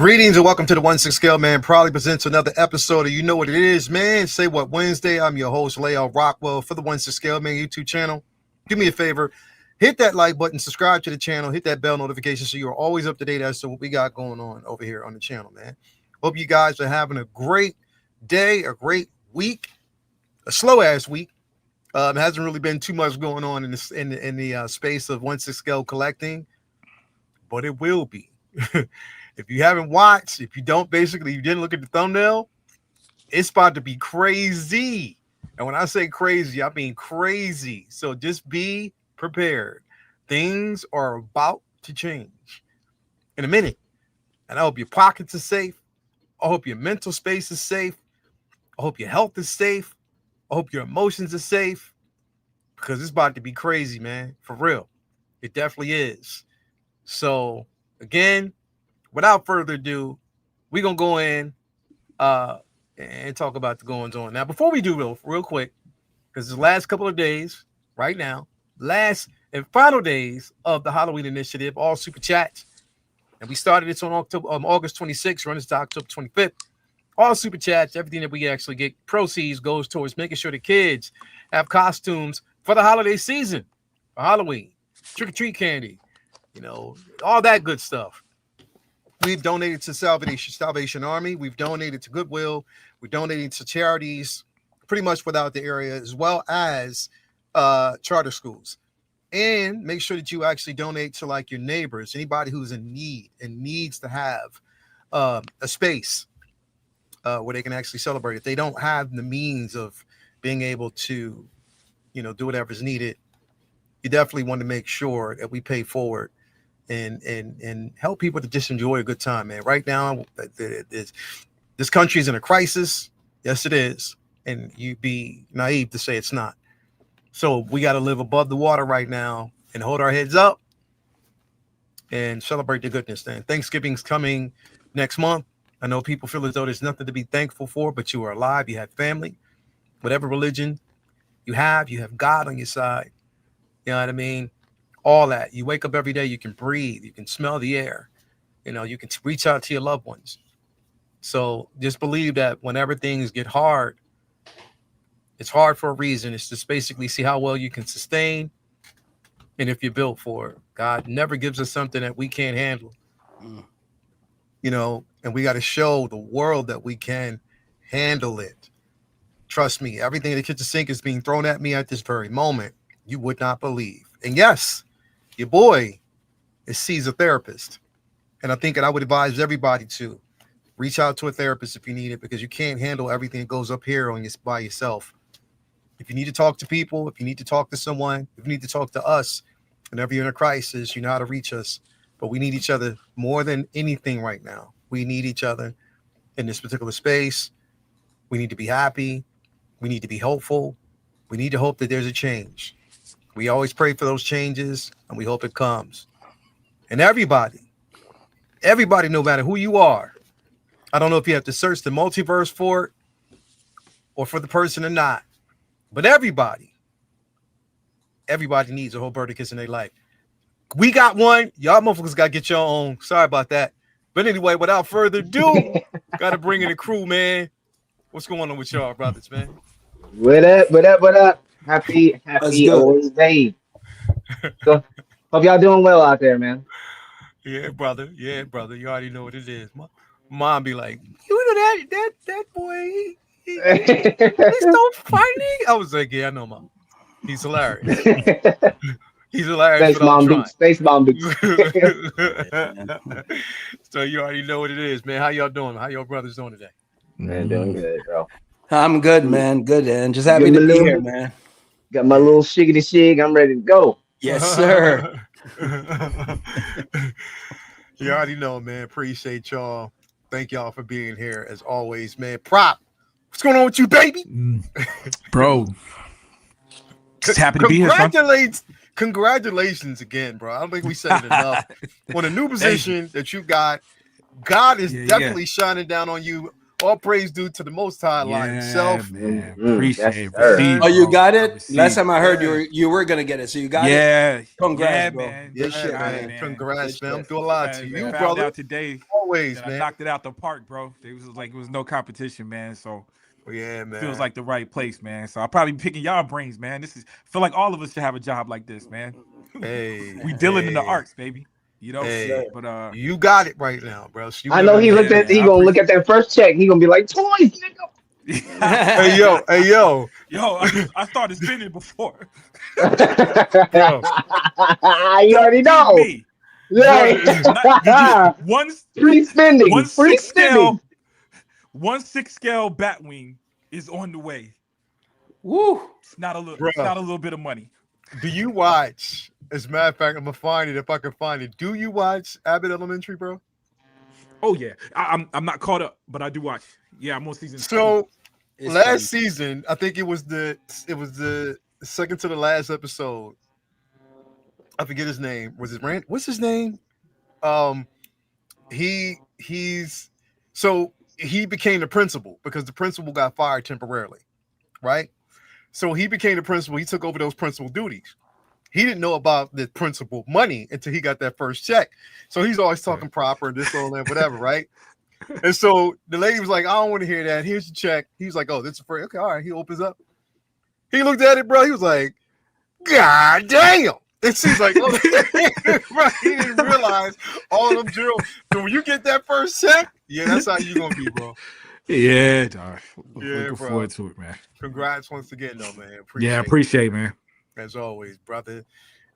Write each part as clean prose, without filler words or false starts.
Greetings and welcome to the 1-6 Scale Man. Proudly presents another episode of You Know What It Is, man. Say What Wednesday. I'm your host, Lael Rockwell, for the 1-6 Scale Man YouTube channel. Do me a favor, hit that like button, subscribe to the channel, hit that bell notification so you're always up to date as to what we got going on over here on the channel, man. Hope you guys are having a great day, a great week, a slow ass week. It hasn't really been too much going on in the space of 1-6 Scale collecting, but it will be. If you haven't watched, if you didn't look at the thumbnail, it's about to be crazy. And when I say crazy, I mean crazy. So just be prepared. Things are about to change in a minute. And I hope your pockets are safe. I hope your mental space is safe. I hope your health is safe. I hope your emotions are safe. Because it's about to be crazy, man. For real. It definitely is. So, again, without further ado, we're going to go in and talk about the goings on. Now, before we do real quick, because the last couple of days, right now, last and final days of the Halloween initiative, all super chats. And we started this on August 26th, runs to October 25th. All super chats, everything that we actually get proceeds goes towards making sure the kids have costumes for the holiday season, for Halloween, trick-or-treat candy, you know, all that good stuff. We've donated to Salvation Army. We've donated to Goodwill. We're donating to charities pretty much without the area, as well as charter schools. And make sure that you actually donate to like your neighbors, anybody who's in need and needs to have a space where they can actually celebrate. If they don't have the means of being able to, you know, do whatever's needed, you definitely want to make sure that we pay forward and help people to just enjoy a good time, man. Right now, this country is in a crisis. Yes, it is. And you'd be naive to say it's not. So we got to live above the water right now and hold our heads up and celebrate the goodness, man. Thanksgiving's coming next month. I know people feel as though there's nothing to be thankful for, but you are alive. You have family, whatever religion you have God on your side. You know what I mean? All that. You wake up every day, you can breathe, you can smell the air, you know, you can reach out to your loved ones. So just believe that whenever things get hard, it's hard for a reason. It's just basically see how well you can sustain and if you're built for it. God never gives us something that we can't handle, you know, and we got to show the world that we can handle it. Trust me, everything in the kitchen sink is being thrown at me at this very moment. You would not believe. And yes, your boy sees a therapist. And I would advise everybody to reach out to a therapist if you need it, because you can't handle everything that goes up here by yourself. If you need to talk to people, if you need to talk to someone, if you need to talk to us, whenever you're in a crisis, you know how to reach us. But we need each other more than anything right now. We need each other in this particular space. We need to be happy. We need to be hopeful. We need to hope that there's a change. We always pray for those changes, and we hope it comes. And everybody, no matter who you are, I don't know if you have to search the multiverse for it or for the person or not, but everybody needs a whole birthday kiss in their life. We got one. Y'all motherfuckers got to get your own. Sorry about that. But anyway, without further ado, got to bring in the crew, man. What's going on with y'all, brothers, man? What up? Happy always day. So hope y'all doing well out there, man. Yeah, brother. You already know what it is. Mom be like, you know that boy, he's so funny. I was like, yeah, I know, Mom. He's hilarious. He's hilarious. Space Mom Dukes. So you already know what it is, man. How y'all doing? How y'all brothers doing today? Man, doing good, bro. I'm good, man. Good, and just happy to be here, man. Got my little shiggity shig. I'm ready to go. Yes, sir. You already know, man. Appreciate y'all. Thank y'all for being here as always, man. Prop, what's going on with you, baby? Bro, just happy to be here. Congratulations again, bro. I don't think we said it enough. On a new position that you got, God is definitely shining down on you All praise due to the Most High Allah himself. Man. Yes, Appreciate sir. Oh, you got it? Received. Last time I heard you were gonna get it. So you got it? Congrats, bro. Man. Yeah, Good shit, man. man. Congrats, Good man. I'm shit. doing a lot to you, Found brother. out today Always, that man. I knocked it out the park, bro. It was like it was no competition, man. So Yeah, man. feels like the right place, man. So I'll probably be picking y'all brains, man. Feel like all of us should have a job like this, man. Hey, we dealing in the arts, baby. You know, hey, but you got it right now, bro. So I know he looked at. He gonna look at that first check. He gonna be like, toys, nigga. Hey yo. Yo, I started spinning before. Yo. You already know. Me. Yeah. Free spending. One Free six spending. scale Batwing is on the way. Woo! It's not a little bit of money. Do you watch? As a matter of fact, I'm gonna find it if I can find it. Do you watch Abbott Elementary, bro? Oh yeah, I'm not caught up, but I do watch. Yeah, I'm on season 2. So last season, I think it was the second to the last episode. I forget his name. Was it Rand? What's his name? He became the principal because the principal got fired temporarily, right? So he became the principal. He took over those principal duties. He didn't know about the principal money until he got that first check. So he's always talking proper and this, all that, whatever, right? And so the lady was like, I don't want to hear that. Here's your check. He was like, oh, this is free. Okay, all right. He opens up. He looked at it, bro. He was like, God damn. It seems like, oh, bro, he didn't realize all of them zeros. So when you get that first check, yeah, that's how you going to be, bro. Yeah, dog. Yeah, looking forward to it, man. Congrats once again, though, man. Appreciate, man. As always, brother.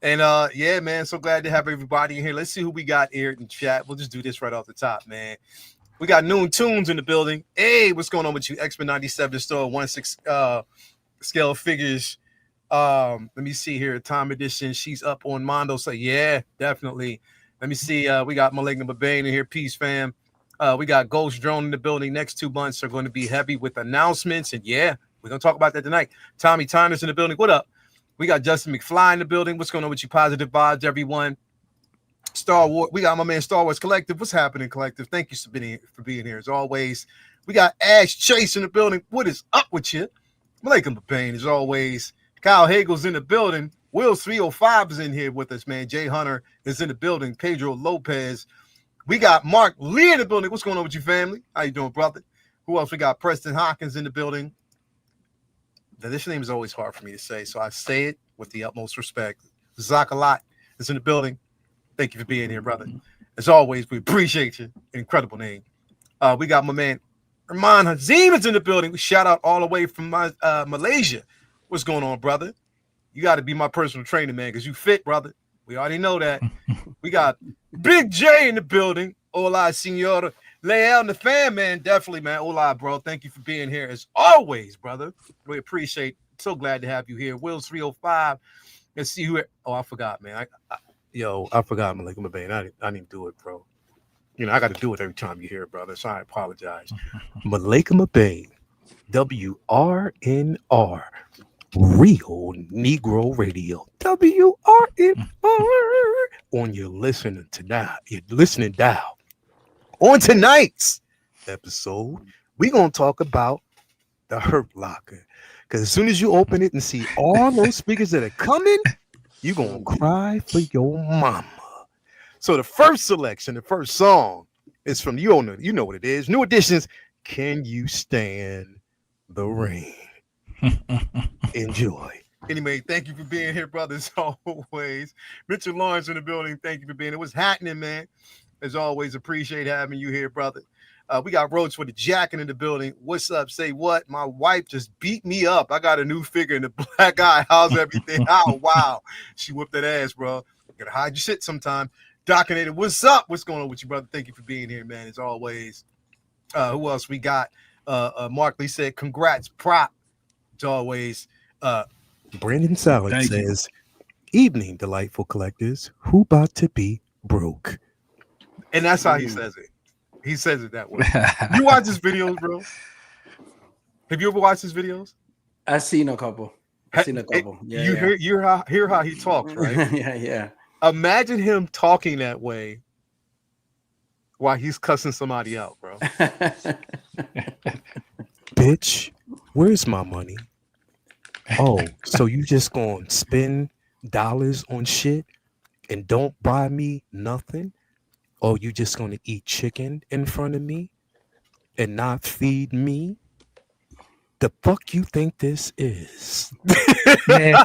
And yeah, man, so glad to have everybody in here. Let's see who we got here in chat. We'll just do this right off the top, man. We got Noon Tunes in the building. Hey, what's going on with you? X-Men 97 store 1/6 scale figures. Let me see here. Time edition. She's up on Mondo. So yeah, definitely. Let me see. We got Malignant Babane in here. Peace, fam. We got Ghost Drone in the building. Next 2 months are going to be heavy with announcements. And yeah, we're going to talk about that tonight. Tommy Tyner's in the building. What up? We got Justin McFly in the building. What's going on with you? Positive vibes, everyone. Star Wars. We got my man Star Wars Collective. What's happening, Collective? Thank you for being here as always. We got Ash Chase in the building. What is up with you? Malcolm Payne as always. Kyle Hagel's in the building. Will 305 is in here with us, man. Jay Hunter is in the building. Pedro Lopez. We got Mark Lee in the building. What's going on with you, family? How you doing, brother? Who else? We got Preston Hawkins in the building. Now, this name is always hard for me to say, so I say it with the utmost respect. Zakalot is in the building. Thank you for being here, brother. As always, we appreciate you. Incredible name. We got my man Rahman Hazim is in the building. We shout out all the way from Malaysia. What's going on, brother? You got to be my personal trainer, man, because you fit, brother. We already know that. We got Big J in the building. Hola, senora. Leal and the fan, man. Definitely, man. Hola, bro. Thank you for being here as always, brother. We appreciate. So glad to have you here. Will's 305. Let's see who. Oh, I forgot, man. I forgot Malika Mabane. I didn't do it, bro. You know, I got to do it every time you hear it, brother. So I apologize. Malika Mabane, WRNR, Real Negro Radio, WRNR. On your listening dial. On tonight's episode, we're going to talk about the Hurt Locker. Because as soon as you open it and see all those speakers that are coming, you're going to cry for your mama. So the first selection, the first song is from, you know what it is. New Editions, Can You Stand the Rain? Enjoy. Anyway, thank you for being here, brothers, always. Richard Lawrence in the building, thank you for being here. What's happening, man? As always, appreciate having you here, brother. We got Roach for the Jackin' in the building. What's up? Say what? My wife just beat me up. I got a new figure in the black eye. How's everything? Oh, wow. She whooped that ass, bro. Gotta hide your shit sometime. Docinator, what's up? What's going on with you, brother? Thank you for being here, man. As always. Who else we got? Mark Lee said, congrats, prop. As always. Brandon Salad says, evening, delightful collectors. Who about to be broke? And that's how he says it. He says it that way. You watch his videos, bro? Have you ever watched his videos? I've seen a couple. Yeah, you hear how he talks, right? yeah. Imagine him talking that way while he's cussing somebody out, bro. Bitch, where's my money? Oh, so you just gonna spend dollars on shit and don't buy me nothing? Or you just gonna eat chicken in front of me and not feed me? The fuck you think this is? Man,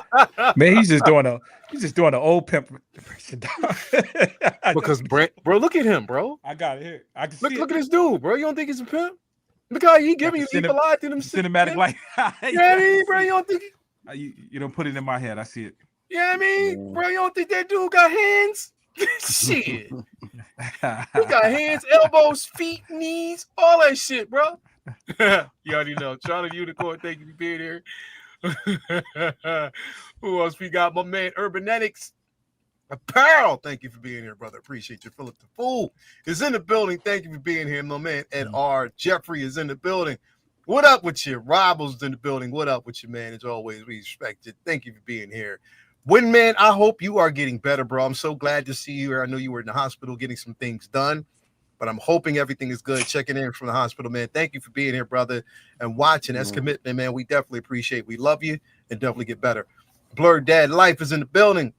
he's just doing an old pimp impression. Because bro, look at him, bro. I got it here. I can Look at this dude, bro. You don't think he's a pimp? Look how he giving you evil eye to them cinematic light. You know what I mean, bro? You don't think you don't put it in my head. I see it. you know what I mean? Bro, you don't think that dude got hands? Shit. He got hands, elbows, feet, knees, all that shit, bro. You already know. Charlie Unicorn, thank you for being here. Who else we got? My man Urbanetics Apparel. Thank you for being here, brother. Appreciate you. Philip the Fool is in the building. Thank you for being here. My man Ed R. Jeffrey is in the building. What up with you? Rivals in the building. What up with you, man? As always, we respect it. Thank you for being here. Windman, I hope you are getting better, bro. I'm so glad to see you here. I know you were in the hospital getting some things done, but I'm hoping everything is good. Checking in from the hospital, man. Thank you for being here, brother, and watching. That's commitment, man. We definitely appreciate. We love you and definitely get better. Blurred Dad Life is in the building.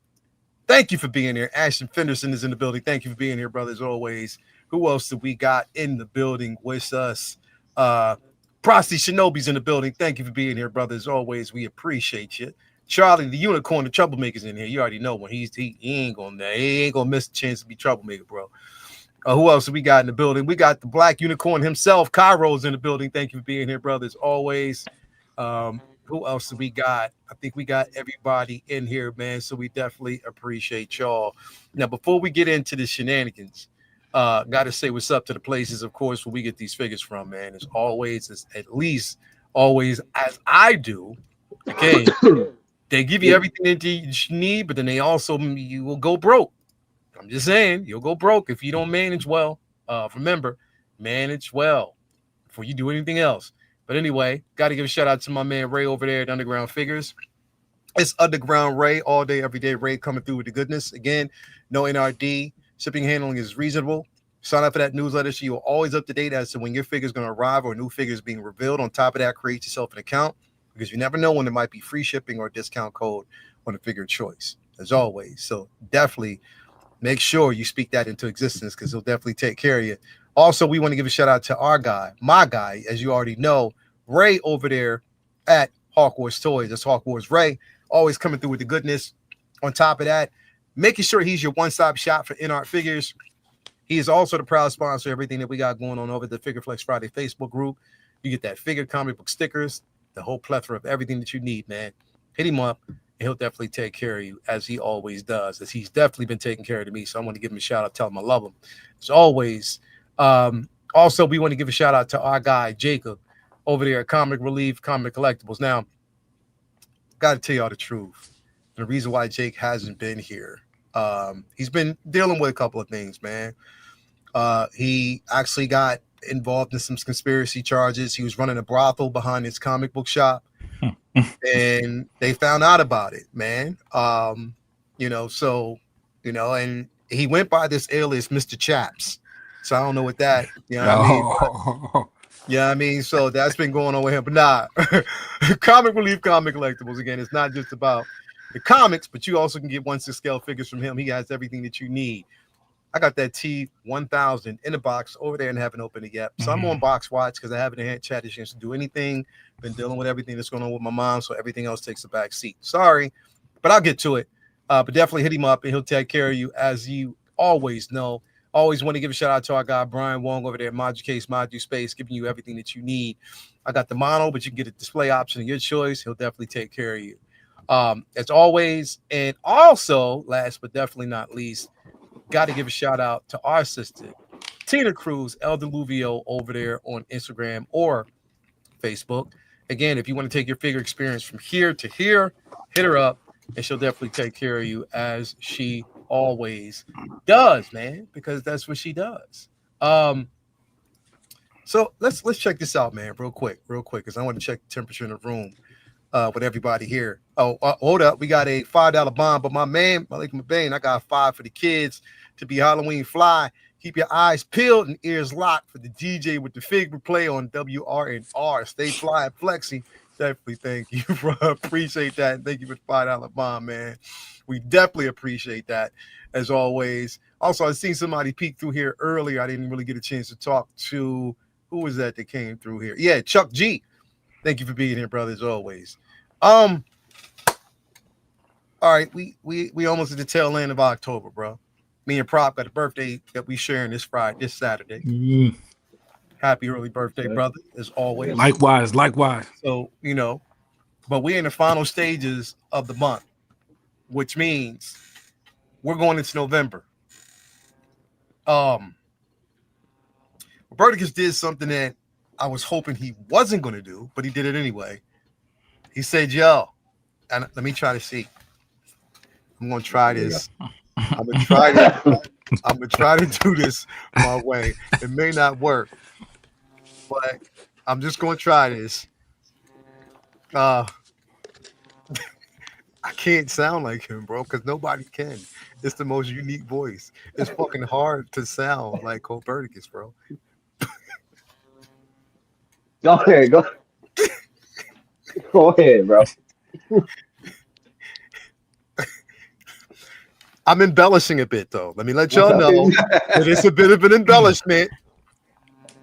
Thank you for being here. Ashton Fenderson is in the building. Thank you for being here, brother, as always. Who else did we got in the building with us? Prosty Shinobi's in the building. Thank you for being here, brother, as always. We appreciate you. Charlie, the unicorn, the troublemaker's in here. You already know when he ain't gonna miss a chance to be troublemaker, bro. Who else do we got in the building? We got the black unicorn himself. Cairo's in the building. Thank you for being here, brother, as always. Who else do we got? I think we got everybody in here, man. So we definitely appreciate y'all. Now, before we get into the shenanigans, gotta say what's up to the places, of course, where we get these figures from, man. As always, at least always as I do. Okay. They give you everything that you need, but then they also, you will go broke. I'm just saying, you'll go broke if you don't manage well. Remember, manage well before you do anything else. But anyway, got to give a shout out to my man Ray over there at Underground Figures. It's Underground Ray all day, every day. Ray coming through with the goodness. Again, no NRD. Shipping handling is reasonable. Sign up for that newsletter so you're always up to date as to when your figure is going to arrive or new figure is being revealed. On top of that, create yourself an account, because you never know when there might be free shipping or discount code on a figure of choice, as always. So definitely make sure you speak that into existence, because he'll definitely take care of you. Also, we want to give a shout out to our guy, my guy, as you already know, Ray over there at Hawk Wars Toys. That's Hawk Wars Ray, always coming through with the goodness. On top of that, making sure he's your one-stop shop for in-art figures. He is also the proud sponsor of everything that we got going on over the Figure Flex Friday Facebook group. You get that figure, comic book stickers, the whole plethora of everything that you need, man. Hit him up, and he'll definitely take care of you, as he always does, as he's definitely been taking care of me. So I want to give him a shout out, tell him I love him. As always, also, we want to give a shout out to our guy, Jacob, over there at Comic Relief, Comic Collectibles. Now, got to tell y'all the truth. And the reason why Jake hasn't been here, he's been dealing with a couple of things, man. He actually got involved in some conspiracy charges. He was running a brothel behind his comic book shop, and they found out about it, man. And he went by this alias, Mr. Chaps. So I don't know what that, I mean? So that's been going on with him. But nah, Comic Relief, Comic Collectibles. Again, it's not just about the comics, but you also can get 1/6 scale figures from him. He has everything that you need. I got that T1000 in the box over there and haven't opened it yet. So I'm on box watch because I haven't had chat a chance to do anything. Been dealing with everything that's going on with my mom, so everything else takes a back seat. Sorry, but I'll get to it. But definitely hit him up and he'll take care of you, as you always know. Always want to give a shout out to our guy Brian Wong over there at Modu Case, Modu Space, giving you everything that you need. I got the mono, but you can get a display option of your choice. He'll definitely take care of you. As always, and also, last but definitely not least, got to give a shout out to our sister, Tina Cruz, El Deluvio, over there on Instagram or Facebook. Again, if you want to take your figure experience from here to here, hit her up, and she'll definitely take care of you, as she always does, man, because that's what she does. So let's check this out, man, real quick, because I want to check the temperature in the room with everybody here. Hold up, we got a $5 bomb, but my man Malik Mabane, I got 5 for the kids to be Halloween fly. Keep your eyes peeled and ears locked for the DJ with the fig replay on WRNR. Stay fly and flexy. Definitely thank you, bro. Appreciate that. And thank you for the $5 bomb, man. We definitely appreciate that, as always. Also, I seen somebody peek through here earlier. I didn't really get a chance to talk to, who was that came through here? Yeah, Chuck G. Thank you for being here, brother, as always. All right, we almost at the tail end of October, bro. Me and Prop got a birthday that we sharing this Saturday. Happy early birthday, brother, as always. Likewise. So, but we're in the final stages of the month, which means we're going into November. Roberticus did something that I was hoping he wasn't going to do, but he did it anyway. He said, yo, and let me try to see. I'm going to try this. I'm going to try to do this my way. It may not work, but I'm just going to try this. I can't sound like him, bro, because nobody can. It's the most unique voice. It's fucking hard to sound like Copernicus, bro. Go ahead, go ahead, bro. I'm embellishing a bit, though. Let me let y'all know that it's a bit of an embellishment,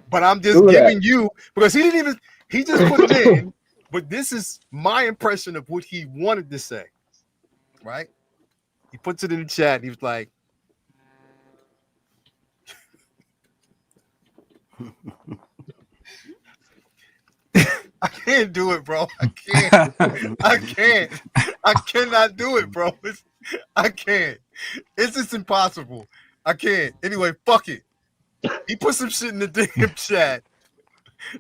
but I'm just giving you, because he just put it in, but this is my impression of what he wanted to say, right? He puts it in the chat, and he was like, I can't do it, bro. I can't. I cannot do it, bro. I can't. It's just impossible. I can't. Anyway, fuck it. He put some shit in the damn chat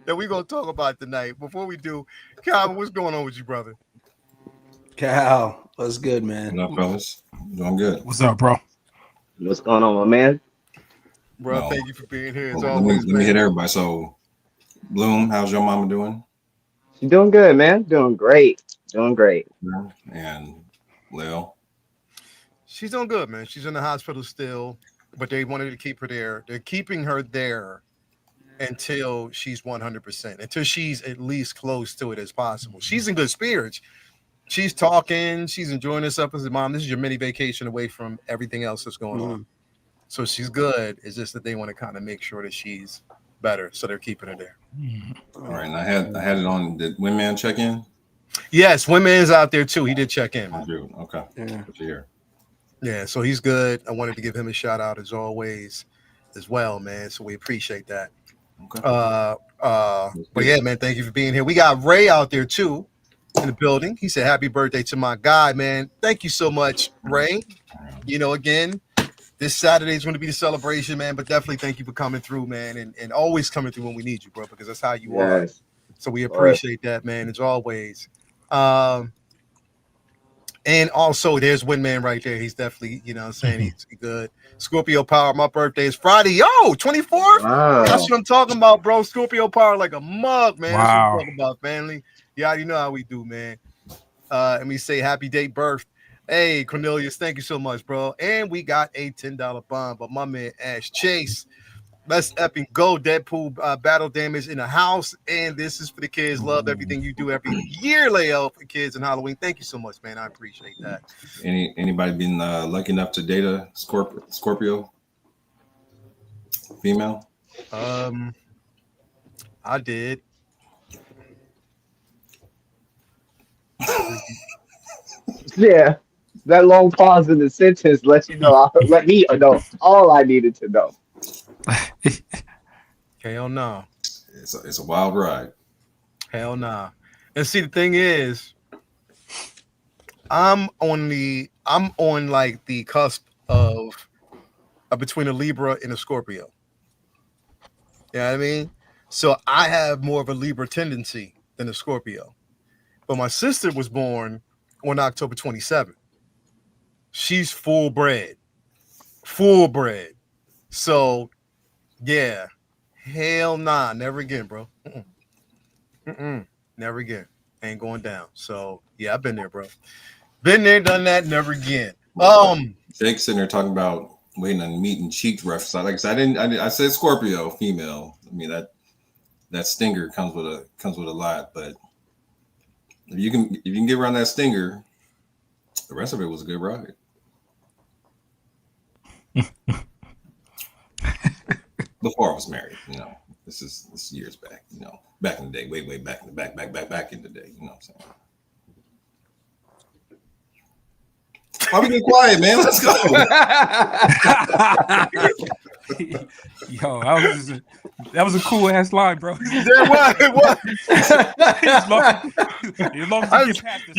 that we're going to talk about tonight. Before we do, Calvin, what's going on with you, brother? Cal, what's good, man? What up, fellas? Doing good. What's up, bro? What's going on, my man? Bro, thank you for being here as Let always. me hit everybody. So, Bloom, how's your mama doing? She's doing good, man. Doing great. And Lil? She's doing good, man. She's in the hospital still, but they wanted to keep her there. They're keeping her there until she's 100%, until she's at least close to it as possible. She's in good spirits. She's talking. She's enjoying herself as a mom. This is your mini vacation away from everything else that's going on. So she's good. It's just that they want to kind of make sure that she's better, so they're keeping her there. All right, and I had it on. Did Windman check in? Yes, Windman's out there too. He did check in. Okay. Yeah. Good to hear. Yeah, so he's good. I wanted to give him a shout out as always, as well, man. So we appreciate that. Okay. But yeah, man, thank you for being here. We got Ray out there too in the building. He said, "Happy birthday to my guy, man." Thank you so much, Ray. Again, this Saturday is going to be the celebration, man. But definitely thank you for coming through, man, and always coming through when we need you, bro, because that's how you are. So we appreciate that, man, as always. And also, there's Windman right there. He's definitely, saying he's good. Scorpio Power, my birthday is Friday. Yo, 24th? Wow. That's what I'm talking about, bro. Scorpio Power like a mug, man. Wow. That's what I'm talking about, family. You already know how we do, man. And we say happy date birth. Hey, Cornelius, thank you so much, bro. And we got a $10 bomb, but my man Ash Chase. Let's epic go. Deadpool battle damage in the house. And this is for the kids. Love everything you do every year, layout for kids and Halloween. Thank you so much, man. I appreciate that. Anybody been lucky enough to date a Scorpio female? I did. Yeah. That long pause in the sentence lets you know. Let me know all I needed to know. Hell no. It's a wild ride. Hell nah. And see, the thing is, I'm on like the cusp of between a Libra and a Scorpio. You know what I mean? So I have more of a Libra tendency than a Scorpio. But my sister was born on October 27th. She's full bred. So yeah. Hell nah. Never again, bro. Never again. Ain't going down. So yeah, I've been there, bro. Been there, done that, never again. Jake's sitting there talking about waiting on meat and cheeks reference. Like I said, I said Scorpio, female. I mean that stinger comes with a lot, but if you can get around that stinger, the rest of it was a good ride. Before I was married, this is years back, back in the day, way back in the back in the day, you know what I'm saying? Why we get quiet, man? Let's go. Yo, that was a cool ass line, bro. It was. As long as you get past the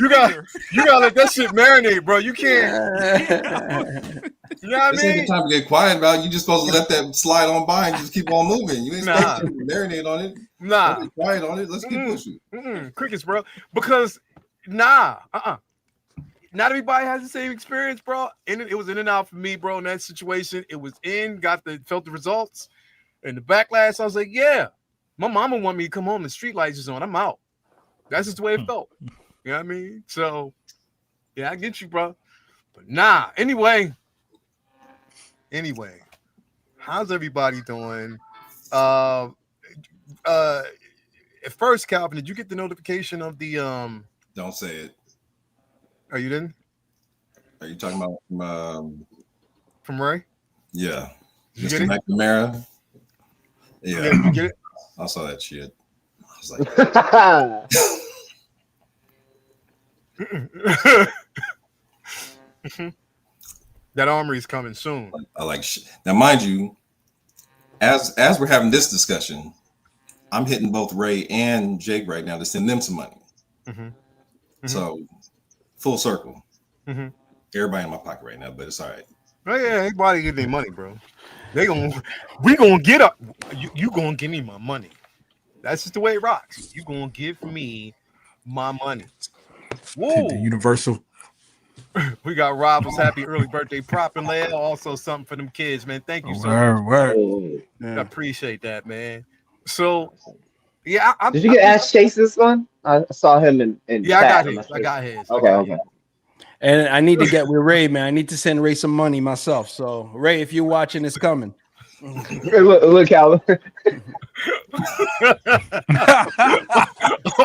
You gotta let that shit marinate, bro. You can't. You know what I This mean? ain't the time to get quiet, bro. You just supposed to let that slide on by and just keep on moving. You ain't supposed to marinate on it. Nah. Don't be quiet on it. Let's keep pushing. Crickets, bro. Because not everybody has the same experience, bro. And it was in and out for me, bro. In that situation, it was felt the results, and the backlash. I was like, yeah, my mama want me to come home. The street lights is on. I'm out. That's just the way it felt. You know what I mean? So, yeah, I get you, bro. But Anyway, how's everybody doing? At first, Calvin, did you get the notification of the Don't say it. Oh, you didn't? Are you talking about From Ray? Yeah. Did Mr. you get it? McNamara? Yeah. You get it? I saw that shit. I was like, that armory's coming soon. I like shit. Now, mind you, as we're having this discussion, I'm hitting both Ray and Jake right now to send them some money. So full circle. Everybody in my pocket right now, but it's all right. Oh yeah, everybody get their money, bro. We gonna get up. You gonna give me my money. That's just the way it rocks. You gonna give me my money. Whoa. The universal. We got Rob was happy early birthday prop and Leia. Also something for them kids, man. Thank you so much. I appreciate that, man. So yeah, did you get Ash Chase this one? I saw him in yeah, chat. I got his. Okay. And I need to get with Ray, man. I need to send Ray some money myself. So Ray, if you're watching, it's coming. Look, Calvin.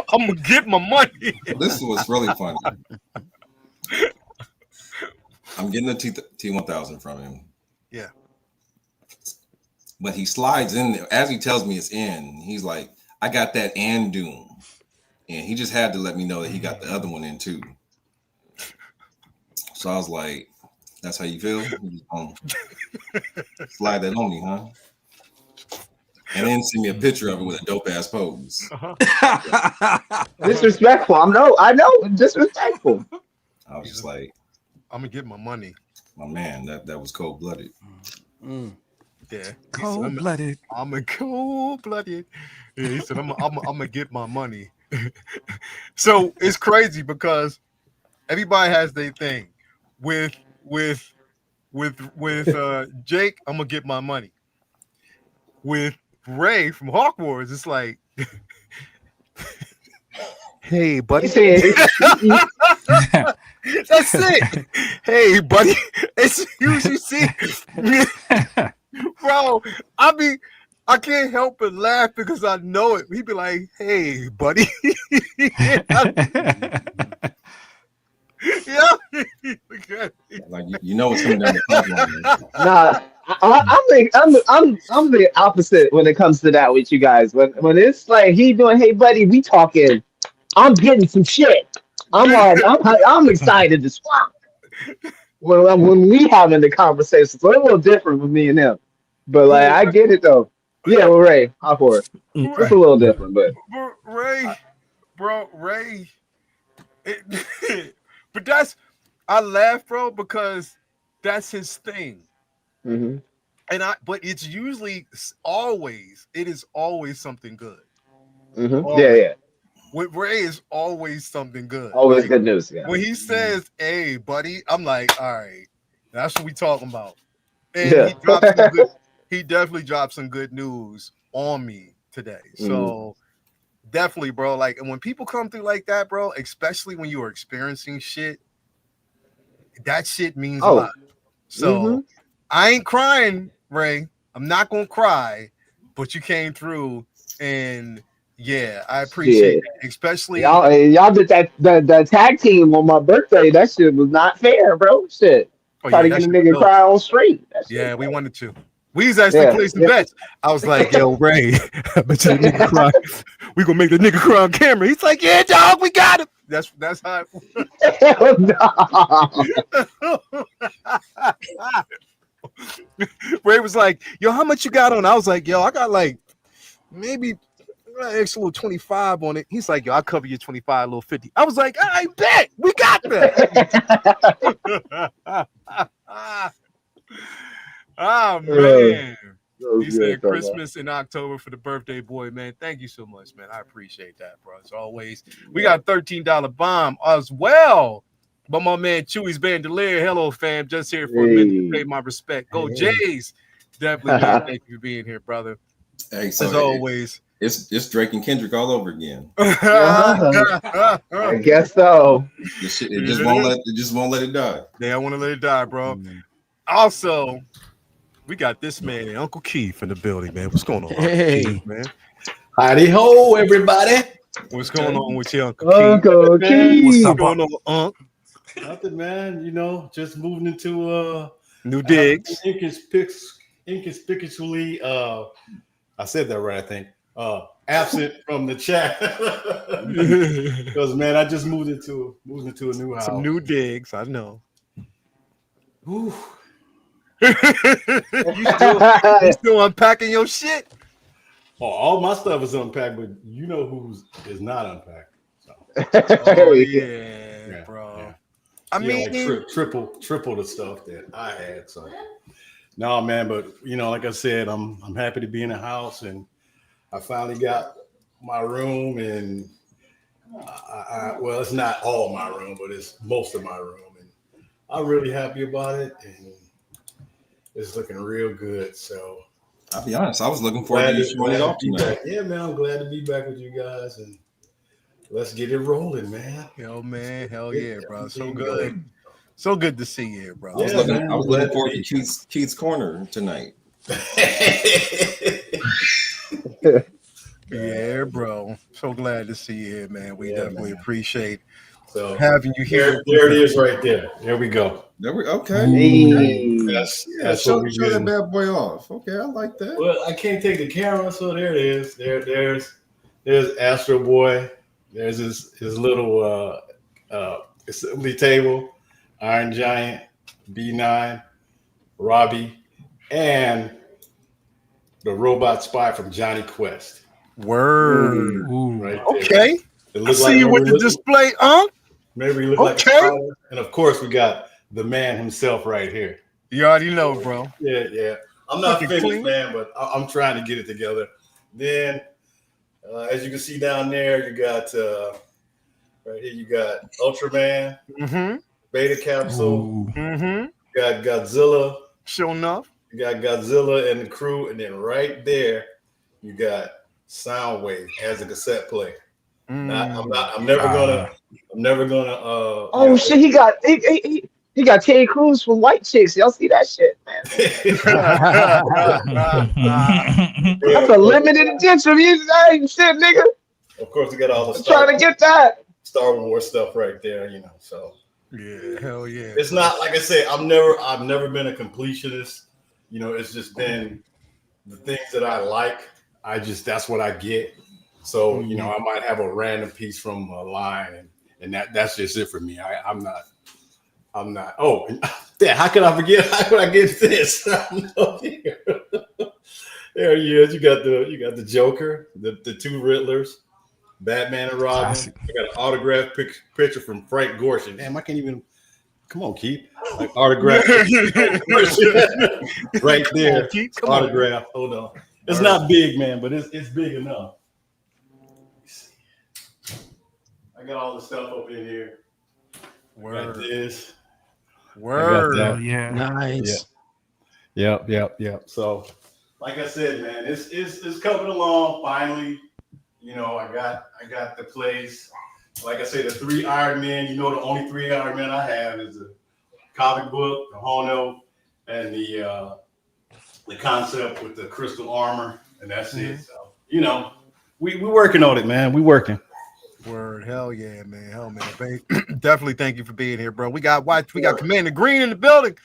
I'm gonna get my money. This was really funny. I'm getting a T1000 from him. Yeah. But he slides in there. As he tells me it's in, he's like, I got that and Doom. And he just had to let me know that he got the other one in too. So I was like, that's how you feel? Slide that on me, huh? And then send me a picture of it with a dope ass pose. Disrespectful. I know. Disrespectful. I was just like, I'm gonna get my money. My man, that was cold blooded. Yeah, cold blooded. I'm a cold blooded. Yeah, he said, I'm gonna get my money. So it's crazy because everybody has their thing. With Jake, I'm gonna get my money. With Ray from Hawk Wars, it's like, hey, buddy. That's it. Hey, buddy. It's usually see, bro. I can't help but laugh because I know it. He'd be like, "Hey, buddy." Yeah. Like you know what's coming down the pipeline. Nah, I'm the opposite when it comes to that with you guys. When it's like he doing, hey buddy, we talking. I'm getting some shit. I'm excited to swap. When we having the conversation, so it's a little different with me and him. But like I get it though. Yeah, well, Ray, I'm for it. It's a little different, but Ray. But I laugh, bro, because that's his thing. Mm-hmm. But it's usually it is always something good. Mm-hmm. Yeah. With Ray is always something good. Always good news. Yeah. When he says, "Hey, buddy," I'm like, "All right, that's what we talking about." And yeah. he definitely dropped some good news on me today. So definitely, bro. Like, and when people come through like that, bro, especially when you are experiencing shit, that shit means a lot. So I ain't crying, Ray. I'm not gonna cry, but you came through, and yeah, I appreciate Shit. that. Especially, Y'all did that the tag team on my birthday. That shit was not fair, bro. Shit. oh Try yeah, to that get a shit was nigga dope. cry on street. That shit was Yeah, we dope. wanted to. We was actually Yeah. placing Yeah. bets. I was like, yo, Ray, I bet you the nigga cry. We gonna make the nigga cry on camera. He's like, yeah, dog, we got him. That's how Hell no. Ray was like, yo, how much you got on? I was like, yo, I got like maybe extra little 25 on it. He's like, yo, I'll cover your 25, little 50. I was like, I bet we got that. Oh man. That was He good, said though, Christmas in October for the birthday boy, man. Thank you so much, man. I appreciate that, bro. As always, we got a $13 bomb as well. But my man Chewy's Bandolier. Hello, fam. Just here for a minute to pay my respect. Go Jays. Definitely, man. Thank you for being here, brother. Hey, so As always. it's Drake and Kendrick all over again. I guess so. This shit, it just won't let it die. Yeah, I want to let it die, bro. Also, we got this man, Uncle Keith, in the building, man. What's going on, Hey. Keith, man? Howdy ho, everybody. What's going on with you, Uncle Uncle Keith? What's Keith. going on, Unc? Nothing, man. You know, just moving into New digs. inconspicuously I said that right, I think. Absent from the chat. Because man, I just moved into a new house. Some new digs, I know. Ooh. you still unpacking your shit? Oh, all my stuff is unpacked, but you know who's is not unpacked. So. Oh yeah, bro. Yeah. I mean, like triple the stuff that I had. So no, man, but you know, like I said, I'm happy to be in the house, and I finally got my room, and well, it's not all my room, but it's most of my room, and I'm really happy about it, and it's looking real good. So I'll be honest, I was looking forward to you showing it off tonight. Yeah, man, I'm glad to be back with you guys, and let's get it rolling, man. Yo, man, hell yeah, bro. So good. So good to see you, bro. I was looking forward to Keith's Corner tonight. Yeah, bro. So glad to see you here, man. We definitely appreciate having you here. There it is right there. There we go. Okay. Hey. That's show that bad boy off. Okay, I like that. Well, I can't take the camera, so there it is. There's Astro Boy. There's his little assembly table, Iron Giant, B9, Robbie, and the robot spy from Johnny Quest. Word. Right okay. I see you with the display, Maybe you look like a spider. And of course, we got the man himself right here. You already know, bro. Yeah. I'm not finished, man, but I'm trying to get it together. Then, as you can see down there, you got right here. You got Ultraman, Beta Capsule. You got Godzilla. Sure enough. You got Godzilla and the crew, and then right there, you got Soundwave as a cassette player. Now, I'm never gonna. Oh shit! He got Terry Crews from White Chicks. Y'all see that shit, man? That's a limited edition music. Shit, nigga. Of course, we got all the I'm trying to get that Star Wars stuff right there. You know, so yeah, hell yeah. It's not like I said. I've never been a completionist. You know, it's just been the things that I like. That's what I get. So, you know, I might have a random piece from a line, and that's just it for me. I'm not. Oh, yeah. How could I forget? How could I get this? There he is. You got the Joker, the two Riddlers, Batman and Robin. I got an autographed picture from Frank Gorshin. Damn, I can't even. Come on, Keith. Like autograph right there. Autograph. Hold on. It's not big, man, but it's big enough. I got all the stuff up in here. Word. Like this. Word. Oh, yeah. Nice. Yep. So, like I said, man, it's coming along. Finally, you know, I got the place. Like I said, the 3 Iron Men. You know, the only 3 Iron Men I have is a comic book, the Hono, and the concept with the crystal armor, and that's Mm-hmm. it. So we working on it, man. We working. Word, hell yeah, man, definitely thank you for being here, bro. We got Commander Green in the building.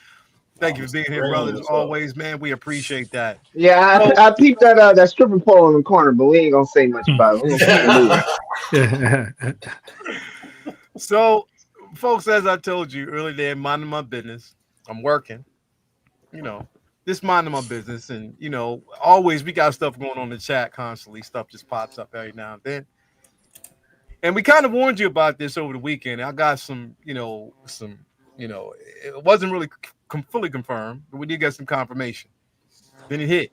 Thank you for being here, brother. As always, man, we appreciate that. Yeah, I peeped that stripper pole in the corner, but we ain't gonna say much about it. We're gonna keep it moving. So, folks, as I told you earlier, minding my business. I'm working. Just minding my business, and always we got stuff going on in the chat constantly. Stuff just pops up every now and then. And we kind of warned you about this over the weekend. I got some, it wasn't really fully confirmed, but we did get some confirmation. Then it hit.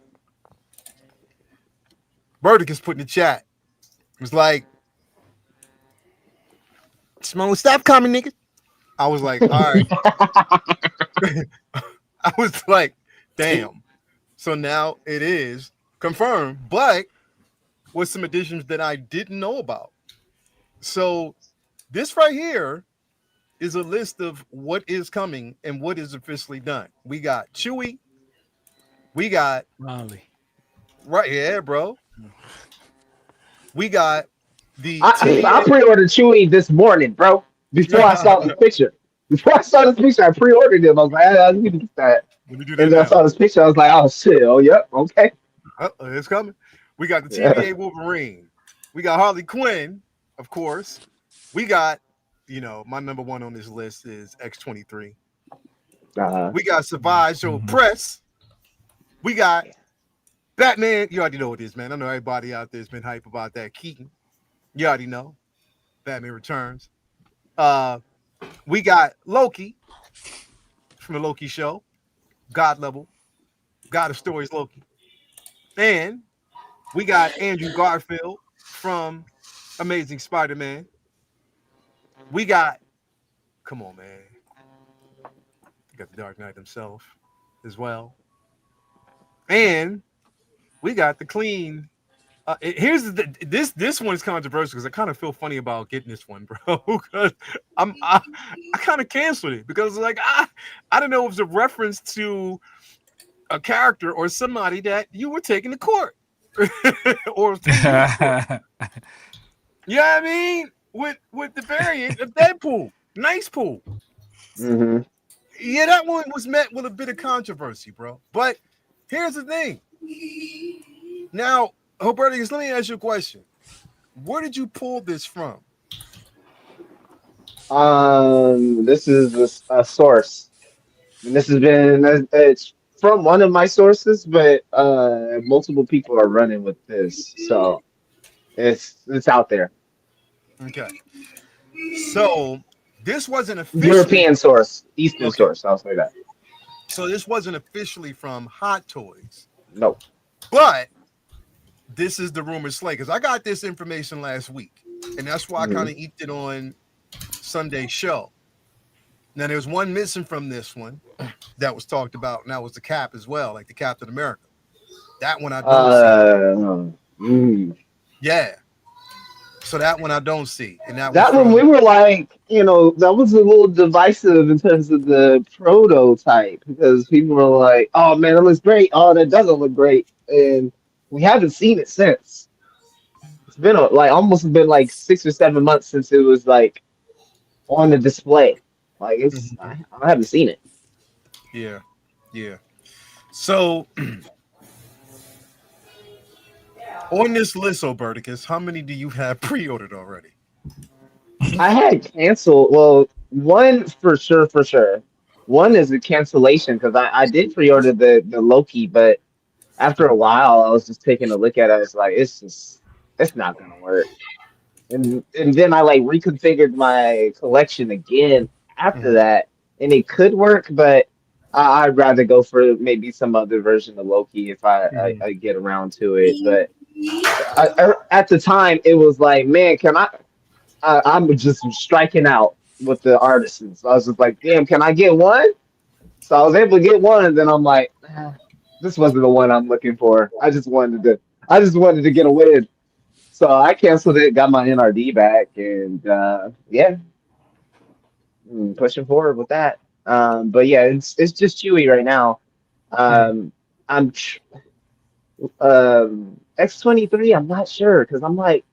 Burdick put in the chat. It was like, Simone, stop coming, nigga. I was like, all right. I was like, damn. So now it is confirmed, but with some additions that I didn't know about. So this right here is a list of what is coming and what is officially done. We got Chewy. We got Molly. Right, yeah, bro. We got the I pre-ordered Chewy this morning, bro. Before I saw the picture. Before I saw this picture, I pre-ordered him. I was like, I need to get that. And then I saw this picture. I was like, oh shit. Oh, yep. Okay. It's coming. We got the TVA Wolverine. We got Harley Quinn, of course. We got, my number one on this list is X-23. We got Survive Show Press. We got Batman. You already know what it is, man. I know everybody out there has been hype about that. Keaton. You already know. Batman Returns. We got Loki from the Loki show. God level. God of Stories Loki. And we got Andrew Garfield from Amazing Spider-Man. We got, come on, man. We got the Dark Knight himself as well. And we got the clean. Here's this one is controversial because I kind of feel funny about getting this one, bro. Because I kind of canceled it because like I don't know if it's a reference to a character or somebody that you were taking to court or yeah, I mean with the variant of Deadpool, Nice Pool. Mm-hmm. Yeah, that one was met with a bit of controversy, bro. But here's the thing. Now, Robertus, let me ask you a question. Where did you pull this from? This is a source. And this has been it's from one of my sources, but multiple people are running with this, so it's out there. Okay. So this wasn't officially European source, Eastern source. I'll say that. So this wasn't officially from Hot Toys. No. But this is the rumor slate because I got this information last week, and that's why I kind of eked it on Sunday's show. Now there's one missing from this one that was talked about, and that was the Cap as well, like the Captain America. That one I don't see. Yeah. So that one I don't see, and that one we were like, that was a little divisive in terms of the prototype because people were like, "Oh man, that looks great. Oh, that doesn't look great," and we haven't seen it since. It's been almost been like 6 or 7 months since it was like on the display. Like I haven't seen it. Yeah. So on this list, Oberticus, how many do you have pre-ordered already? I had canceled. Well, one for sure. One is a cancellation because I did pre-order the Loki, but after a while, I was just taking a look at it. It's like it's not gonna work. And then I like reconfigured my collection again after that, and it could work, but I'd rather go for maybe some other version of Loki if I get around to it. But at the time, it was like, man, I'm just striking out with the artisans. So I was just like, damn, can I get one? So I was able to get one, and then I'm like, this wasn't the one I'm looking for. I just wanted to get a win. So I canceled it, got my NRD back, and pushing forward with that. But yeah, it's just Chewy right now. I'm X-23. I'm not sure because I'm like,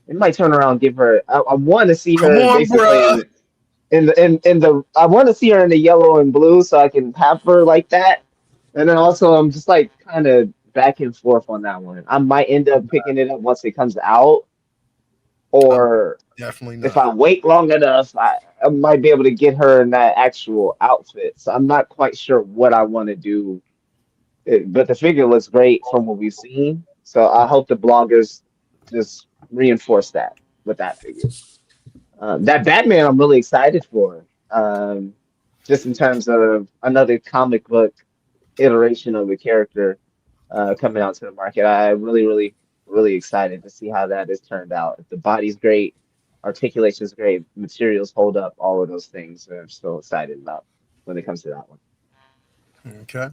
it might turn around and give her. I want to see Come her on, basically bruh. in the. I want to see her in the yellow and blue so I can have her like that. And then also I'm just like kind of back and forth on that one. I might end up picking it up once it comes out, I'm or definitely if not. I wait long enough, I might be able to get her in that actual outfit. So I'm not quite sure what I want to do. But the figure looks great from what we've seen. So I hope the bloggers just reinforce that with that figure. That Batman, I'm really excited for. Just in terms of another comic book iteration of a character coming out to the market. I really, really, really excited to see how that is turned out. If the body's great, articulation's great, materials hold up, all of those things. I'm so excited about when it comes to that one. Okay.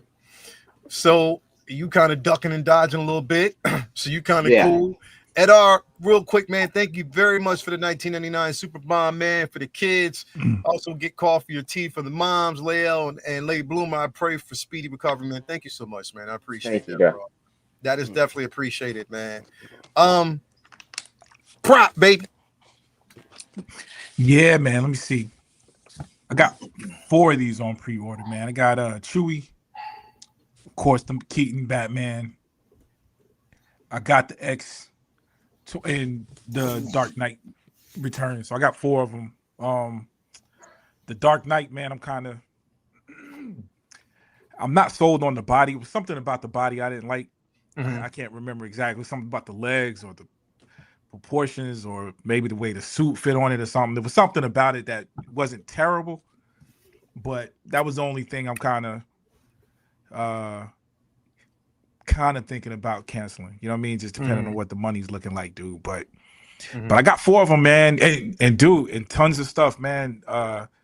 So you kind of ducking and dodging a little bit. So you kind of Yeah, cool. Edar, real quick, man. Thank you very much for the 1999 Super Bomb, man. For the kids, also get coffee or tea for the moms, Lael and Lady Bloomer. I pray for speedy recovery, man. Thank you so much, man. I appreciate thank you, that, girl. bro. That is definitely appreciated, man. Prop, baby. Yeah, man. Let me see. I got 4 of these on pre-order, man. I got Chewy, of course, the Keaton Batman. I got the X and the Dark Knight Return. So I got 4 of them. The Dark Knight, man, I'm not sold on the body. It was something about the body I didn't like. I can't remember exactly. Something about the legs or the proportions or maybe the way the suit fit on it or something. There was something about it that wasn't terrible, but that was the only thing I'm kind of thinking about canceling. You know what I mean? Just depending on what the money's looking like, dude. But I got 4 of them, man, and dude, and tons of stuff, man. Got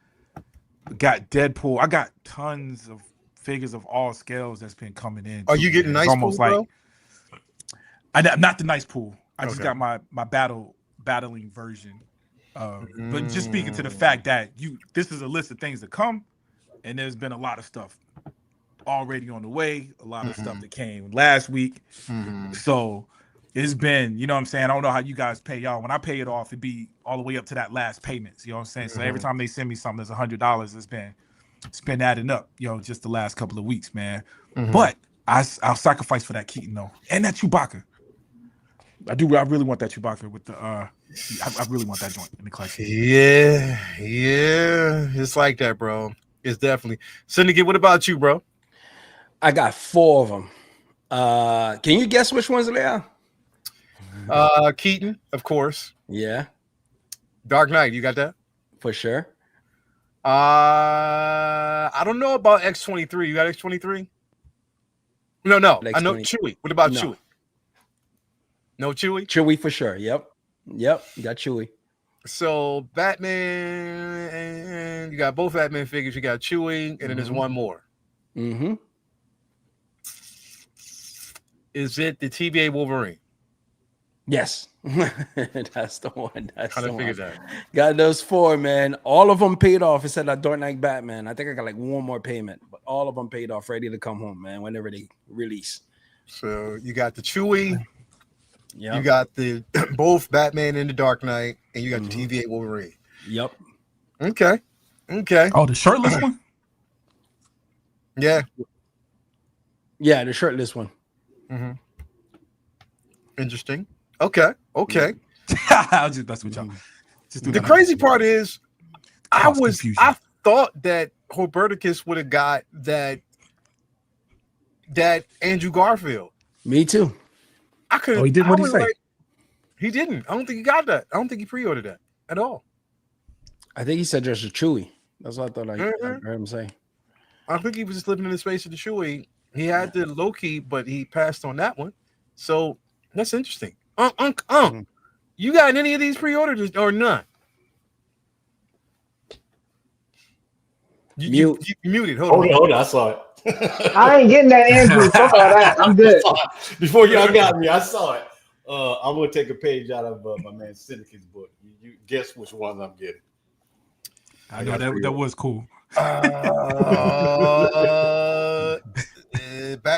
Deadpool. I got tons of figures of all scales that's been coming in. Are too, you getting man. It's nice pool, almost like bro? I'm not the nice pool. I just Okay. got my battling version. But just speaking to the fact that this is a list of things to come, and there's been a lot of stuff already on the way, a lot of stuff that came last week. So it's been, you know what I'm saying? I don't know how you guys pay y'all. When I pay it off, it'd be all the way up to that last payments. You know what I'm saying? So every time they send me something that's $100, it's been adding up, just the last couple of weeks, man. But I'll sacrifice for that Keaton though. And that Chewbacca. I really want that Chewbacca with the I really want that joint in the collection. Yeah. It's like that, bro. It's definitely. Syndicate, what about you, bro? I got 4 of them. Can you guess which ones they are? Keaton, of course. Yeah, Dark Knight, you got that? for sure. I don't know about X-23. You got X-23? No. I know X-20. Chewy. What about No. Chewy? No Chewy? Chewy for sure. Yep. You got Chewy. So Batman, and you got both Batman figures. You got Chewy, and then there's one more. Is it the TVA Wolverine? Yes. That's the one. That's How the to figure one. that? Got those 4, man. All of them paid off. It said that Dark Knight Batman. I think I got like one more payment, but all of them paid off, ready to come home, man, whenever they release. So you got the Chewy, Yeah. you got the both Batman and the Dark Knight, and you got the TVA Wolverine. Yep. Okay. Oh, the shirtless one? Yeah. Yeah, the shirtless one. Interesting. Okay. I'll just mess with y'all. Just do The that. crazy part is, Cause confusion. I thought that Roberticus would have got that Andrew Garfield. Me too. I couldn't. Oh, he didn't. What did he say? He didn't. I don't think he got that. I don't think he pre-ordered that at all. I think he said just a Chewy. That's what I thought I heard him say. I think he was just living in the space of the Chewy. He had the low key, but he passed on that one. So that's interesting. You got any of these pre-orders or none? You muted. Hold on. I saw it. I ain't getting that Andrew. Fuck all that. I'm good. Before y'all got me, I saw it. I'm gonna take a page out of my man Syndicate's book. You guess which ones I'm getting. I know that was cool.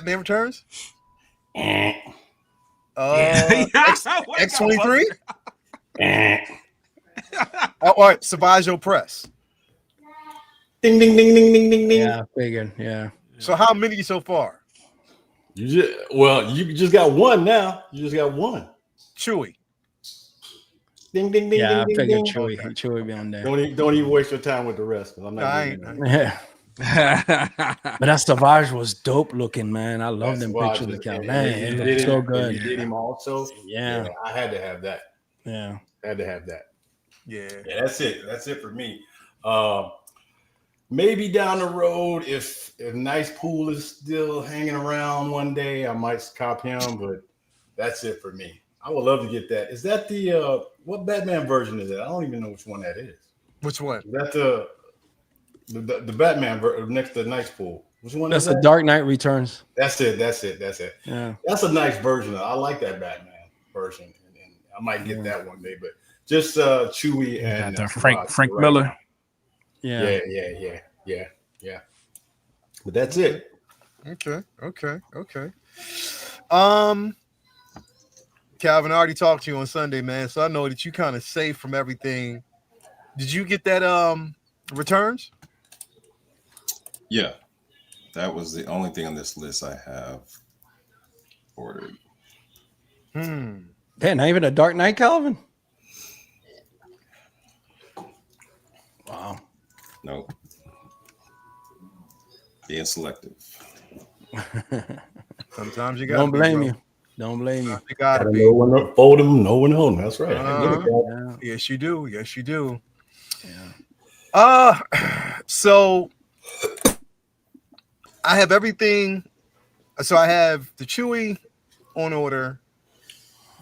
Batman Returns? Eh. X-23? All right, Savage Press. Ding ding ding ding ding ding ding. Yeah, figured. Yeah. So how many so far? You just got one now. You just got one. Chewy. Ding ding ding Yeah, I ding ding figured ding. Chewy be on there. Don't even waste your time with the rest. 'Cause I'm not. I doing ain't. that. Yeah. But that Savage was dope looking, man. I love That's them why I pictures. just- Man, and it you looked did so him- good. You did him also. Yeah. I had to have that. Yeah. Had to have that. Yeah. Yeah, that's it. That's it for me. Maybe down the road, if Nice Pool is still hanging around one day, I might cop him. But that's it for me. I would love to get that. Is that the what Batman version is that? I don't even know which one that is. Which one? Is that the Batman next to Nice Pool? Which one That's is that? a Dark Knight Returns. That's it. Yeah. That's a nice version. I like that Batman version, and I might get that one day. But just Chewy and Frank right Miller. now. Yeah. Yeah. But that's it. Okay. Calvin, I already talked to you on Sunday, man. So I know that you kind of safe from everything. Did you get that returns? Yeah, that was the only thing on this list I have ordered. Damn, not even a Dark Knight, Calvin? Wow. Nope. Being selective. Sometimes you got. Don't blame you. Don't blame you. You gotta Gotta be. know when to fold them, know when to hold them. That's right. Yeah. Yes, you do. Yes, you do. Yeah. So I have everything. So I have the Chewy on order.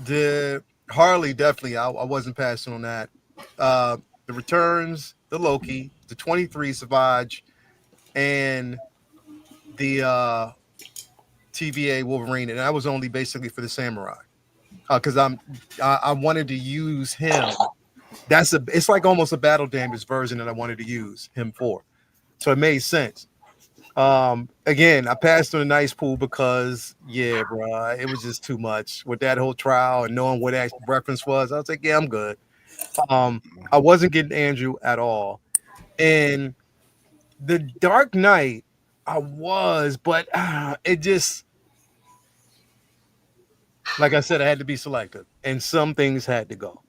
The Harley, definitely. I wasn't passing on that. The Returns, the Loki, the 23 Savage, and the TVA Wolverine. And that was only basically for the Samurai. Because I wanted to use him. It's like almost a battle damage version that I wanted to use him for. So it made sense. Again, I passed on a Nice Pool because bro, it was just too much with that whole trial and knowing what that reference was. I was like, yeah, I'm good. I wasn't getting Andrew at all. And the Dark Knight, I was, but it just, like I said, I had to be selective, and some things had to go.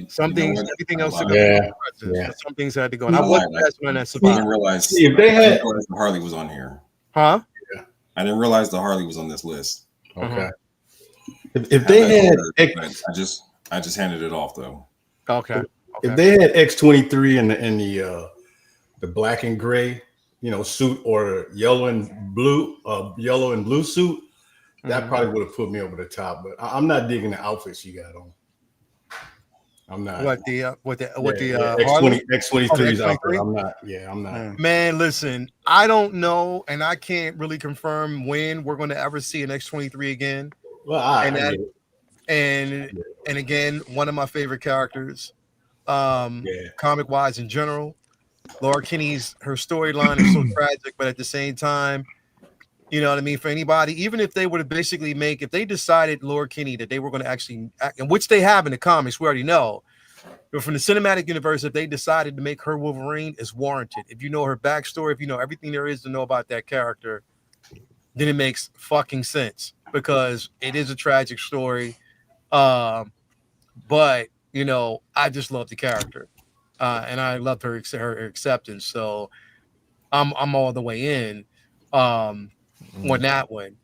Some things, everything else. Some things had to go. And I wasn't passing on that I Savage. didn't realize See, if they had- I didn't realize the Harley was on here. Huh? I didn't realize the Harley was on this list. Okay. If they had I just handed it off though. Okay. If they had X-23 in the black and gray, suit or yellow and blue suit, that probably would have put me over the top. But I'm not digging the outfits you got on. I'm not. What the Harley? X-23's out there. I'm not. Yeah, I'm not. Man, listen, I don't know, and I can't really confirm when we're going to ever see an X-23 again. Well, and again, one of my favorite characters, comic wise in general. Laura Kinney's her storyline is so tragic, but at the same time, you know what I mean? For anybody, even if they were to basically if they decided Laura Kinney that they were going to actually act, and which they have in the comics, we already know. But from the cinematic universe, if they decided to make her Wolverine, is warranted. If you know her backstory, if you know everything there is to know about that character, then it makes fucking sense because it is a tragic story. But I just love the character, and I loved her acceptance. So I'm all the way in. On that one.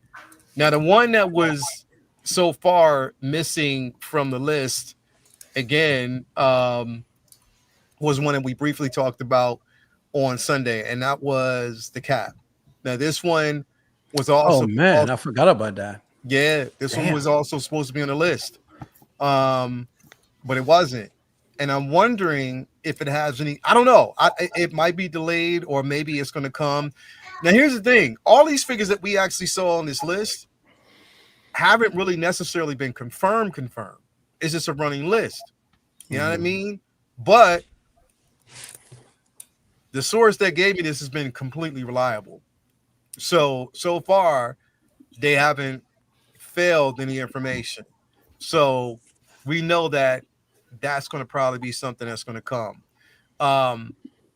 Now, the one that was so far missing from the list, again, was one that we briefly talked about on Sunday, and that was the Cap. Now, this one was also. Oh man, I forgot about that. Yeah, this one was also supposed to be on the list, but it wasn't. And I'm wondering if it has any. I don't know. It might be delayed, or maybe it's going to come. Now, here's the thing. All these figures that we actually saw on this list haven't really necessarily been confirmed. It's just a running list. You know what I mean? But the source that gave me this has been completely reliable. So far, they haven't failed any information. So we know that that's going to probably be something that's going to come.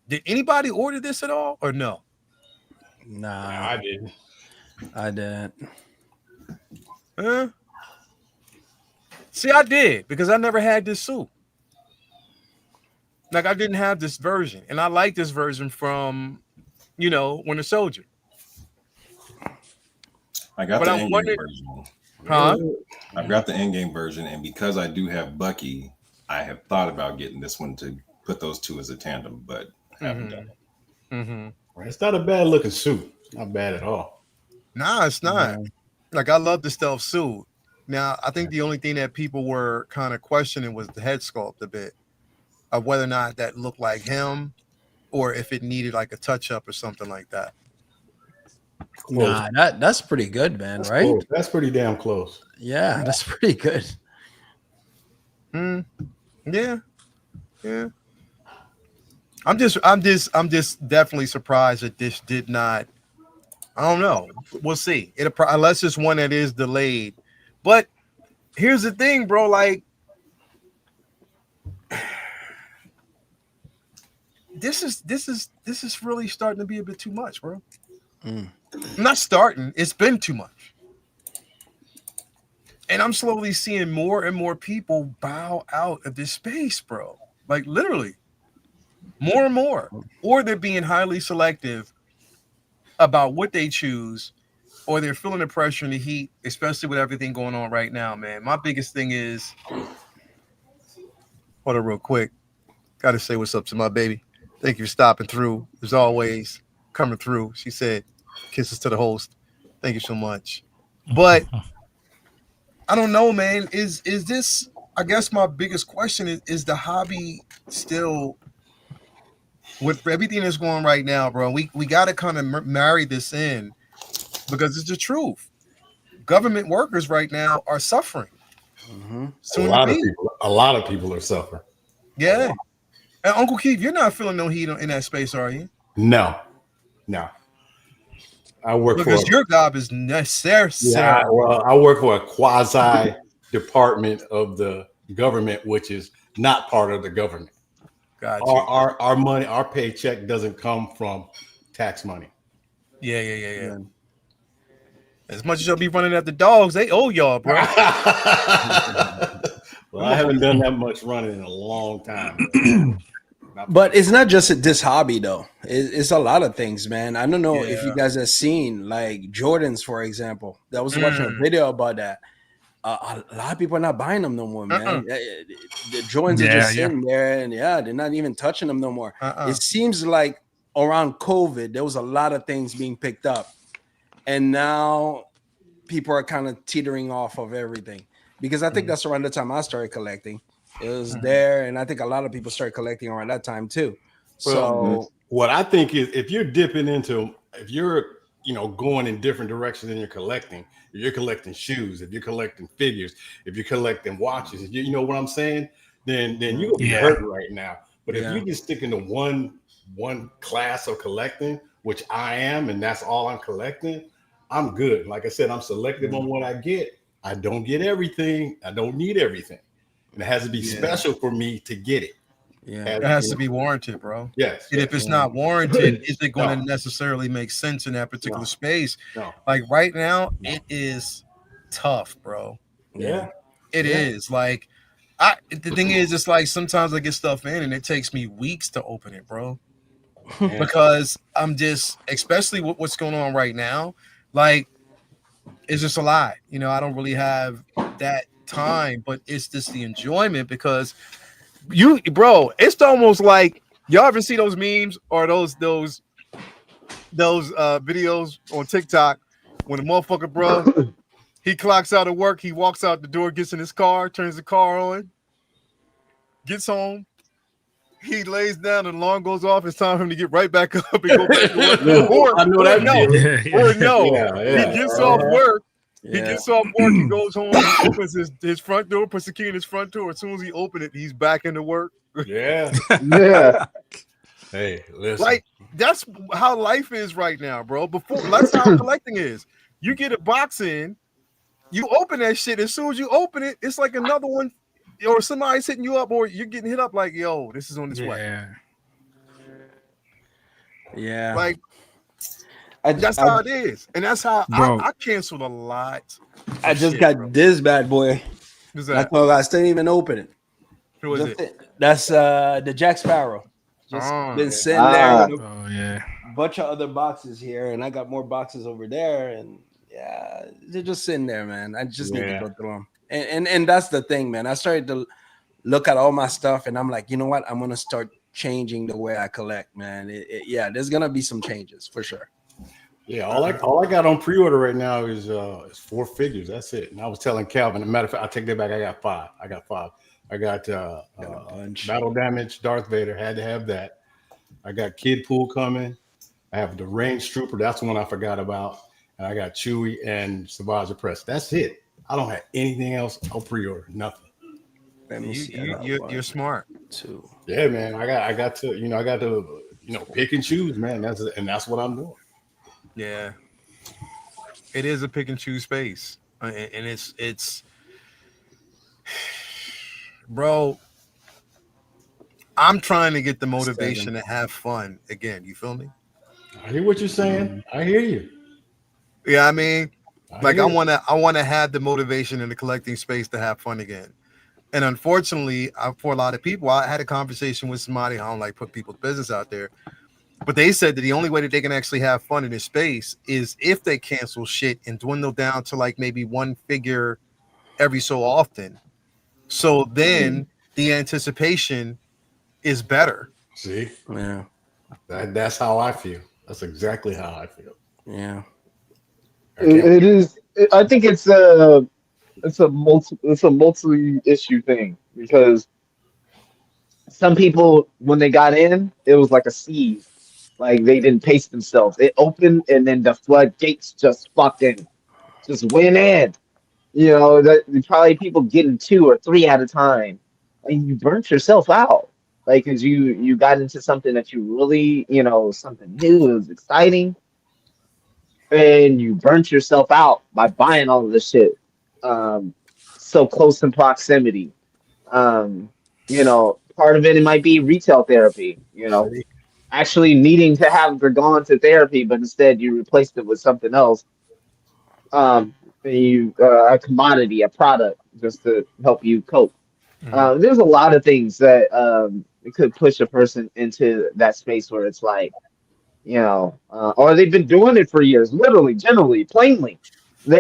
Did anybody order this at all or no? Nah, I didn't. I didn't. Huh? See, I did because I never had this suit. Like I didn't have this version, and I like this version from, Winter Soldier. I got But the I'm in-game wondering- version. Huh? I've got the in-game version, and because I do have Bucky, I have thought about getting this one to put those two as a tandem, but haven't done it. Mm-hmm. It's not a bad looking suit. Not bad at all. Nah, it's not. Like I love the stealth suit. Now, I think the only thing that people were kind of questioning was the head sculpt a bit of whether or not that looked like him or if it needed like a touch up or something like that. Nah, that's pretty good, man. That's right? close. That's pretty damn close. Yeah, that's pretty good. Yeah. I'm just definitely surprised that this did not. I don't know. We'll see. Unless it's one that is delayed. But here's the thing, bro. Like, this is really starting to be a bit too much, bro. Not starting. It's been too much. And I'm slowly seeing more and more people bow out of this space, bro. Like literally, more and more. Or they're being highly selective about what they choose, or they're feeling the pressure and the heat, especially with everything going on right now, man. My biggest thing is, hold on real quick. Got to say what's up to my baby. Thank you for stopping through. As always, coming through. She said, kisses to the host. Thank you so much. But I don't know, man. Is this, I guess my biggest question is the hobby still, with everything that's going right now, bro, we got to kind of marry this in because it's the truth. Government workers right now are suffering. A lot of people are suffering. Yeah. And Uncle Keith, you're not feeling no heat in that space, are you? No. I work because your job is necessary. Yeah, well, I work for a quasi department of the government, which is not part of the government. Gotcha. Our money, our paycheck doesn't come from tax money. Yeah. As much as y'all be running after dogs, they owe y'all, bro. Well, I haven't done that much running in a long time. But it's not just this hobby, though. It's a lot of things, man. I don't know if you guys have seen, like, Jordans, for example. I was watching a video about that. A lot of people are not buying them no more, man. The Jordans are just sitting there, and they're not even touching them no more. It seems like around COVID, there was a lot of things being picked up. And now people are kind of teetering off of everything. Because I think that's around the time I started collecting. It was there, and I think a lot of people started collecting around that time too. So what I think is if you're going in different directions in your collecting, if you're collecting shoes, if you're collecting figures, if you're collecting watches, you know what I'm saying, then you'll be hurt right now. But if you just stick into one class of collecting, which I am, and that's all I'm collecting, I'm good. Like I said, I'm selective on what I get. I don't get everything. I don't need everything. And it has to be special for me to get it. It has to be warranted, bro. Yes. And if it's not warranted, is it going to necessarily make sense in that particular space? No. Like right now, it is tough, bro. Yeah. It is. Like, the thing is, it's like sometimes I get stuff in and it takes me weeks to open it, bro. Because I'm just, especially with what's going on right now, like, it's just a lot. You know, I don't really have that time, but it's just the enjoyment because it's almost like y'all ever see those memes or those videos on TikTok when the motherfucker, bro, he clocks out of work, he walks out the door, gets in his car, turns the car on, gets home, he lays down and the alarm goes off. It's time for him to get right back up and go back to work. He gets off work. He gets off work, he goes home, he opens his front door, puts the key in his front door. As soon as he opens it, he's back into work. Yeah. Hey, listen. Like that's how life is right now, bro. That's how collecting is. You get a box in, you open that shit. As soon as you open it, it's like another one, or somebody's hitting you up, or you're getting hit up like, "Yo, this is on its way." Yeah. Like that's how it is, and that's how I canceled a lot. I just got this bad boy. Who's that? I still didn't even open it. Who is it? That's the Jack Sparrow. Just been sitting there with a bunch of other boxes here, and I got more boxes over there, and yeah, they're just sitting there, man. I just need to go through them, and that's the thing, man. I started to look at all my stuff, and I'm like, you know what? I'm gonna start changing the way I collect, man. There's gonna be some changes for sure. Yeah, all I got on pre-order right now is 4 figures. That's it. And I was telling Calvin, as a matter of fact, I take that back. I got 5. I got Battle Damage, Darth Vader. Had to have that. I got Kid Pool coming. I have the Range Trooper. That's the one I forgot about. And I got Chewie and Savage Press. That's it. I don't have anything else on pre-order. Nothing. You're smart too. Yeah, man. I got to pick and choose, man. That's what I'm doing. Yeah, it is a pick and choose space, and it's, bro. I'm trying to get the motivation to have fun again. You feel me? I hear what you're saying. I hear you. Yeah, I mean, I want to have the motivation in the collecting space to have fun again. And unfortunately, for a lot of people, I had a conversation with somebody. I don't like put people's business out there. But they said that the only way that they can actually have fun in this space is if they cancel shit and dwindle down to like maybe 1 figure every so often. So then the anticipation is better. See? Yeah. That's how I feel. That's exactly how I feel. Yeah. It is. I think it's a multi-issue thing because some people, when they got in, it was like a seed. Like they didn't pace themselves. It opened and then the floodgates just went in. You know, that probably people getting 2 or 3 at a time. And you burnt yourself out. Like, cause you got into something that you really, something new, it was exciting. And you burnt yourself out by buying all of this shit. So close in proximity. Part of it might be retail therapy, actually needing to have gone to therapy, but instead you replaced it with something else. A commodity, a product, just to help you cope. There's a lot of things that it could push a person into that space where it's like, or they've been doing it for years, literally, generally, plainly.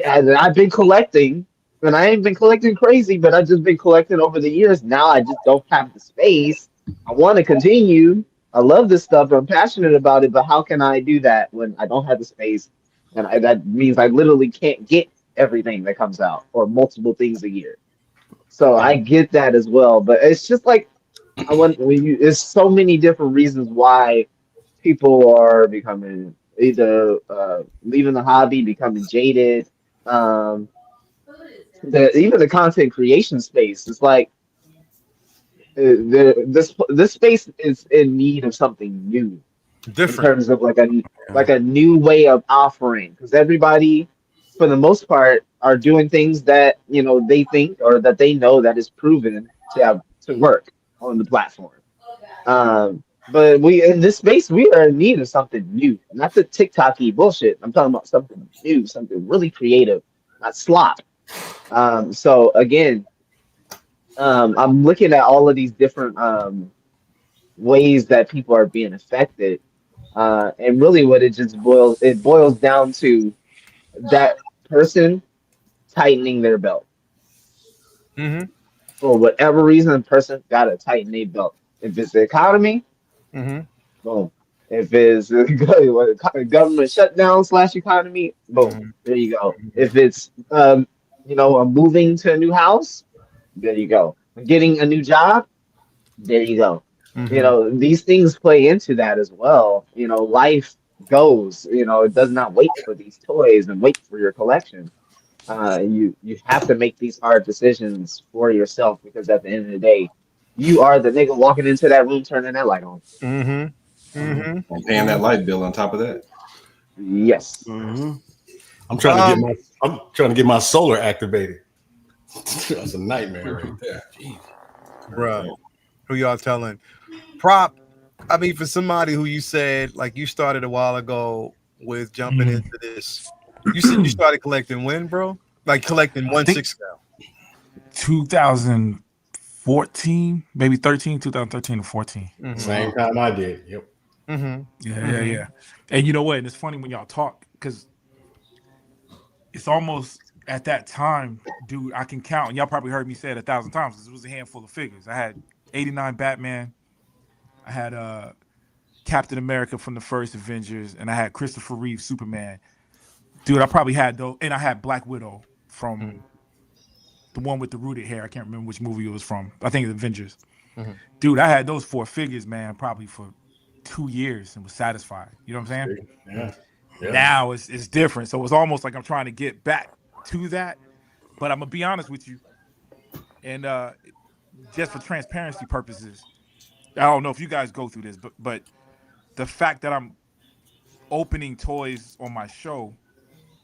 I've been collecting, and I ain't been collecting crazy, but I've just been collecting over the years. Now I just don't have the space. I want to continue. I love this stuff. I'm passionate about it, but how can I do that when I don't have the space? And that means I literally can't get everything that comes out or multiple things a year. So I get that as well, but it's just like there's so many different reasons why people are becoming either leaving the hobby, becoming jaded. Even the content creation space is like this space is in need of something new, different, in terms of like a new way of offering, because everybody, for the most part, are doing things that they think or that they know that is proven to work on the platform. But in this space, we are in need of something new, not the TikTok-y bullshit. I'm talking about something new, something really creative, not slop. So again, I'm looking at all of these different ways that people are being affected, and really, what it boils down to that person tightening their belt. Mm-hmm. For whatever reason, the person got to tighten their belt. If it's the economy, boom. If it's government shutdown / economy, boom. There you go. If it's I'm moving to a new house, there you go. Getting a new job, there you go. These things play into that as well. Life goes. It does not wait for these toys and wait for your collection. You have to make these hard decisions for yourself, because at the end of the day, you are the nigga walking into that room turning that light on. and paying that light bill on top of that. Yes. I'm trying to get my solar activated. That's a nightmare right there. Jeez. Bruh. Who y'all telling? Prop. I mean, for somebody who you said like you started a while ago with jumping into this, you said you started collecting when, bro? Like collecting 1/6 scale. 2014, maybe 2013 or 14. Same time I did. Yep. Yeah. And you know what? And it's funny when y'all talk because it's almost at that time, dude, I can count. And y'all probably heard me say it 1,000 times. This was a handful of figures. I had 89 Batman. I had Captain America from the first Avengers, and I had Christopher Reeve Superman. Dude, I probably had those, and I had Black Widow from the one with the rooted hair. I can't remember which movie it was from. I think it's Avengers. Dude, I had those 4 figures, man, probably for 2 years and was satisfied. You know what I'm saying? Yeah. Now it's different. So it's almost like I'm trying to get back to that. But I'm gonna be honest with you, and just for transparency purposes, I don't know if you guys go through this, but the fact that I'm opening toys on my show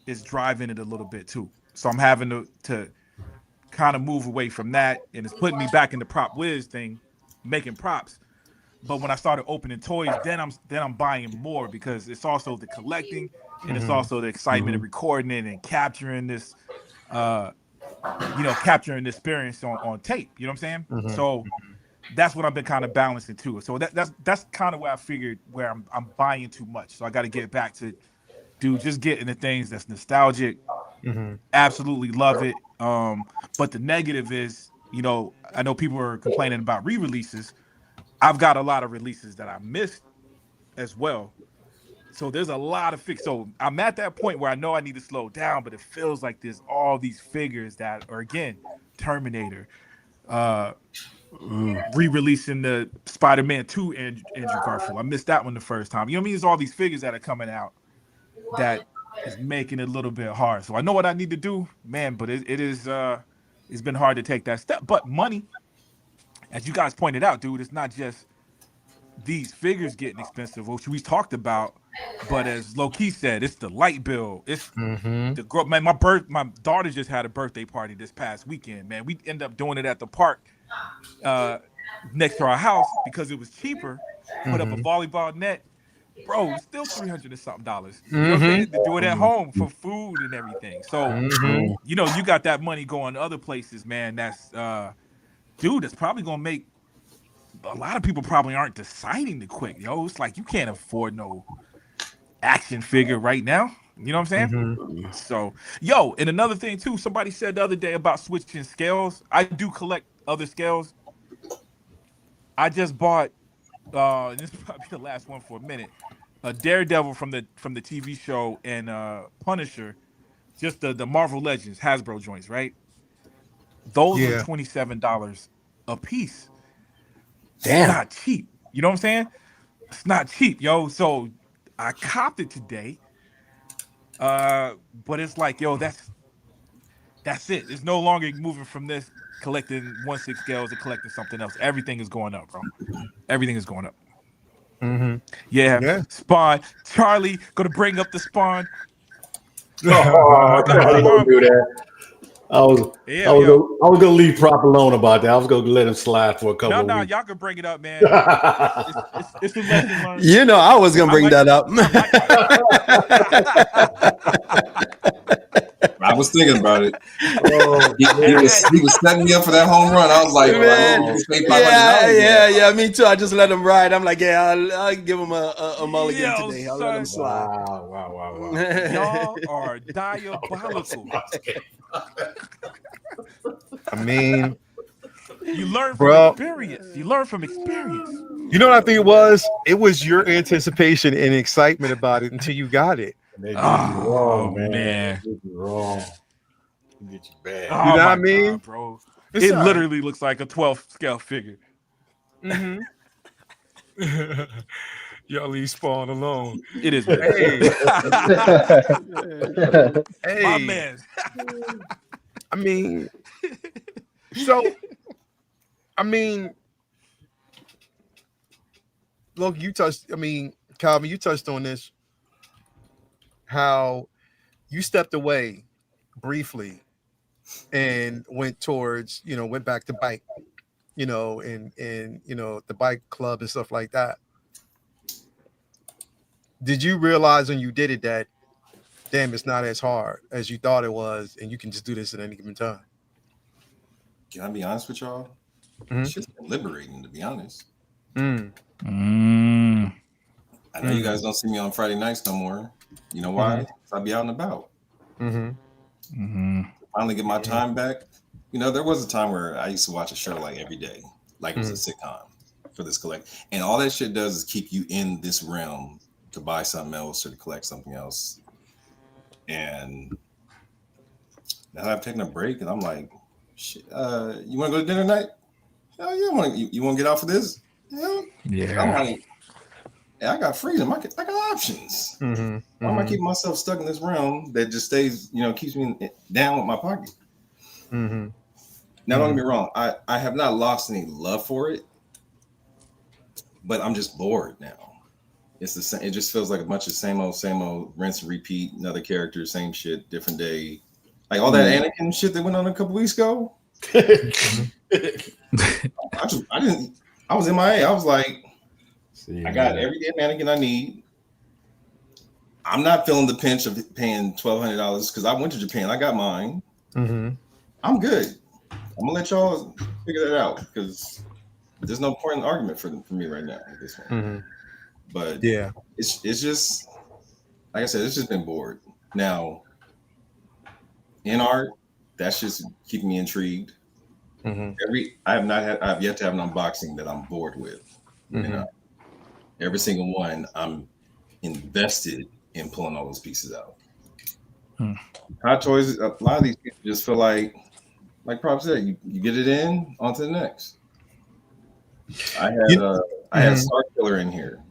is driving it a little bit too. So I'm having to kind of move away from that, and it's putting me back in the prop whiz thing, making props. But when I started opening toys, then I'm buying more because it's also the collecting and it's also the excitement of recording it and capturing this, capturing the experience on tape. You know what I'm saying? So that's what I've been kind of balancing too. So that's kind of where I figured where I'm buying too much. So I got to get back to, dude, just getting the things that's nostalgic. Absolutely love it. But the negative is, I know people are complaining about re-releases. I've got a lot of releases that I missed as well. So there's a lot of So I'm at that point where I know I need to slow down, but it feels like there's all these figures that are, again, Terminator, re-releasing the Spider-Man 2 Andrew Garfield. I missed that one the first time. You know what I mean? There's all these figures that are coming out that is making it a little bit hard. So I know what I need to do, man, but it's been hard to take that step. But money, as you guys pointed out, dude, it's not just these figures getting expensive, which we talked about, but as Low-Key said, it's the light bill. It's the girl. Man, my daughter just had a birthday party this past weekend, man. We ended up doing it at the park next to our house because it was cheaper. Put up a volleyball net. Bro, it's still $300 and something. You know what I'm saying? To do it at home for food and everything. So, you got that money going to other places, man. That's dude, that's probably gonna make a lot of people probably aren't deciding to quit. It's like you can't afford no action figure right now. You know what I'm saying? So, and another thing too, somebody said the other day about switching scales. I do collect other scales. I just bought this is probably the last one for a minute. Daredevil from the TV show and Punisher, just the Marvel Legends Hasbro joints, right? Those are $27 a piece. Damn. It's not cheap. You know what I'm saying? It's not cheap, yo. So I copped it today. But it's like, that's it. It's no longer moving from this collecting 1/6 scales and collecting something else. Everything is going up, bro. Everything is going up. Yeah. Spawn. Charlie gonna bring up the Spawn. Oh, Charlie don't do that. I was gonna leave Prop alone about that. I was gonna let him slide for a couple of weeks. Y'all can bring it up, man. It's a lesson learned. I was gonna bring that up. I was thinking about it. He was setting me up for that home run. I was like, yeah, me too. I just let him ride. I'm like, I'll give him a mulligan today. I'll let him slide. Wow. Y'all are diabolical. I mean, you learn from experience. You learn from experience. You know what I think it was? It was your anticipation and excitement about it until you got it. They did you wrong, man. They did you wrong. They did you bad. You know what I mean, God, bro? It literally looks like a 12 scale figure. Y'all leave Spawn alone. It is. Hey, my man. I mean, so, look, you touched. I mean, Calvin, you touched on this. How you stepped away briefly and went towards, went back to bike, and the bike club and stuff like that. Did you realize when you did it that, damn, it's not as hard as you thought it was, and you can just do this at any given time? Can I be honest with y'all? Mhm. It's just liberating, to be honest. Mm. I know you guys don't see me on Friday nights no more. You know why? 'Cause I be out and about. Finally get my time back. There was a time where I used to watch a show like every day, like it was a sitcom for this collect. And all that shit does is keep you in this realm to buy something else or to collect something else. And now that I've taken a break and I'm like, shit, you want to go to dinner tonight? Hell yeah, you want to get out for this? Hell yeah. I'm like, I got freedom. I got options. Why am I keeping myself stuck in this realm that just stays, keeps me down with my pocket? Now, don't get me wrong. I have not lost any love for it, but I'm just bored now. It's the same. It just feels like a bunch of same old, rinse and repeat. Another character, same shit, different day. Like all that Anakin shit that went on a couple weeks ago. I was MIA. I was like, I got every damn Anakin I need. I'm not feeling the pinch of paying $1,200 because I went to Japan. I got mine. I'm good. I'm gonna let y'all figure that out because there's no point in argument for me right now at this point. But yeah, it's just like I said, it's just been bored. Now, in art, that's just keeping me intrigued. I've yet to have an unboxing that I'm bored with. Every single one, I'm invested in pulling all those pieces out. Hot Toys, a lot of these people just feel like Prop said, you get it in, on to the next. I had Star Killer in here,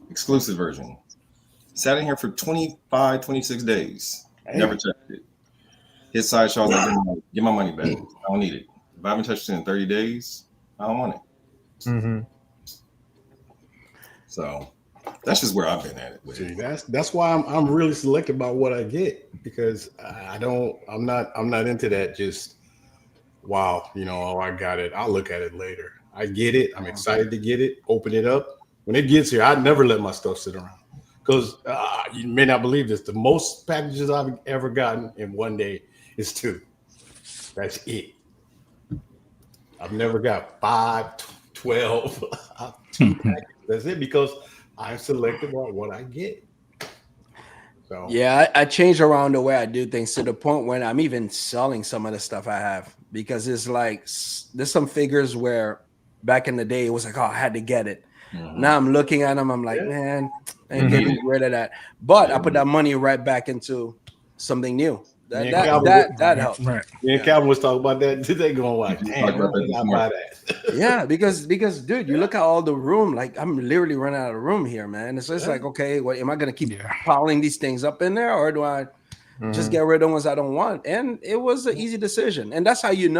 exclusive version. Sat in here for 25, 26 days. Never touched it. His sideshow was like, get my money back. I don't need it. If I haven't touched it in 30 days, I don't want it. So that's just where I've been at it. See, that's why I'm really selective about what I get because I'm not into that just wow, I got it. I'll look at it later. I get it. I'm excited to get it, open it up. When it gets here, I never let my stuff sit around because you may not believe this. The most packages I've ever gotten in one day is 2. That's it. I've never got 5, 12, 2 packages. That's it because I'm selective on what I get. So yeah, I changed around the way I do things to the point when I'm even selling some of the stuff I have because it's like there's some figures where back in the day it was like, oh, I had to get it. Now I'm looking at them, I'm like, man, I ain't getting rid of that. But I put that money right back into something new. That helps. Right. Me and Calvin was talking about that today. Going like, damn, I buy that. Yeah, because dude, you look at all the room. Like I'm literally running out of room here, man. So it's like, okay, what am I gonna keep piling these things up in there, or do I just get rid of ones I don't want? And it was an easy decision, and that's how you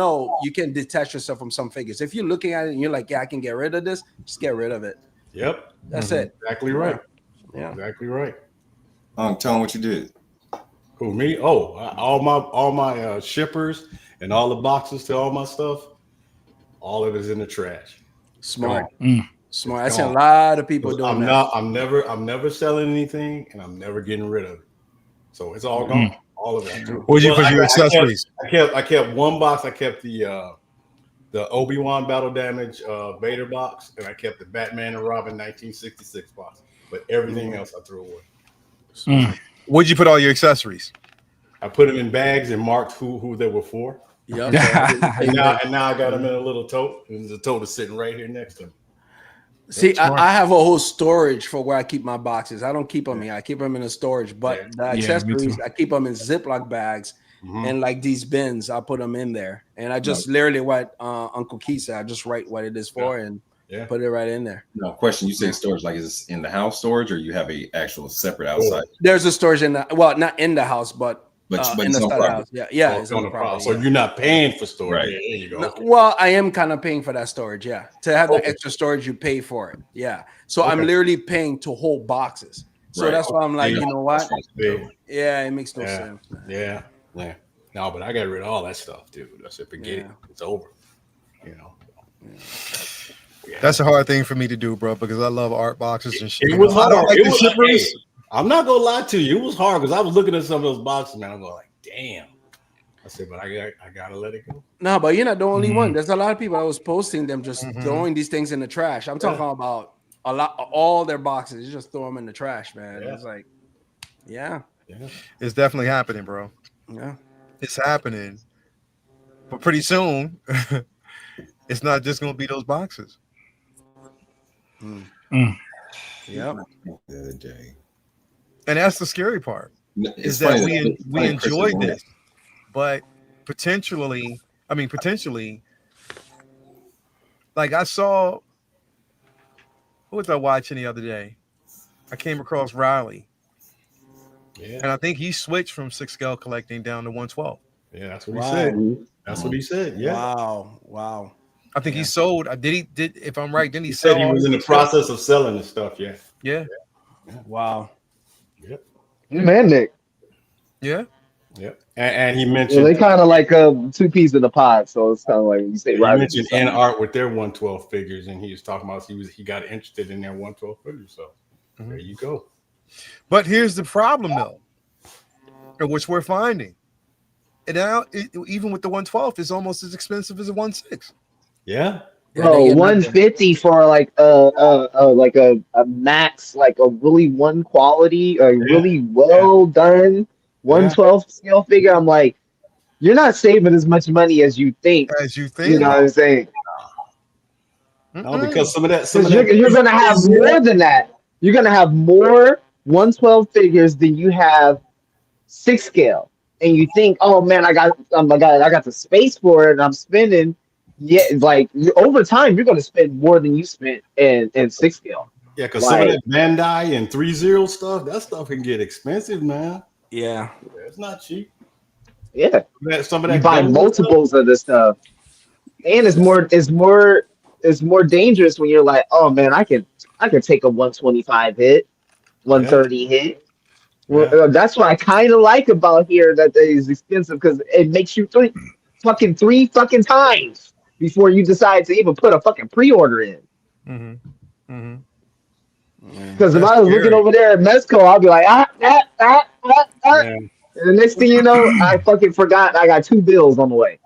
can detach yourself from some figures. If you're looking at it and you're like, yeah, I can get rid of this, just get rid of it. Yep, that's it. Exactly right. Yeah, exactly right. Tell them what you did. Who, me? Oh, all my shippers and all the boxes to all my stuff, all of it is in the trash. Smart. Smart. I see a lot of people doing that. I'm never selling anything, and I'm never getting rid of it. So it's all gone. All of it. Where'd you put your accessories? I kept one box. I kept the Obi-Wan Battle Damage Vader box, and I kept the Batman and Robin 1966 box. But everything else I threw away. Where'd you put all your accessories? I put them in bags and marked who they were for. Yeah. and now I got them in a little tote, and the tote is sitting right here next to me. See, I have a whole storage for where I keep my boxes. I don't keep them here. I keep them in a storage, but the accessories, I keep them in Ziploc bags and like these bins, I put them in there. And I just literally what Uncle Keith said, I just write what it is for and put it right in there. No question. You say storage, like is this in the house storage or you have a actual separate outside? There's a storage in the, well, not in the house, but but in the it's on stud property. house. Yeah, So it's on the property. So you're not paying for storage. Right. Yeah, there you go. No, Okay. well, I am kind of paying for that storage. Yeah, to have the Okay. extra storage, you pay for it. Yeah, so I'm Okay. literally paying to hold boxes. So Right. that's why I'm like, Yeah. you know what? Yeah. Yeah, it makes no Yeah. sense. Man. Yeah. Yeah. No, but I got rid of all that stuff, dude. I said, forget it. Yeah. It's over. You know. Yeah. That's a hard thing for me to do, bro, because I love art boxes and shit. It was I hard. don't like It the was shippers. hey, I'm not gonna lie to you. It was hard because I was looking at some of those boxes, man. I'm going like, damn. I said, but I gotta let it go. No, but you're not the only one. There's a lot of people that was posting them just Mhm. throwing these things in the trash. I'm talking about a lot, all their boxes. You just throw them in the trash, man. Yeah. It's like, yeah, It's definitely happening, bro. yeah. It's happening. But pretty soon, it's not just going to be those boxes. Yep. The other day. And that's the scary part, It's is that funny we enjoy this. But potentially, like I saw, who was I watching the other day? I came across Riley. Yeah. And I think he switched from 6 scale collecting down to 112. Yeah, that's what Wow. he said. That's what he said. Yeah. Wow. I think he sold. Did if I'm right, didn't he He sell? said he was in the process of selling the stuff. Yeah. Yeah. Wow. Yep. Man, Nick. Yeah. Yep. And he Well, mentioned they kind of like two peas in the pod, so it's kind of like when you say he right. mentioned in art with their 112 figures, and he was talking about he got interested in their 112 figures. So there you go. But here's the problem, though, which we're finding. And now, even with the 112, it's almost as expensive as a 1.6. Yeah. Bro, 150 for like a max, like a really one quality, a really well done 112 scale figure. I'm like, you're not saving as much money as you think. As you think. You know what I'm saying? No, because some of that You're gonna have more than that. You're gonna have more 112 figures than you have 6 scale. And you think, oh man, I got the space for it, and I'm spending. Yeah, like over time, you're gonna spend more than you spent in 6 scale. Yeah, because some of that Bandai and 3.0 stuff, that stuff can get expensive, man. Yeah. It's not cheap. Yeah, Some of that you buy multiples of this stuff, and it's more dangerous when you're like, oh man, I can take a 125 hit, 130 hit. Well, that's what I kind of like about here, that it is expensive, because it makes you think three fucking times before you decide to even put a fucking pre-order in. Because if I was looking over there at Mezco, I'll be like, And the next thing you know, I fucking forgot I got 2 bills on the way.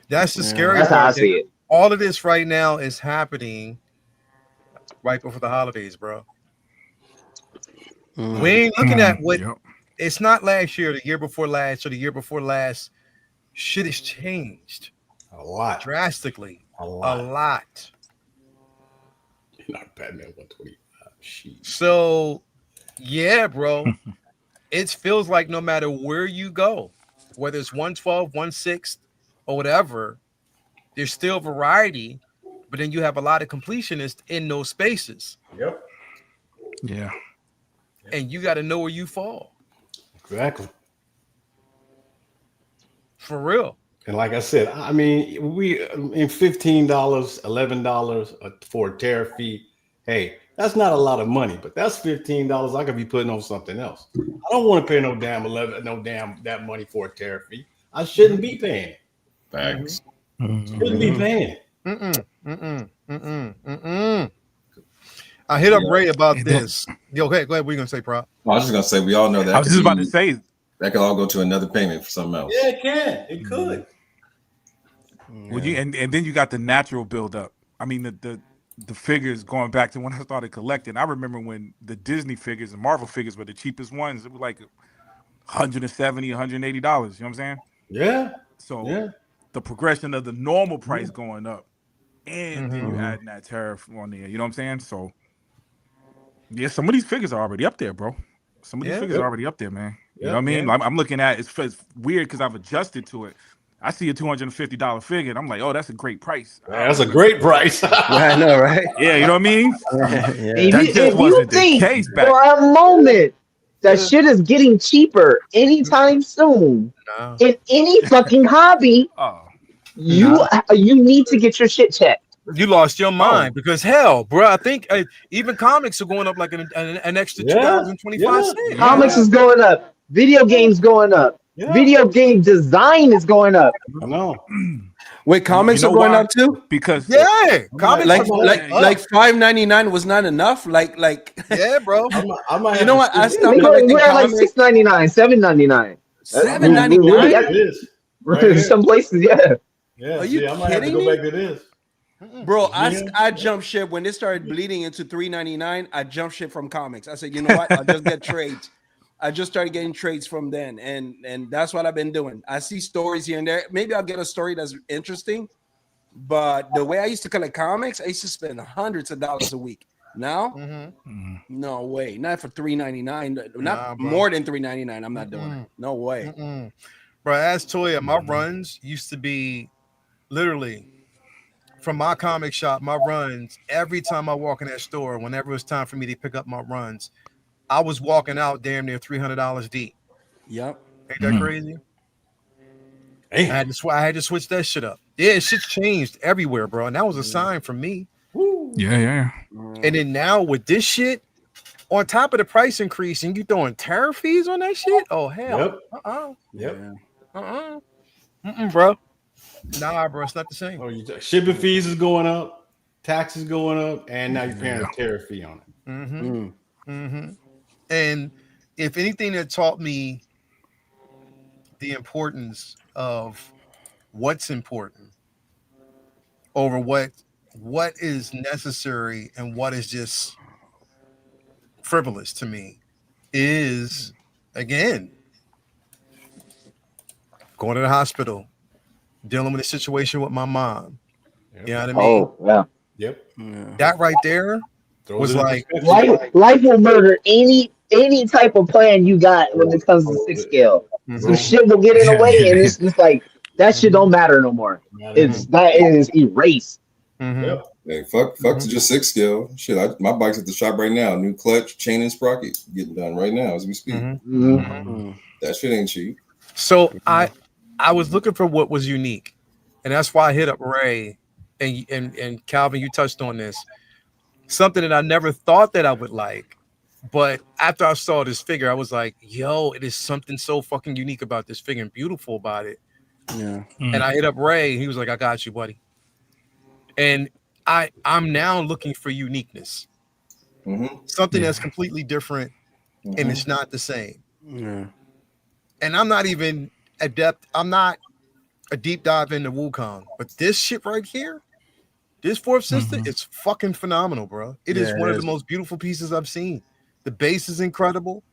That's the scary That's how I part. see it. All of this right now is happening right before the holidays, bro. We ain't looking at what it's not last year, the year before last, or the year before last. Shit has changed a lot, drastically. A lot. Not Batman 125. So, yeah, bro. It feels like no matter where you go, whether it's 112, 1.6, or whatever, there's still variety, but then you have a lot of completionists in those spaces. Yep. Yeah. And you got to know where you fall. Exactly. For real. And like I said, I mean, we in $15, $11 for a tariff fee. Hey, that's not a lot of money, but that's $15 I could be putting on something else. I don't want to pay no damn that money for a tariff fee. I shouldn't be paying it. Thanks. Shouldn't be paying. I hit up Ray about this. Yo, okay, go ahead. What are you gonna say, Prop? Well, I was just gonna say we all know that. I was just about to say that could all go to another payment for something else. Yeah, it can. It could. Well, and then you got the natural buildup. I mean, the figures going back to when I started collecting. I remember when the Disney figures and Marvel figures were the cheapest ones. It was like $170, $180. You know what I'm saying? Yeah. So the progression of the normal price going up, and then you adding that tariff on there. You know what I'm saying? So yeah, some of these figures are already up there, bro. Some of these figures are already up there, man. You know what I mean? I'm looking at it's weird because I've adjusted to it. I see a $250 figure, and I'm like, oh, that's a great price. That's a great price. I know, right? Yeah, you know what I mean? If you think case back. for a moment that shit is getting cheaper anytime soon No. in any fucking hobby. Oh, You need to get your shit checked. You lost your mind because hell, bro. I think even comics are going up like an extra 2025 cents. Comics is going up. Video games going up. Video game design is going up. I know. Wait, comics You know are going why? up too? Because Comics Like are going up. like $5.99 was not enough. Like Yeah, bro. I might you know what? I stopped We're collecting at like comics. $6.99, $7.99. $7.99. It is. Right Some places, yeah. Yeah, Are you I might have to kidding go me? back to this. Bro, Yeah. I jumped ship when it started bleeding into $3.99. I jumped ship from comics. I said, you know what? I'll just get trades. I just started getting trades from then, and that's what I've been doing. I see stories here and there. Maybe I'll get a story that's interesting, but the way I used to collect comics, I used to spend hundreds of dollars a week. Now, no way. Not for $3.99. Not more than $3.99. I'm not doing it. No way. Bro, as Toya, my runs used to be literally from my comic shop. My runs every time I walk in that store, whenever it was time for me to pick up my runs, I was walking out damn near $300 deep. Yep. Ain't that crazy? Hey. I had to switch that shit up. Yeah, shit's changed everywhere, bro. And that was a sign from me. yeah. And then now with this shit, on top of the price increase, and you throwing tariff fees on that shit? Oh hell. Yep. Bro. Nah, bro, it's not the same. Oh, shipping fees is going up, taxes going up, and now you're paying a tariff fee on it. And if anything that taught me the importance of what's important over what is necessary and what is just frivolous to me is, again, going to the hospital, dealing with a situation with my mom. Yep. You know what I mean? Oh, yeah. Yep. That right there was like, life will murder any type of plan you got when it comes to 6 scale. Some shit will get in the way, and it's just like that shit don't matter no more. That is erased. Yep. Hey, fuck to just 6 scale. Shit, my bike's at the shop right now. New clutch, chain, and sprocket getting done right now as we speak. That shit ain't cheap. So I was looking for what was unique, and that's why I hit up Ray and Calvin. You touched on this, something that I never thought that I would like, but after I saw this figure, I was like, "Yo, it is something so fucking unique about this figure and beautiful about it." Yeah. And I hit up Ray. He was like, "I got you, buddy." And I'm now looking for uniqueness, something that's completely different, and it's not the same. Yeah. And I'm not even adept. I'm not a deep dive into Wukong, but this shit right here, this fourth sister, it's fucking phenomenal, bro. It is one of the most beautiful pieces I've seen. The base is incredible.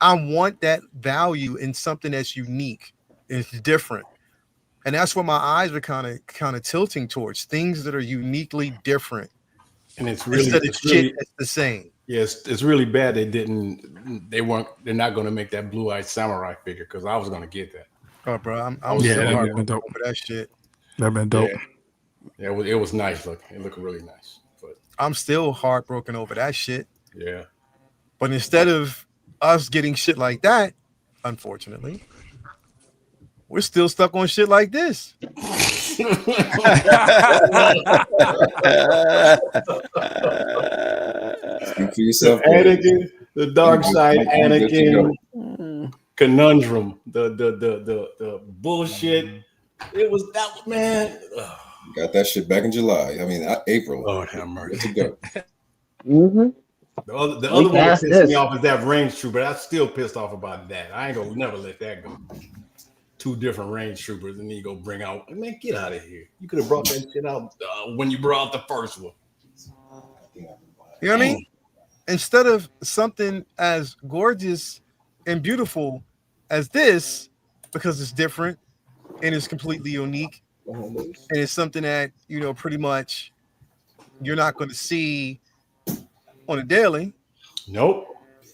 I want that value in something that's unique. It's different. And that's what my eyes were kind of tilting towards, things that are uniquely different. And it's really, instead of shit that's the same. Yes, it's really bad they're not going to make that blue-eyed samurai figure because I was going to get that. Oh, bro, I was so heartbroken over that shit. That'd been dope. Yeah, it was nice looking. It looked really nice. But I'm still heartbroken over that shit. yeah. But instead of us getting shit like that, unfortunately, we're still stuck on shit like this. Speak for yourself. Anakin, the dark side Anakin conundrum, the bullshit. It was that man. Got that shit back in July. I mean, April. Lord have mercy. Good to The go. other one that pissed me off is that range trooper. I'm still pissed off about that. I ain't gonna never let that go. 2 different range troopers, and then you go bring out. Man, get out of here! You could have brought that shit out when you brought the first one. You know what I mean? Instead of something as gorgeous and beautiful as this, because it's different and it's completely unique, and it's something that pretty much you're not going to see on a daily. Nope.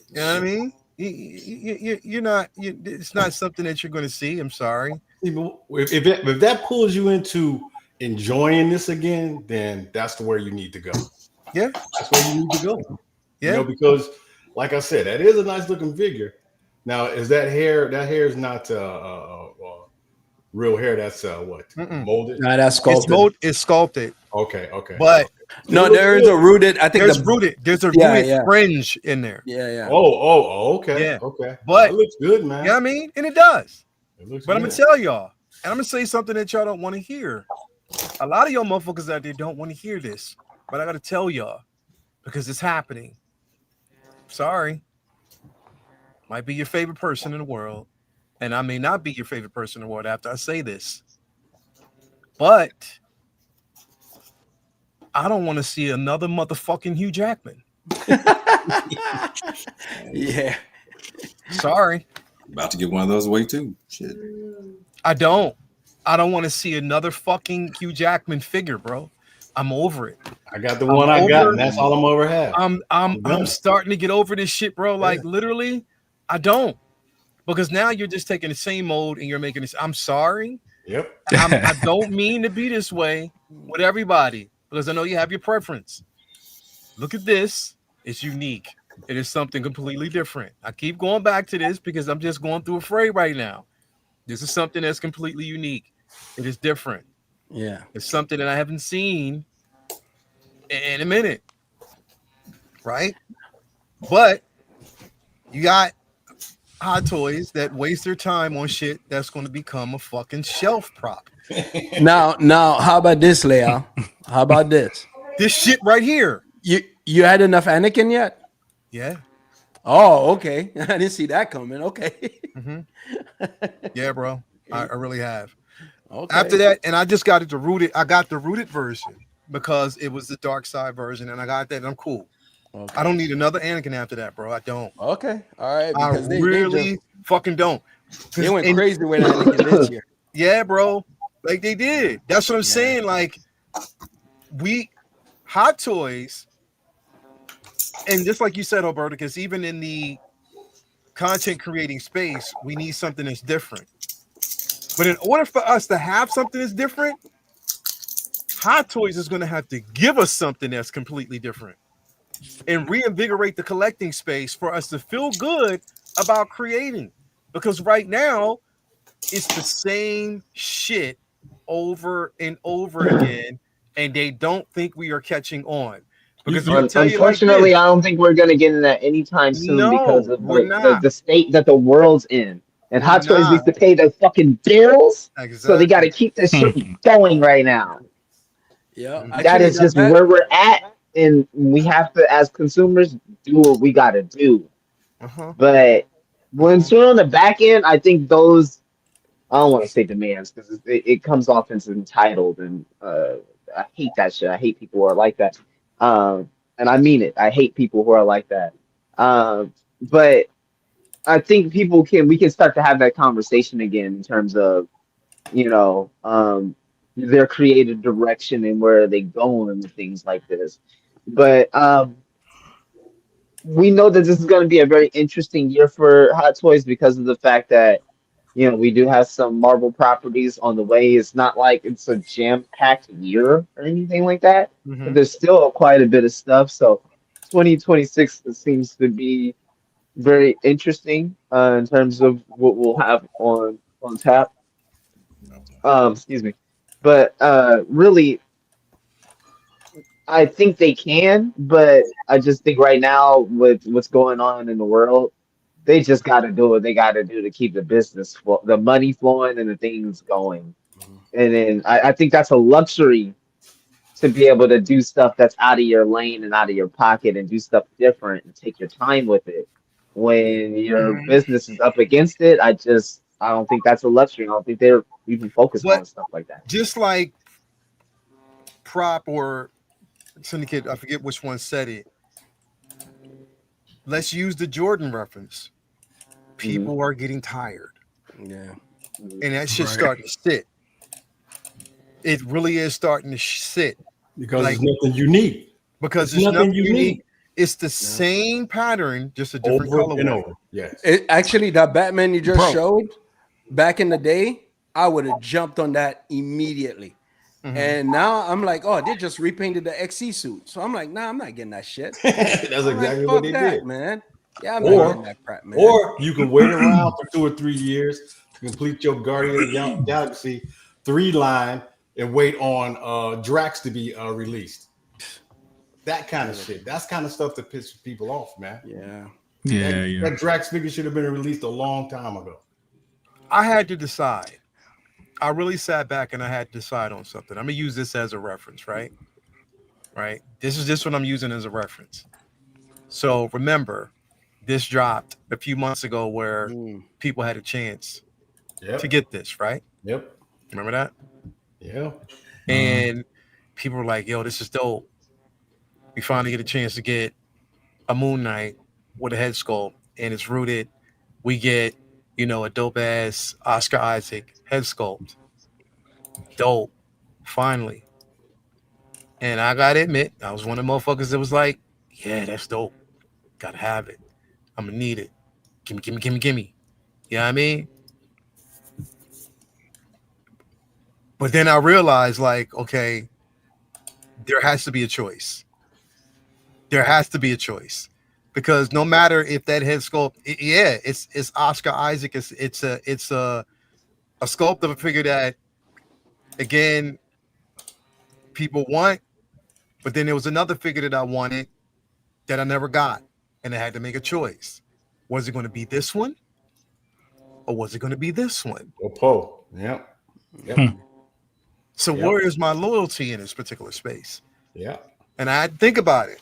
You know what I mean? You're not. It's not something that you're going to see. I'm sorry. If that pulls you into enjoying this again, then that's where you need to go. Yeah, that's where you need to go. Yeah, because like I said, that is a nice looking figure, Now, is that hair? That hair is not real hair. That's what molded. Nah, that's It's sculpted. it's sculpted, Okay. but No, there is a rooted. I think there's a yeah, rooted yeah, fringe in there. yeah. Okay. Yeah. Okay. But That looks good, man. you know what I mean? And it does. It looks But I'm good. gonna tell y'all, and I'm gonna say something that y'all don't want to hear. A lot of y'all motherfuckers out there don't want to hear this, but I gotta tell y'all because it's happening. Sorry, might be your favorite person in the world, and I may not be your favorite person in the world after I say this, but I don't want to see another motherfucking Hugh Jackman. Yeah. Sorry, About to give one of those away too. Shit. I don't. I don't want to see another fucking Hugh Jackman figure, bro. I'm over it. I got the one I got, and that's all I'm over have. I'm starting to get over this shit, bro. Like literally, I don't. Because now you're just taking the same mode and you're making this. I'm sorry. Yep. I don't mean to be this way with everybody because I know you have your preference. Look at this. It's unique. It is something completely different. I keep going back to this because I'm just going through a fray right now. This is something that's completely unique. It is different. Yeah. It's something that I haven't seen in a minute. Right? But you got Hot Toys that waste their time on shit that's going to become a fucking shelf prop. Now, how about this, Leia? How about this? This shit right here. You had enough Anakin yet? Yeah. Oh, okay. I didn't see that coming. Okay. Yeah, bro. I really have. Okay. After that, and I just got it to rooted. I got the rooted version because it was the dark side version, and I got that. And I'm cool. Okay. I don't need another Anakin after that, bro. I don't. Okay. All right. I Because really fucking don't. they went crazy with Anakin this year. Yeah, bro. Like they did. That's what I'm saying. Like Hot Toys, and just like you said, Alberta, because even in the content creating space, we need something that's different. But in order for us to have something that's different, Hot Toys is going to have to give us something that's completely different and reinvigorate the collecting space for us to feel good about creating. Because right now, it's the same shit over and over again, and they don't think we are catching on. Because unfortunately, I don't think we're gonna get in that anytime soon because of the state that the world's in. And Hot Toys needs to pay their fucking bills, so they got to keep this shit going right now. Yeah, that is just where we're at, and we have to, as consumers, do what we got to do. But once we're on the back end, I think those, I don't want to say demands because it comes off as entitled, and I hate that shit. I hate people who are like that, and I mean it. I hate people who are like that. But I think we can start to have that conversation again in terms of, their creative direction and where they going and things like this. But we know that this is going to be a very interesting year for Hot Toys because of the fact that, we do have some Marvel properties on the way. It's not like it's a jam-packed year or anything like that, but there's still quite a bit of stuff. So 2026 seems to be very interesting in terms of what we'll have on tap. Excuse me. But really, I think they can, but I just think right now with what's going on in the world, they just got to do what they got to do to keep the business, the money flowing and the things going. And then I think that's a luxury to be able to do stuff that's out of your lane and out of your pocket and do stuff different and take your time with it. When your business is up against it, I don't think that's a luxury. I don't think they're even focused on stuff like that. Just like Prop or Syndicate, I forget which one said it. Let's use the Jordan reference. People are getting tired. Yeah. And that shit's starting to sit. It really is starting to sit. Because it's nothing unique. Because it's nothing unique. It's the same pattern, just a different color. Yes. Actually, that Batman you just showed back in the day, I would have jumped on that immediately. And now I'm like, oh, they just repainted the XC suit. So I'm like, nah, I'm not getting that shit. That's exactly what they did, man. Yeah, I'm not Or getting that crap, man. or you can wait around for 2 or 3 years to complete your Guardian of the Galaxy 3 line and wait on Drax to be released. That kind of shit. That's kind of stuff that pisses people off, man. Yeah. That Drax figure should have been released a long time ago. I had to decide. I really sat back and I had to decide on something. I'm gonna use this as a reference, right? Right. This is just what I'm using as a reference. So remember, this dropped a few months ago where people had a chance to get this, right? Yep. Remember that? Yeah. And people were like, yo, this is dope. We finally get a chance to get a Moon Knight with a head sculpt, and it's rooted. We get, you know, a dope ass Oscar Isaac head sculpt. Dope. Finally. And I gotta admit, I was one of the motherfuckers that was like, yeah, that's dope. Gotta have it. I'm gonna need it. Gimme. You know what I mean? But then I realized, like, okay, there has to be a choice. There has to be a choice. Because no matter if that head sculpt, it's Oscar Isaac. It's a sculpt of a figure that, again, people want. But then there was another figure that I wanted that I never got, and I had to make a choice. Was it going to be this one, or was it going to be this one? Or Poe. Yep. So where is my loyalty in this particular space? Yeah. And I had to think about it.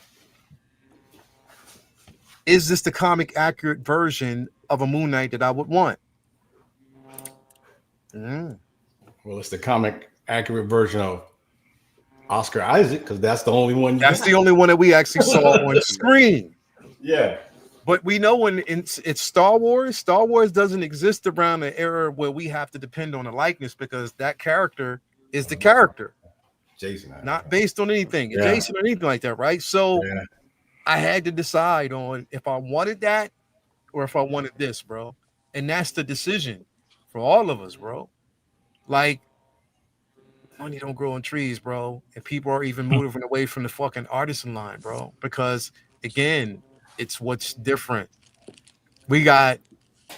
Is this the comic accurate version of a Moon Knight that I would want? Well, it's the comic accurate version of Oscar Isaac, because that's the only one. That's the only one that we actually saw on screen. Yeah. But we know when it's Star Wars doesn't exist around an era where we have to depend on a likeness, because that character is the character. Jason. Not based on anything. Jason or anything like that, right? So I had to decide on if I wanted that or if I wanted this, bro. And that's the decision for all of us, bro. Like, money don't grow on trees, bro. And people are even moving away from the fucking artisan line, bro. Because, again, it's what's different. We got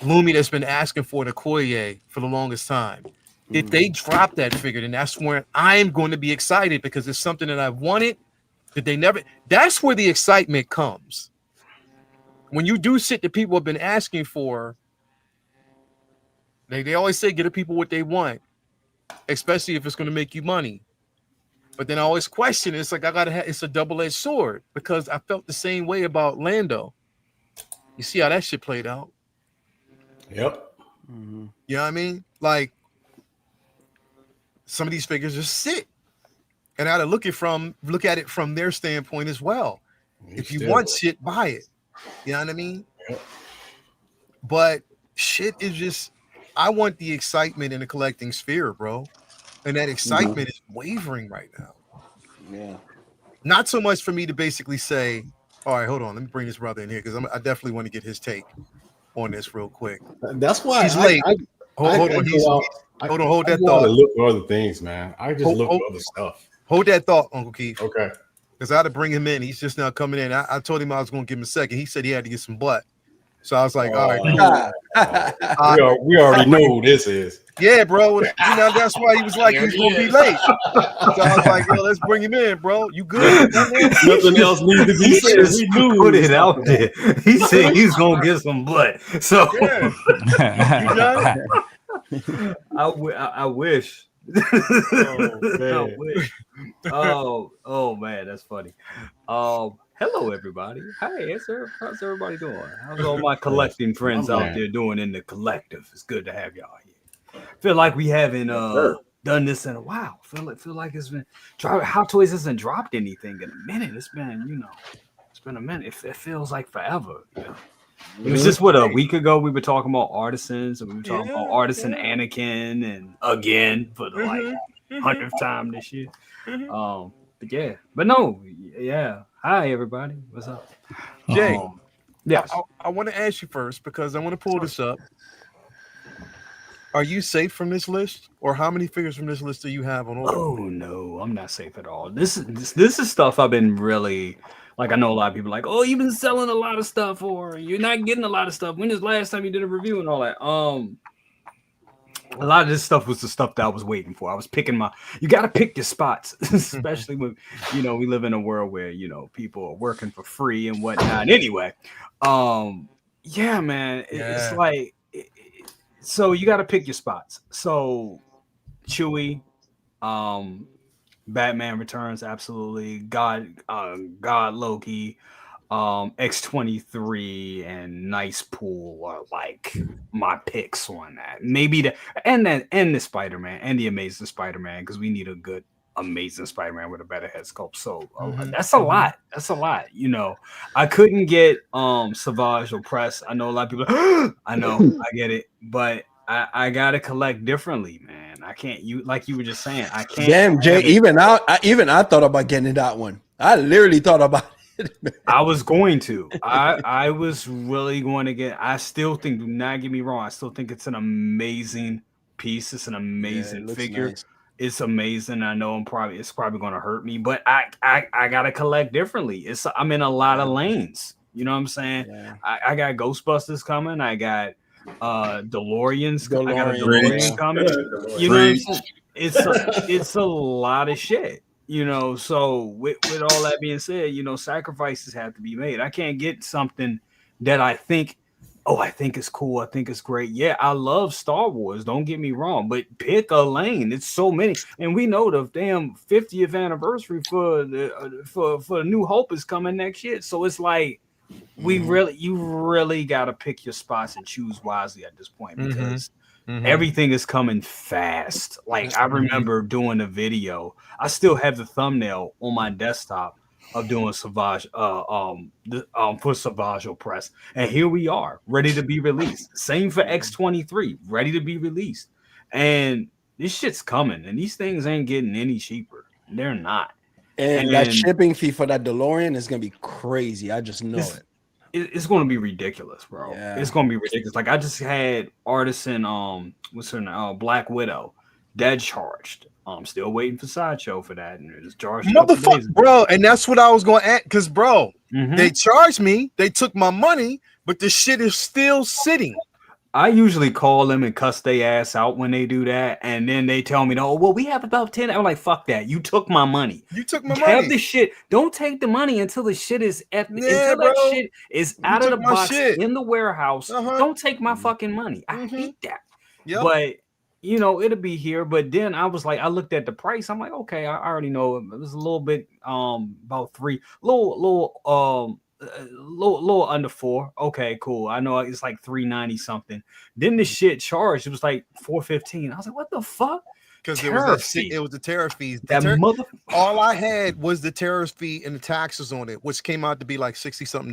Lumi that's been asking for the Koye for the longest time. If they drop that figure, then that's where I'm going to be excited, because it's something that I've wanted that they never. That's where the excitement comes. When you do shit that people have been asking for, they always say, get the people what they want, especially if it's going to make you money. But then I always question it. It's like it's a double-edged sword, because I felt the same way about Lando. You see how that shit played out? Yep. You know what I mean? Like, some of these figures just sit, and I had to look at it from their standpoint as well. If you want shit, buy it. You know what I mean? Yep. But shit is just, I want the excitement in the collecting sphere, bro. And that excitement is wavering right now. Yeah. Not so much for me to basically say, all right, hold on, let me bring this brother in here, because I definitely want to get his take on this real quick. That's why he's late. Hold that thought. I look for other things, man. I just look for other stuff. Hold that thought, Uncle Keith. Okay. Because I had to bring him in. He's just now coming in. I told him I was going to give him a second. He said he had to get some butt. So I was like, all right. We already know who this is. Yeah, bro. You know, that's why he was like, he's going to be late. So I was like, yo, let's bring him in, bro. You good? Nothing else needs to be said. We knew put it out there. He said he's going to get some butt. So you done? I wish. I wish. Oh man, that's funny. Hello everybody. Hey, how's everybody doing? How's all my collecting friends out there doing in the collective? It's good to have y'all here. Feel like we haven't done this in a while. Feel like it's been Hot Toys hasn't dropped anything in a minute. It's been a minute. It feels like forever. You know? It was just a week ago we were talking about artisans, and we were talking about artisan Anakin, and again for the 100th time this year. Hi everybody, what's up? Jay, yes. I want to ask you first, because I want to pull this up. Are you safe from this list, or how many figures from this list do you have on order? Oh no, I'm not safe at all. This is stuff I've been really Like I know a lot of people like, oh, you've been selling a lot of stuff, or you're not getting a lot of stuff. When is the last time you did a review and all that? A lot of this stuff was the stuff that I was waiting for. I was picking you got to pick your spots, especially when, we live in a world where, people are working for free and whatnot. Anyway, yeah, man, it's like, so you got to pick your spots. So Chewie, Batman Returns, absolutely. God Loki, X-23 and Nice Pool are like my picks on that. Maybe and the Spider-Man and the Amazing Spider-Man, because we need a good Amazing Spider-Man with a better head sculpt. So that's a lot. That's a lot. I couldn't get Savage Opress. I know a lot of people. I know, I get it, but I gotta collect differently, man. I can't. Like you were just saying, I can't. Damn, Jay. Even I thought about getting that one. I literally thought about it. I was going to. I was really going to get. I still think. Do not get me wrong. I still think it's an amazing piece. It's an amazing figure. Nice. It's amazing. I know it's probably going to hurt me, but I gotta collect differently. I'm in a lot of lanes. You know what I'm saying? Yeah. I got Ghostbusters coming. I got DeLoreans. I got a DeLorean coming. You know what I'm saying? It's a lot of shit. So with all that being said, sacrifices have to be made. I can't get something that I think it's cool. I think it's great. Yeah, I love Star Wars. Don't get me wrong, but pick a lane. It's so many, and we know the damn 50th anniversary for the New Hope is coming next year. So it's like you really got to pick your spots and choose wisely at this point, because everything is coming fast. Like I remember doing a video. I still have the thumbnail on my desktop of doing Savage for Savage Opress. And here we are, ready to be released. Same for X-23, ready to be released. And this shit's coming, and these things ain't getting any cheaper. They're not. And that shipping fee for that DeLorean is gonna be crazy. I just know it. It's going to be ridiculous, bro. Yeah. It's going to be ridiculous. Like I just had Artisan, what's her name? Black Widow, dead charged. I'm still waiting for Sideshow for that, and it's charged. Motherfucker, bro. And that's what I was going to add, because, bro, they charged me. They took my money, but the shit is still sitting. I usually call them and cuss their ass out when they do that, and then they tell me, "Oh, well, we have about 10." I'm like, "Fuck that! You took my money. You took my money. Have the shit. Don't take the money until the shit is that shit is out of the box in the warehouse. Don't take my fucking money. I hate that. Yep. But it'll be here. But then I was like, I looked at the price. I'm like, okay, I already know it was a little bit about little under 4. Okay, cool. I know it's like 390 something. Then the shit charged. It was like 415. I was like, what the fuck? Because it was the tariff fees. All I had was the tariff fee and the taxes on it, which came out to be like $60-something.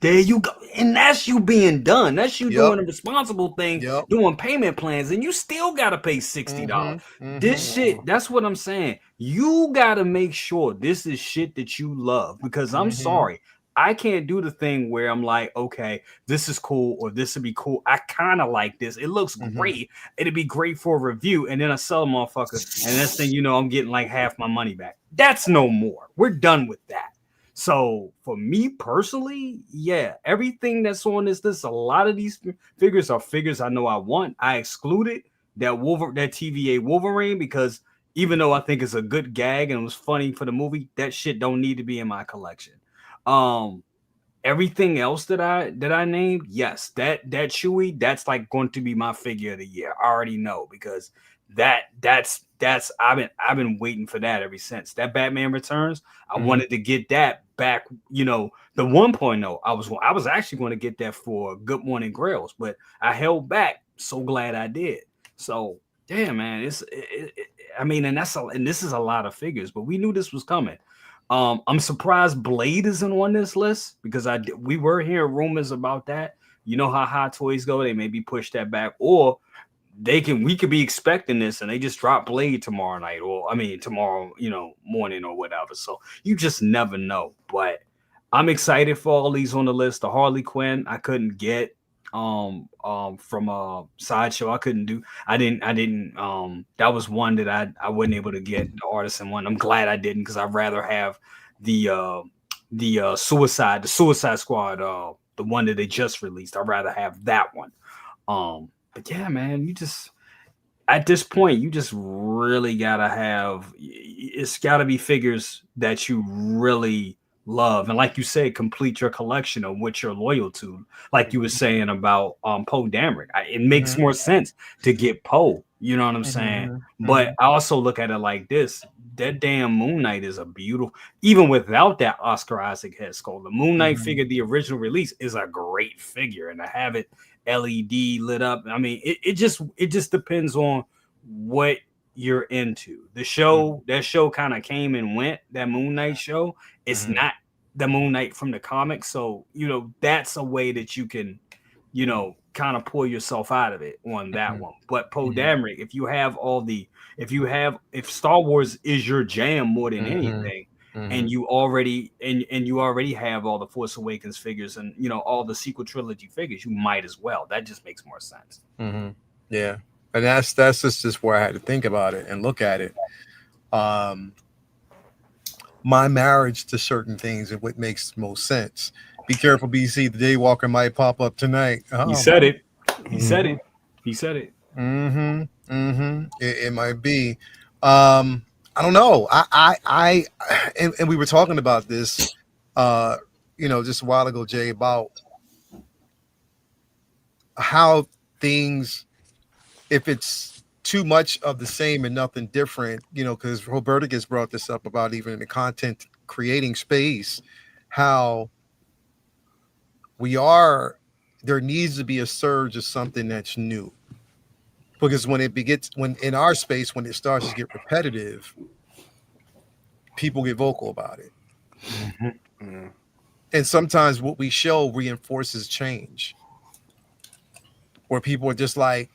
There you go. And that's you being done. That's you doing a responsible thing, doing payment plans, and you still gotta pay $60. This shit, that's what I'm saying. You gotta make sure this is shit that you love, because I'm sorry. I can't do the thing where I'm like, okay, this is cool, or this would be cool. I kind of like this. It looks great. It'd be great for a review. And then I sell a motherfucker. And next thing I'm getting like half my money back. That's no more. We're done with that. So for me personally, yeah, everything that's on this list, a lot of these figures are figures I know I want. I excluded that TVA Wolverine, because even though I think it's a good gag and it was funny for the movie, that shit don't need to be in my collection. Everything else that I named, yes, that Chewie, that's like going to be my figure of the year. I already know, because that's I've been waiting for that ever since that Batman Returns. I wanted to get that back, the 1.0. I was actually going to get that for Good Morning Grails, but I held back. So glad I did. So damn, man, and this is a lot of figures, but we knew this was coming. I'm surprised Blade isn't on this list, because we were hearing rumors about that. You know how Hot Toys go; they maybe push that back, or we could be expecting this and they just drop Blade tomorrow night, or tomorrow, morning or whatever. So you just never know. But I'm excited for all these on the list. The Harley Quinn I couldn't get from a Sideshow. I didn't that was one that I wasn't able to get, the Artisan one. I'm glad I didn't, because I'd rather have the the Suicide Squad, the one that they just released. I'd rather have that one. But yeah, man, you just at this point, you just really gotta have. It's gotta be figures that you really love, and like you said, complete your collection of what you're loyal to. Like you were saying about Poe Dameron, it makes more sense to get Poe. You know what I'm saying? But I also look at it like this: that damn Moon Knight is a beautiful, even without that Oscar Isaac head sculpt. The Moon Knight figure, the original release, is a great figure, and to have it LED lit up, I mean, it just depends on what you're into. The show, that show kind of came and went. That Moon Knight show, it's not the Moon Knight from the comics, so that's a way that you can, kind of pull yourself out of it on that one. But Poe Dameron, if Star Wars is your jam more than anything, and you already have all the Force Awakens figures and all the sequel trilogy figures, you might as well. That just makes more sense. Yeah, and that's just where I had to think about it and look at it. My marriage to certain things and what makes most sense. Be careful, BC. The Daywalker might pop up tonight. He said it. He said it. He said it. It might be. I don't know. And we were talking about this, just a while ago, Jay, about how things, if it's too much of the same and nothing different, because Roberta gets brought this up about even in the content creating space, how there needs to be a surge of something that's new. Because when in our space, when it starts to get repetitive, people get vocal about it. And sometimes what we show reinforces change. Where people are just like,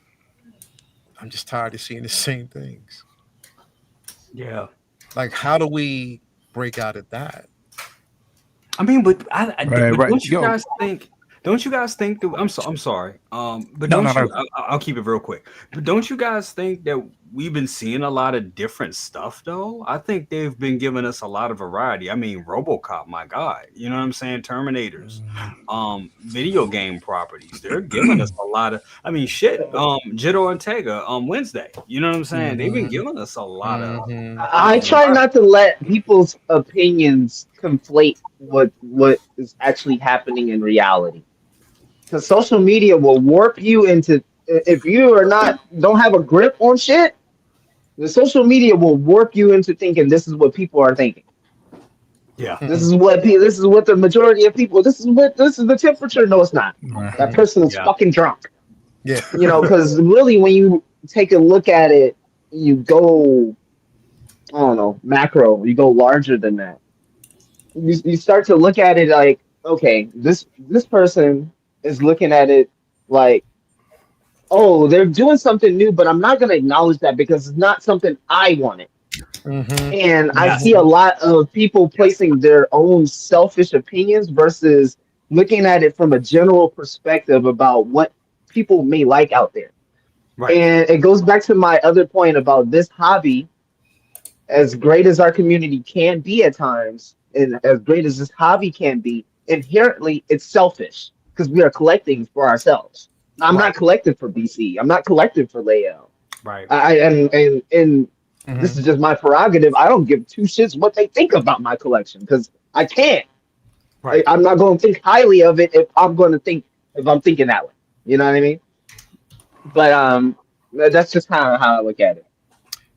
I'm just tired of seeing the same things. Yeah. Like, how do we break out of that? I mean, but don't you guys think? Don't you guys think that I'm sorry. But I'll keep it real quick. But don't you guys think that we've been seeing a lot of different stuff though? I think they've been giving us a lot of variety. I mean, RoboCop, my God, you know what I'm saying? Terminators, video game properties. They're giving us a lot of. I mean, shit. Jito Ortega, Wednesday. You know what I'm saying? They've been giving us a lot of. I try not to let people's opinions conflate what is actually happening in reality. Because social media will warp you into, if you don't have a grip on shit, the social media will warp you into thinking this is what people are thinking. Yeah. This is what the majority of people, this is the temperature. No, it's not. That person is fucking drunk. Yeah. Because really when you take a look at it, you go, I don't know, macro, you go larger than that. You start to look at it like, okay, this person is looking at it like, oh, they're doing something new, but I'm not going to acknowledge that because it's not something I wanted. And I see a lot of people placing their own selfish opinions versus looking at it from a general perspective about what people may like out there. Right. And it goes back to my other point about this hobby. As great as our community can be at times, and as great as this hobby can be, inherently it's selfish because we are collecting for ourselves. I'm not collecting for BC. I'm not collecting for Layo. Right. And this is just my prerogative. I don't give two shits what they think about my collection because I can't. Right. I'm not going to think highly of it if I'm thinking that way. You know what I mean? But that's just how I look at it.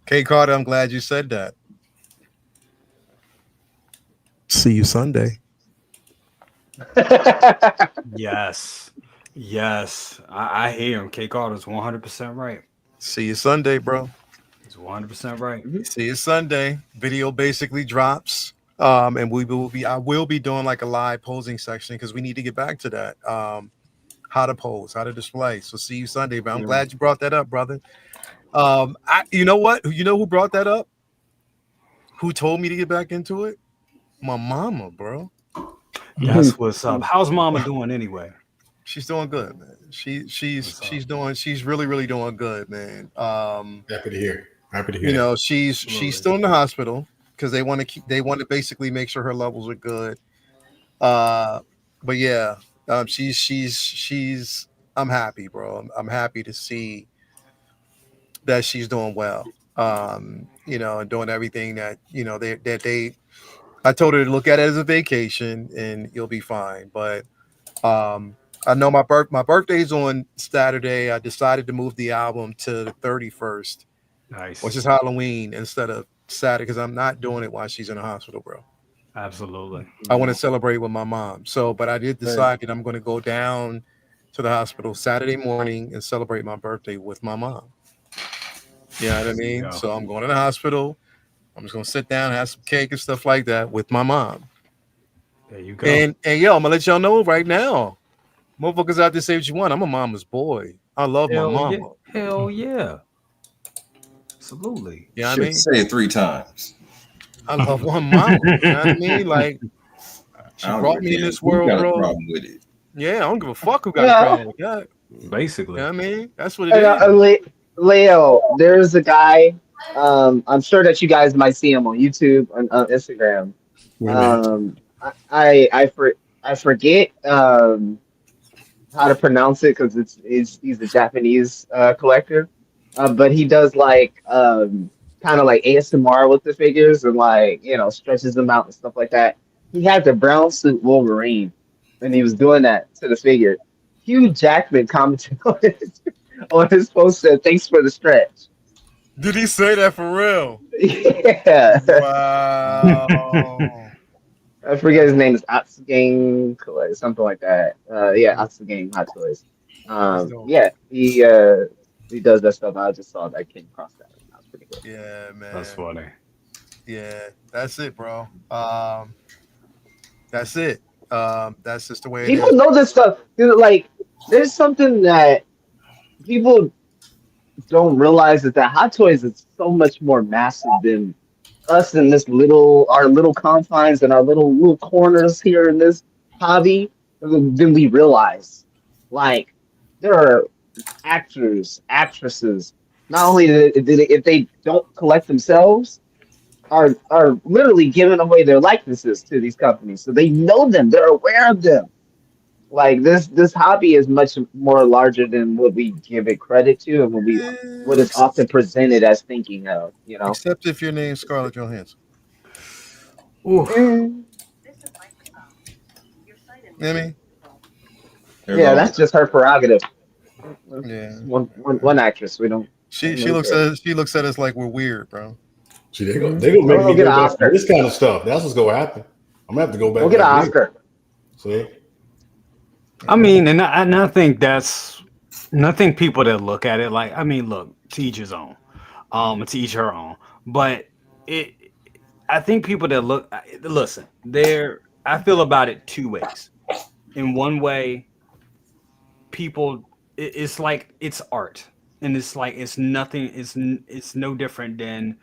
K Carter, I'm glad you said that. See you Sunday. Yes. I hear him. K Carter's 100% right. See you Sunday, bro. He's 100% right. See you Sunday. Video basically drops. And I will be doing like a live posing section because we need to get back to that. How to pose, how to display. So see you Sunday, but I'm glad you brought that up, brother. You know what? You know who brought that up? Who told me to get back into it? My mama, bro. That's what's up. How's mama doing anyway? She's doing good, man. She's really, really doing good, man. Happy to hear. She's still in the hospital because they want to basically make sure her levels are good. Uh, but yeah, she's. I'm happy, bro. I'm happy to see that she's doing well. And doing everything that they. I told her to look at it as a vacation, and you'll be fine. But I know my birthday's on Saturday. I decided to move the album to the 31st, which Nice. is Halloween, instead of Saturday, because I'm not doing it while she's in the hospital, bro. Absolutely. I want to celebrate with my mom. So, but I did decide that I'm going to go down to the hospital Saturday morning and celebrate my birthday with my mom. You know what I mean? go. So I'm going to the hospital. I'm just going to sit down, have some cake and stuff like that with my mom. There you go. And yo, I'm gonna let y'all know right now. Motherfuckers out there say what you want. I'm a mama's boy. I love my Hell yeah. mama. Hell yeah. Absolutely. You know what I Should mean? say it 3 times. I love one mama. You know what I mean? Like, she I don't brought give a me in damn this who world, got a bro. problem with it. Yeah, I don't give a fuck who got a Yeah. problem with that. You Basically. know what I mean? That's what it is. Leo, there's a guy. I'm sure that you guys might see him on YouTube on Instagram. Wait a minute. I forget how to pronounce it because he's a Japanese collector, but he does like kind of like ASMR with the figures and like stretches them out and stuff like that. He had the brown suit Wolverine, and he was doing that to the figure. Hugh Jackman commented on his post, said, "Thanks for the stretch." Did he say that for real? Yeah. Wow. I forget his name is Atsugang something like that. Yeah, Atsugang Hot Toys. That's dope. Yeah, he does that stuff. I just saw that came across that. That was pretty cool. Yeah, man. That's funny. Yeah, that's it, bro. That's it. That's just the way it People is. know this stuff. Like, there's something that people don't realize is that Hot Toys is so much more massive than us in our little confines and our little corners here in this hobby than we realize. Like, there are actors, actresses, not only if they don't collect themselves, are literally giving away their likenesses to these companies. So they know them, they're aware of them. Like this hobby is much more larger than what we give it credit to and what is often presented as thinking of. Except if your name's Scarlett Johansson. Ooh. Mm, You know what I mean? yeah, that's just her prerogative. Yeah. One actress. We don't. She really looks care. at us, she looks at us like we're weird, bro. See, they gonna make We'll me get go an back Oscar. to this kind of stuff. That's what's gonna happen. I'm gonna have to go back. We'll get an like Oscar. this. See, I mean, and I think I think people that look at it like, I mean, look, to each his own, to each her own. But I think people that listen, I feel about it 2 ways. In one way, it's like it's art, and it's like it's nothing. It's no different than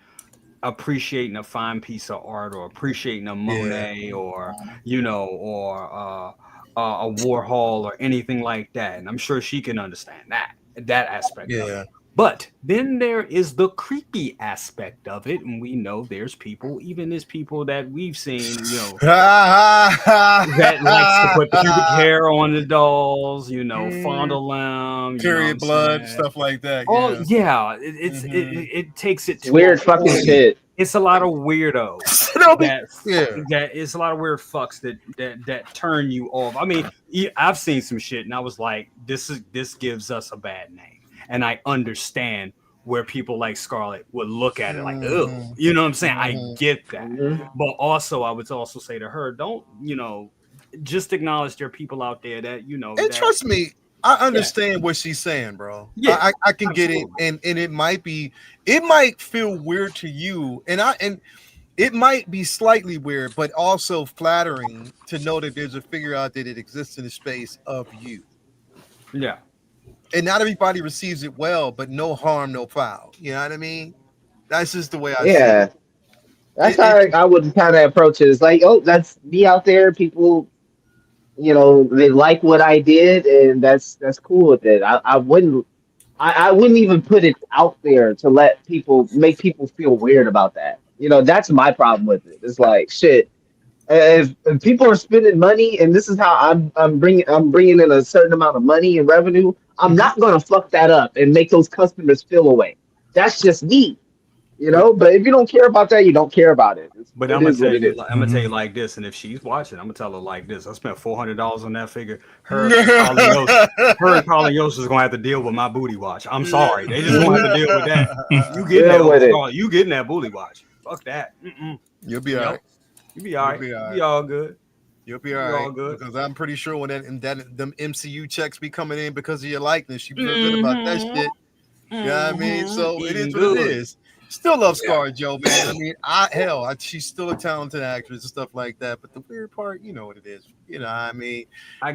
appreciating a fine piece of art or appreciating a Monet or a Warhol or anything like that. And I'm sure she can understand that aspect of it. But then there is the creepy aspect of it, and we know there's people that we've seen, that likes to put pubic hair on the dolls, fondle them, period blood, stuff like that. Oh yeah, it takes it to Weird fucking shit. It's a lot of weirdos. That it's a lot of weird fucks that turn you off. I mean, I've seen some shit, and I was like, this gives us a bad name. And I understand where people like Scarlett would look at it like, oh, you know what I'm saying? I get that. But also, I would also say to her, don't, just acknowledge there are people out there that, And trust me, I understand what she's saying, bro. Yeah, I can get it. And it might feel weird to you. And it might be slightly weird, but also flattering to know that there's a figure out there that exists in the space of you. Yeah. And not everybody receives it well, but no harm, no foul. You know what I mean? That's just the way I see it. That's how I would kind of approach it. It's like, oh, that's me out there. People, they like what I did, and that's cool with it. I wouldn't even put it out there to make people feel weird about that. That's my problem with it. It's like, shit. If people are spending money, and this is how I'm bringing in a certain amount of money and revenue, I'm not gonna fuck that up and make those customers feel away. That's just me, you know. But if you don't care about that, you don't care about it. But It I'm gonna is what tell it you, is. I'm gonna tell you like this, and if she's watching, I'm gonna tell her like this. I spent $400 on that figure. Her and Carly Yost is gonna have to deal with my booty watch. I'm sorry, they just gonna have to deal with that. You getting Deal with it. that? You getting that booty watch? Fuck that. Mm-mm. You'll be all right. You be all right. You'll be all You right. be all good. You'll be You're all right. all good. Because I'm pretty sure when them MCU checks be coming in because of your likeness, you feel good about that shit. You know what I mean? So it is what it is. Still love Scar Joe, man. I mean, she's still a talented actress and stuff like that. But the weird part, you know what it is. You know what I mean? I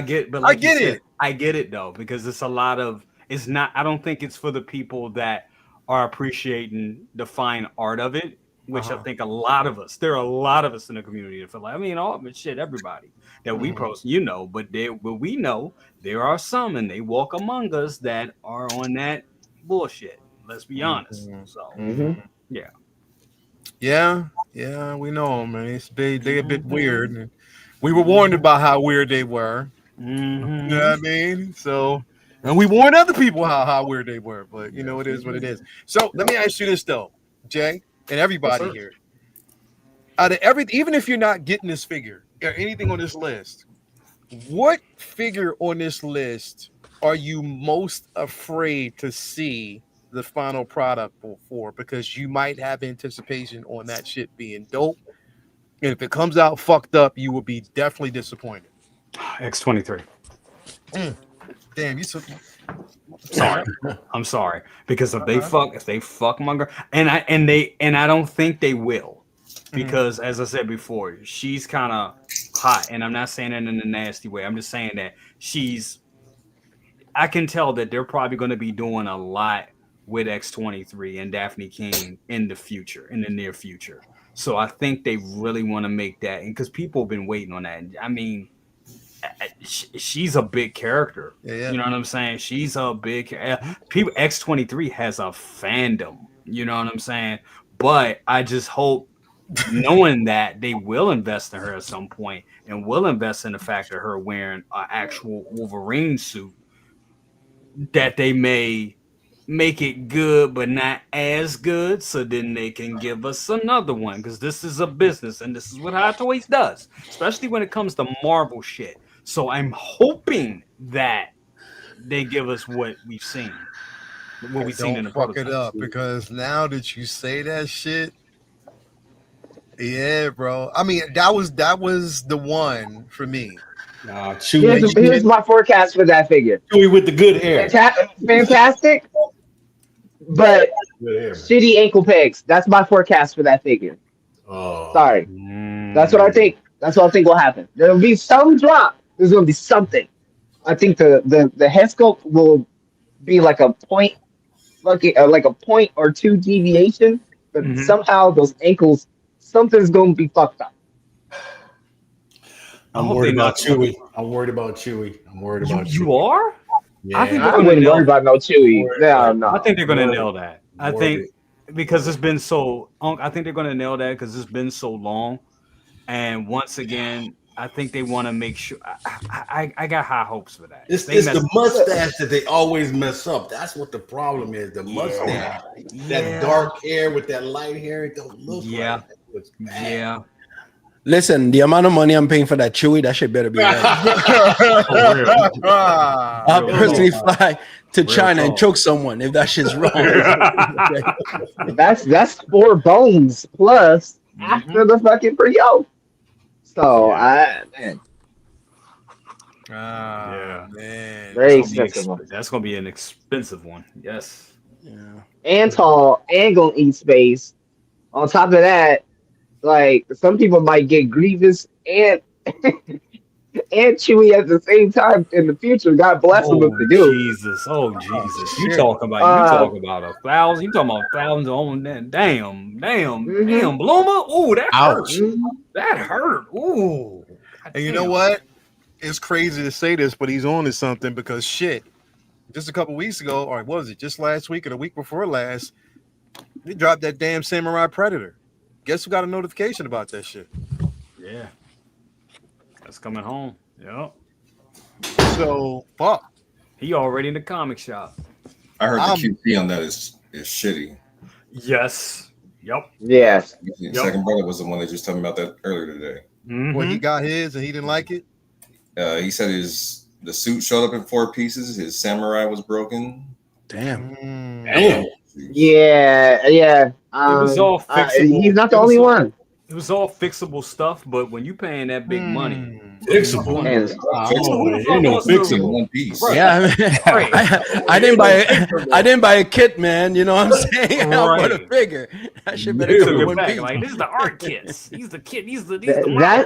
get it though, because it's a lot of, it's not, I don't think it's for the people that are appreciating the fine art of it, which I think there are a lot of us in the community that feel like, I mean, everybody that we post, but we know there are some, and they walk among us that are on that bullshit. Let's be honest. So yeah, we know them, man. They're a bit weird. We were warned about how weird they were. You know what I mean? So, and we warned other people how weird they were. But you know, it is what it is. So let me ask you this though, Jay, and everybody here. Out of even if you're not getting this figure or anything on this list, what figure on this list are you most afraid to see the final product for? Because you might have anticipation on that shit being dope, and if it comes out fucked up, you will be definitely disappointed. X-23. Damn, you so sorry. I'm sorry, because if they fuck my girl, and I don't think they will, because as I said before, she's kind of hot, and I'm not saying it in a nasty way. I'm just saying that I can tell that they're probably going to be doing a lot with X-23 and Daphne King in the near future. So I think they really want to make that, and because people have been waiting on that. I mean, she's a big character. Yeah. You know what I'm saying? She's a big people. X-23 has a fandom. You know what I'm saying? But I just hope, knowing that they will invest in her at some point, and will invest in the fact of her wearing an actual Wolverine suit, that they may make it good but not as good, so then they can give us another one, because this is a business, and this is what Hot Toys does, especially when it comes to Marvel shit. So I'm hoping that they give us what we've seen, in the don't fuck it up, because now that you say that shit, yeah, bro. I mean, that was the one for me. Here's my forecast for that figure. Chewy with the good hair. Fantastic, but shitty ankle pegs. That's my forecast for that figure. Oh, sorry. That's what I think. That's what I think will happen. There'll be some drop. There's gonna be something. I think the head sculpt will be like a point, like a point or two deviation, but somehow those ankles, something's gonna be fucked up. I'm worried about Chewy. You are? Yeah. I wouldn't worry about no Chewy. No. I think they're gonna nail that. I think because it's been so. I think they're gonna nail that because it's been so long. And once again, I think they want to make sure. I got high hopes for that. It's the mustache that they always mess up. That's what the problem is. The mustache, that dark hair with that light hair, it don't look right. Yeah. Listen, the amount of money I'm paying for that Chewy, that shit better be right. I'll personally fly to China and choke someone if that shit's wrong. That's 4 bones plus after the fucking pre-o. So man. Man. Very expensive. That's gonna be an expensive one. Yes. Yeah. And tall and gonna eat space. On top of that, like some people might get Grievous and and Chewy at the same time in the future. God bless them if they do. Jesus. You talking about 1,000? You talking about thousands on that? Damn, Bloomer. Ooh, that hurt. That hurt. Ooh. And you know what? It's crazy to say this, but he's on to something, because shit, just a couple weeks ago, or what was it, just last week or the week before last, they dropped that damn Samurai Predator. Guess who got a notification about that shit? Yeah. That's coming home. Yep. So fuck. He already in the comic shop. I heard the QC on that is shitty. Yes. Yep. Yes. The second brother was the one that just told me about that earlier today. Well, he got his and he didn't like it. He said the suit showed up in 4 pieces. His samurai was broken. Damn. Damn. Yeah. It was all fixable. He's not the only one. It was all fixable stuff, but when you paying that big money, Fixable. Ain't no fixable one piece. Right. Yeah, I didn't buy a kit, man. You know what I'm saying? I bought a figure. That shit better come in one piece. Like, this is the art kits. These the kit. These the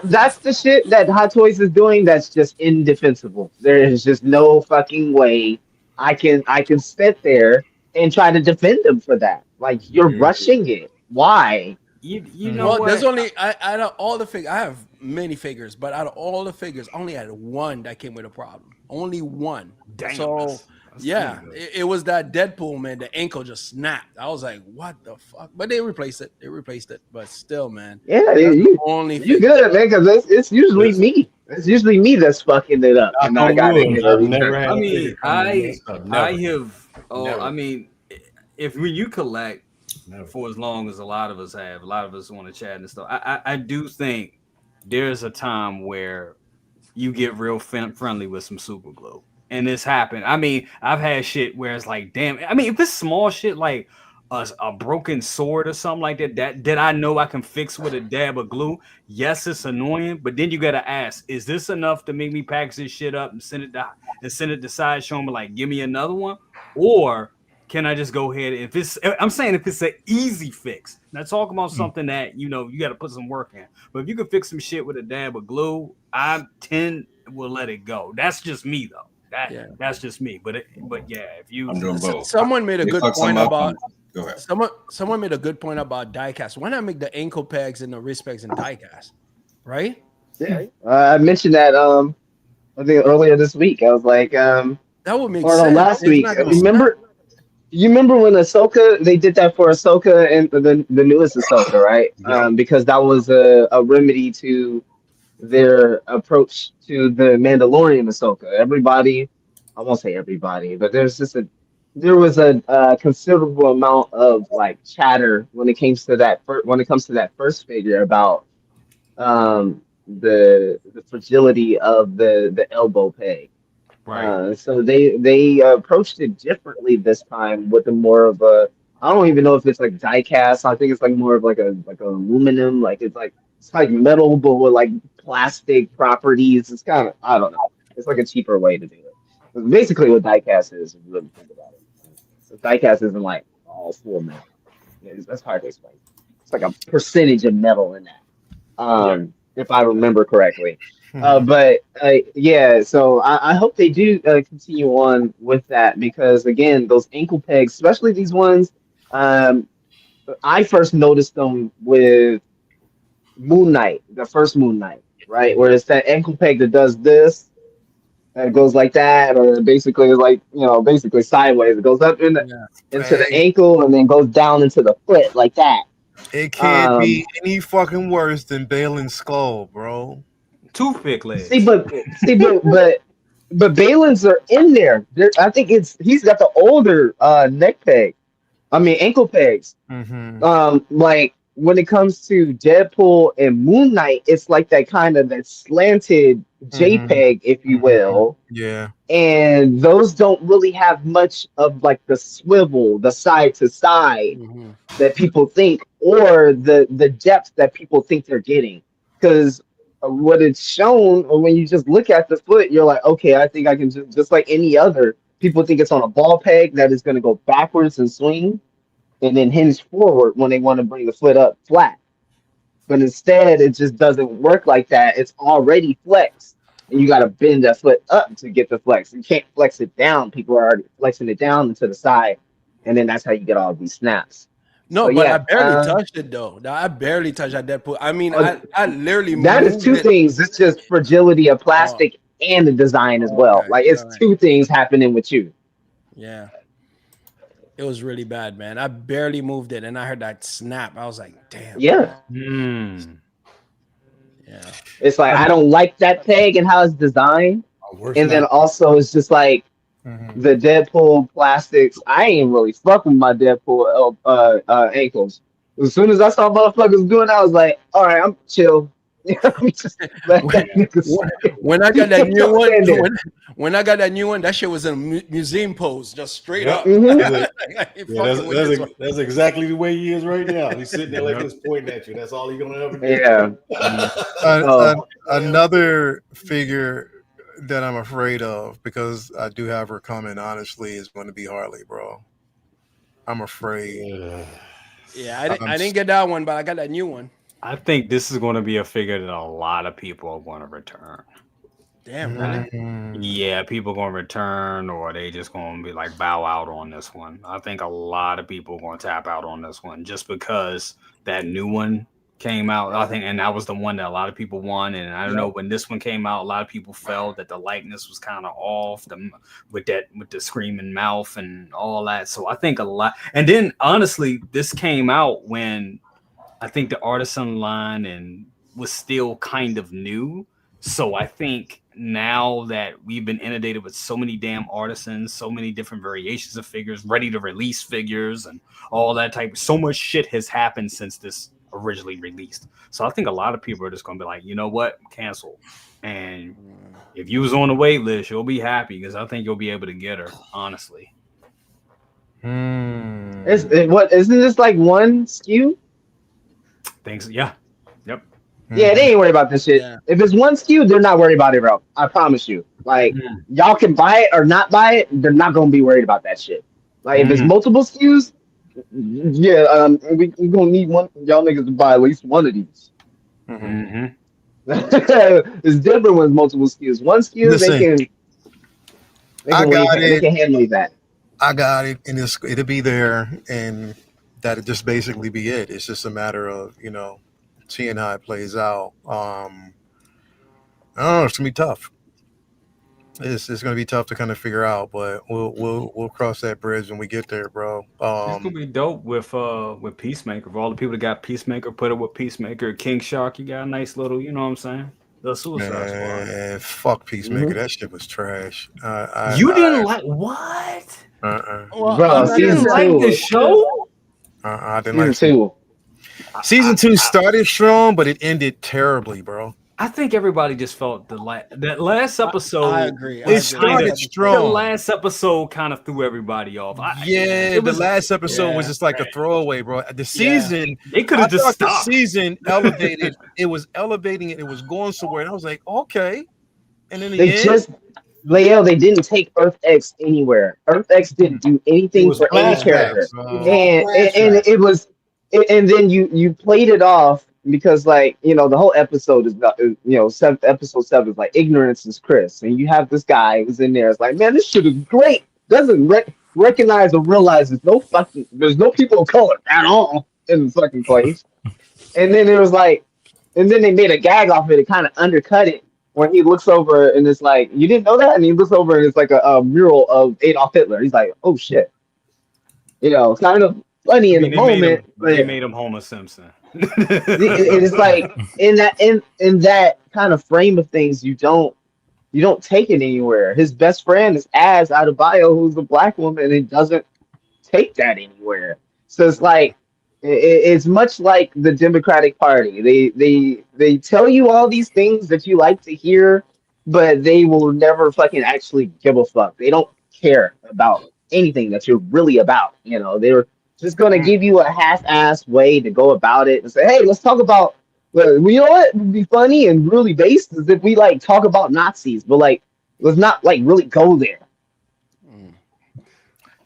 That's the shit that Hot Toys is doing. That's just indefensible. There is just no fucking way I can sit there and try to defend them for that. Like, you're rushing it. Why? You know Well, what? there's only out of all the figures. I have many figures, but out of all the figures, I only had one that came with a problem. Only one. Damn, so that's yeah, it was that Deadpool, man. The ankle just snapped. I was like, what the fuck? But they replaced it. But still, man. Yeah, you good, man, because it's usually me. It's usually me that's fucking it up. And I got it. I mean, I have. Oh, I mean, if when you collect. For as long as a lot of us want to chat and stuff. I do think there's a time where you get real friendly with some super glue, and this happened. I mean, I've had shit where it's like, damn. I mean, if it's small shit like a broken sword or something like that I know I can fix with a dab of glue. Yes, it's annoying, but then you gotta ask, is this enough to make me package this shit up and send it to Sideshow and be like, give me another one, or can I just go ahead if it's an easy fix? Now talk about something that you got to put some work in. But if you can fix some shit with a dab of glue, I will let it go. That's just me though. That's just me. But yeah, if you I'm doing both. Someone made a good point about go ahead. Someone made a good point about diecast. Why not make the ankle pegs and the wrist pegs in diecast? Right? Yeah. I mentioned that I think earlier this week. I was like that would make or sense. last week. You remember when Ahsoka, they did that for Ahsoka and the newest Ahsoka, right? Because that was a remedy to their approach to the Mandalorian Ahsoka. Everybody, I won't say everybody, but there was a considerable amount of like chatter when it comes to that first figure about the fragility of the elbow peg. Right. So they approached it differently this time with a more of a, I don't even know if it's like die cast. I think it's like more of like a aluminum, like it's like metal but with like plastic properties. It's kind of, I don't know. It's like a cheaper way to do it. But basically what die cast is, if you really think about it. So die cast isn't like all full metal. That's hard to explain. It's like a percentage of metal in that. If I remember correctly. But so I hope they do continue on with that, because again, those ankle pegs, especially these ones, I first noticed them with Moon Knight, the first Moon Knight, right? Where it's that ankle peg that does this, and it goes like that, or basically it's like, basically sideways. It goes up into the ankle and then goes down into the foot like that. It can't be any fucking worse than Balin's skull, bro. Toothpick legs. But Balin's are in there. I think he's got the older ankle pegs. Like when it comes to Deadpool and Moon Knight, it's like that kind of that slanted JPEG, if you will. Yeah. And those don't really have much of like the swivel, the side to side that people think, or the depth that people think they're getting. Because what it's shown, or when you just look at the foot, you're like, okay, I think I can just like any other. People think it's on a ball peg that is going to go backwards and swing, and then hinge forward when they want to bring the foot up flat. But instead, it just doesn't work like that. It's already flexed, and you got to bend that foot up to get the flex. You can't flex it down. People are already flexing it down and to the side, and then that's how you get all these snaps. No, so, but I barely touched it though. I barely touched that Deadpool. I mean, I literally that is two things. It's just fragility of plastic and the design as well. Okay, like it's two things happening with you. Yeah, it was really bad, man. I barely moved it, and I heard that snap. I was like, damn. Yeah. Yeah. It's like I don't like that peg and how it's designed, and then also it's just like the Deadpool plastics. I ain't really fuck with my Deadpool ankles. As soon as I saw motherfuckers doing, I was like, all right, I'm chill. I'm just let that nigga stand. When I got that new Just one, stand there. when I got that new one, that shit was in a museum pose, just straight up. Mhm. That's exactly the way he is right now. He's sitting there like this, pointing at you. That's all he's gonna ever do. Yeah. Another figure that I'm afraid of, because I do have her coming, honestly, is going to be Harley, bro. I'm afraid. Yeah, I didn't get that one, but I got that new one. I think this is going to be a figure that a lot of people are going to return. Damn, really? Yeah, people going to return, or they just going to be like bow out on this one. I think a lot of people are going to tap out on this one just because that new one came out. I think, and that was the one that a lot of people won. And I don't know, when this one came out, a lot of people felt that the likeness was kind of off with the screaming mouth and all that. So I think a lot. And then honestly, this came out when I think the artisan line and was still kind of new. So I think now that we've been inundated with so many damn artisans, so many different variations of figures, ready to release figures and all that type, so much shit has happened since this originally released. So I think a lot of people are just going to be like, you know what, cancel. And if you was on the wait list, you'll be happy because I think you'll be able to get her, honestly. Isn't this like one SKU? Thanks. Yeah. Yep. Yeah, they ain't worried about this shit. Yeah. If it's one SKU, they're not worried about it, bro. I promise you. Like, y'all can buy it or not buy it. They're not gonna be worried about that shit. Like, if it's multiple SKUs, yeah, we gonna need one y'all niggas to buy at least one of these. It's different when it's multiple SKUs. One SKU, Listen, they can handle that. I got it, and it'll be there, and that'll just basically be it. It's just a matter of, seeing how it plays out. I don't know. It's gonna be tough. It's gonna be tough to kind of figure out, but we'll cross that bridge when we get there, bro. It's gonna be dope with Peacemaker. For all the people that got Peacemaker, put it with Peacemaker. King Shark, you got a nice little, you know what I'm saying? The Suicide Squad. Fuck Peacemaker. That shit was trash. You didn't like what? Well, bro, you didn't like the show? I didn't like season 2. Season 2 started strong, but it ended terribly, bro. I think everybody just felt that last episode. I agree. It started strong. The last episode kind of threw everybody off. The last episode was just like a throwaway, bro. The season, they could have just stopped. The season elevated. It was elevating it. It was going somewhere, and I was like, okay. And then they didn't take Earth X anywhere. Earth X didn't do anything for any character, and it was. And then you played it off because, like, the whole episode is about, episode 7 is like ignorance is Chris, and you have this guy who's in there. It's like, man, this shit is great. Doesn't recognize or realize there's no people of color at all in the fucking place. And then it was like, and then they made a gag off of it. It kind of undercut it when he looks over and it's like, you didn't know that, and he looks over and it's like a mural of Adolf Hitler. He's like, oh shit, kind of funny in the moment. They made him Homer Simpson. It's like in that kind of frame of things, you don't take it anywhere. His best friend is Az Adebayo, who's a black woman, and it doesn't take that anywhere. So it's like it's much like the Democratic Party. They tell you all these things that you like to hear, but they will never fucking actually give a fuck. They don't care about anything that you're really about. They're just going to give you a half-assed way to go about it and say, hey, let's talk about, you know what would be funny and really based is if we like talk about Nazis, but like, let's not like really go there.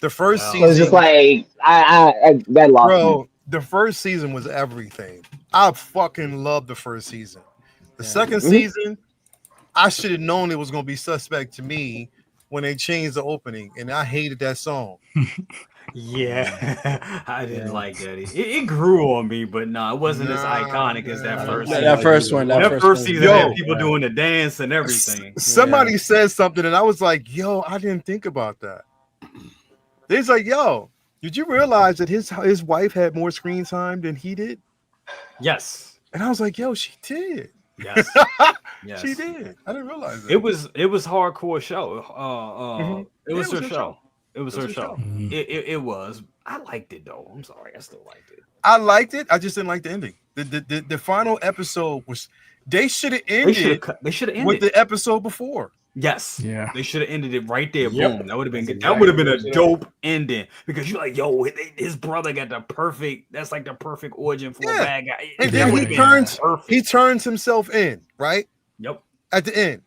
The first season, it's just like, I that lost bro, me. The first season was everything. I fucking loved the first season. The second season, I should have known it was going to be suspect to me when they changed the opening, and I hated that song. Yeah, I didn't like that. It grew on me, but no, it wasn't as iconic as that first. That first one. That first season had people doing the dance and everything. Somebody said something, and I was like, "Yo, I didn't think about that." They's like, "Yo, did you realize that his wife had more screen time than he did?" Yes. And I was like, "Yo, she did." Yes. Yes. She did. I didn't realize that. It was hardcore show. It was her her show. It was her show. Mm-hmm. It was. I liked it though. I'm sorry, I still liked it. I liked it. I just didn't like the ending. The final episode was. They should have ended. They should have ended with the episode before. Yes. Yeah. They should have ended it right there. Yep. Boom. That would have been good. Exactly. That would have been a dope ending because you're like, yo, his brother got the perfect. That's like the perfect origin for a bad guy. And That then would've been he turns himself in, right? Yep. At the end.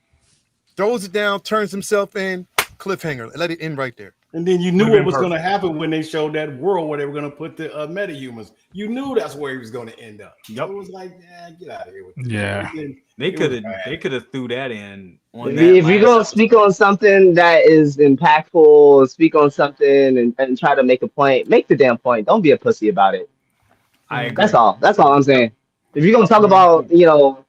Throws it down, turns himself in, cliffhanger. Let it end right there. And then you knew Would've what was been going to happen when they showed that world where they were going to put the metahumans. You knew that's where he was going to end up. Yep. It was like, get out of here with this. Yeah. They could have threw that in on If you're gonna speak on something that is impactful, speak on something and try to make a point, make the damn point. Don't be a pussy about it. I agree. That's all. That's all I'm saying. If you're gonna talk about,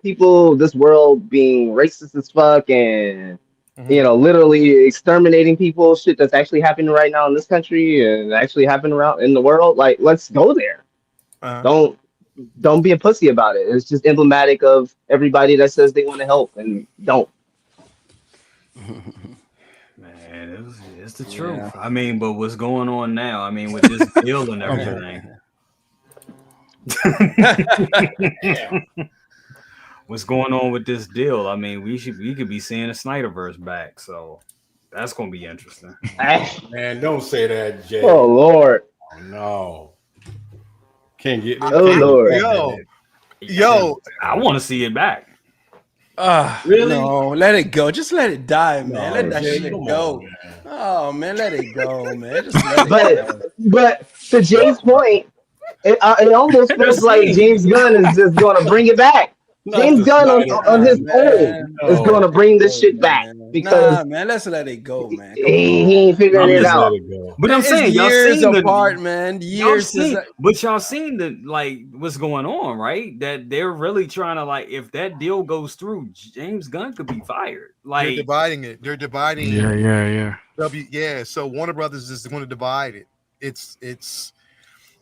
people, this world being racist as fuck and literally exterminating people, shit that's actually happening right now in this country and actually happening around in the world, like let's go there. Don't be a pussy about it. It's just emblematic of everybody that says they want to help and don't. Man, it's the truth. I mean, but what's going on now? I mean, with this deal and everything. What's going on with this deal? I mean, we could be seeing a Snyderverse back, so that's gonna be interesting. Man, don't say that, Jay. Oh Lord. Oh, no. Can't get. Oh Lord. Yo, I want to see it back. Really? No, let it go. Just let it die, man. Let that Jay, shit come go. on, man. Oh man, let it go, man. Just let it go. But to Jay's point, it almost feels like James Gunn is just going to bring it back. James Gunn on his own is going to bring this shit back because man, let's let it go, man. He ain't figuring it out. But I'm saying y'all years seen apart, man. Years, but y'all seen what's going on, right? That they're really trying to if that deal goes through, James Gunn could be fired. they're dividing it. They're dividing. Yeah. So Warner Brothers is going to divide it. It's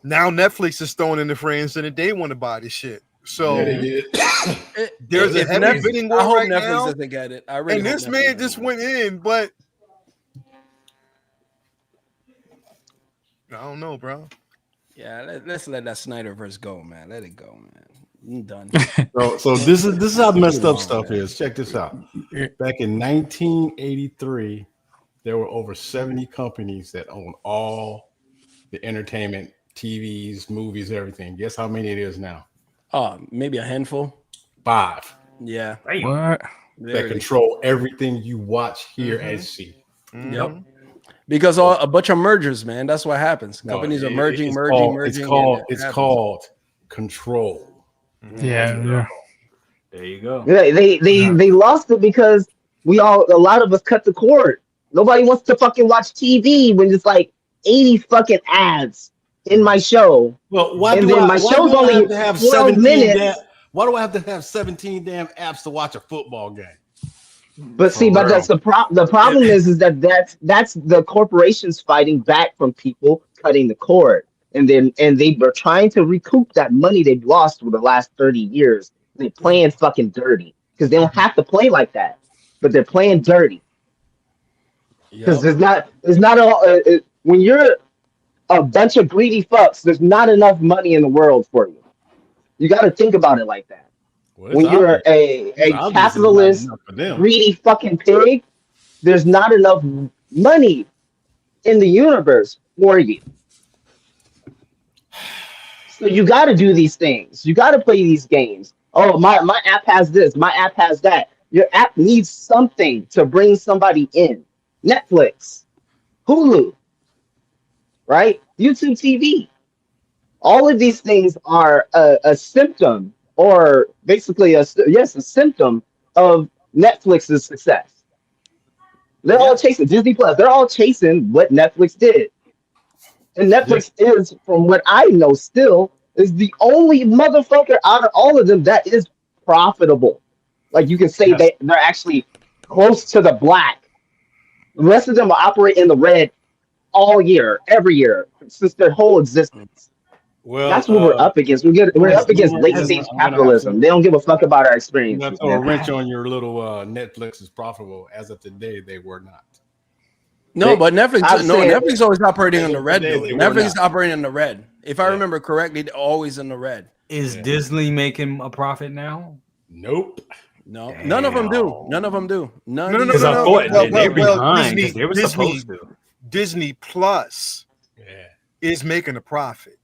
now Netflix is throwing in the friends and they want to buy this shit. So there's a heavy bidding war right Netflix now. doesn't get it. I really and this Netflix man just went in, but I don't know, bro. Yeah, let's let that Snyderverse go, man. Let it go, man. I'm done. So this is how messed up stuff is. Check this out. Back in 1983, there were over 70 companies that own all the entertainment, TVs, movies, everything. Guess how many it is now? Maybe a handful. 5. Yeah. What? That control everything you watch, hear, and see. Yep. Because a bunch of mergers, man. That's what happens. Companies are merging. It's called control. Yeah. There you go. Yeah, they lost it because a lot of us cut the cord. Nobody wants to fucking watch TV when it's like 80 fucking ads in my show. Well, why and do then I, my why show's do I only have to have 12 17 minutes. Why do I have to have 17 damn apps to watch a football game? But see, but that's the problem is that that's the corporations fighting back from people cutting the cord, and they were trying to recoup that money they've lost for the last 30 years. They're playing fucking dirty because they don't have to play like that, but they're playing dirty because there's not when you're a bunch of greedy fucks, there's not enough money in the world for you. You got to think about it like that. Well, when you're a capitalist, greedy fucking pig, there's not enough money in the universe for you. So you got to do these things. You got to play these games. Oh, my app has this. My app has that. Your app needs something to bring somebody in. Netflix, Hulu, right? YouTube TV. All of these things are a symptom, or basically a symptom of Netflix's success. They're all chasing Disney Plus. They're all chasing what Netflix did. And Netflix is, from what I know still, is the only motherfucker out of all of them that is profitable. Like you can say they're actually close to the black. The rest of them will operate in the red all year, every year, since their whole existence. Well, That's what we're up against. We're up against late stage capitalism. They don't give a fuck about our I'm experiences. gonna throw a wrench on your little Netflix is profitable. As of today, they were not. No, but Netflix. I'm No, saying- Netflix always operating As in the of red. today, Though. they were Netflix not. is operating in the red. If I Yeah. remember correctly, they're always in the red. Is Yeah. Disney making a profit now? Nope. No, none of them do. None of them do. None. No, of no, these Because I no, thought well, they're well, behind Disney- because they were Disney- supposed to. Disney Plus Yeah. is making a profit.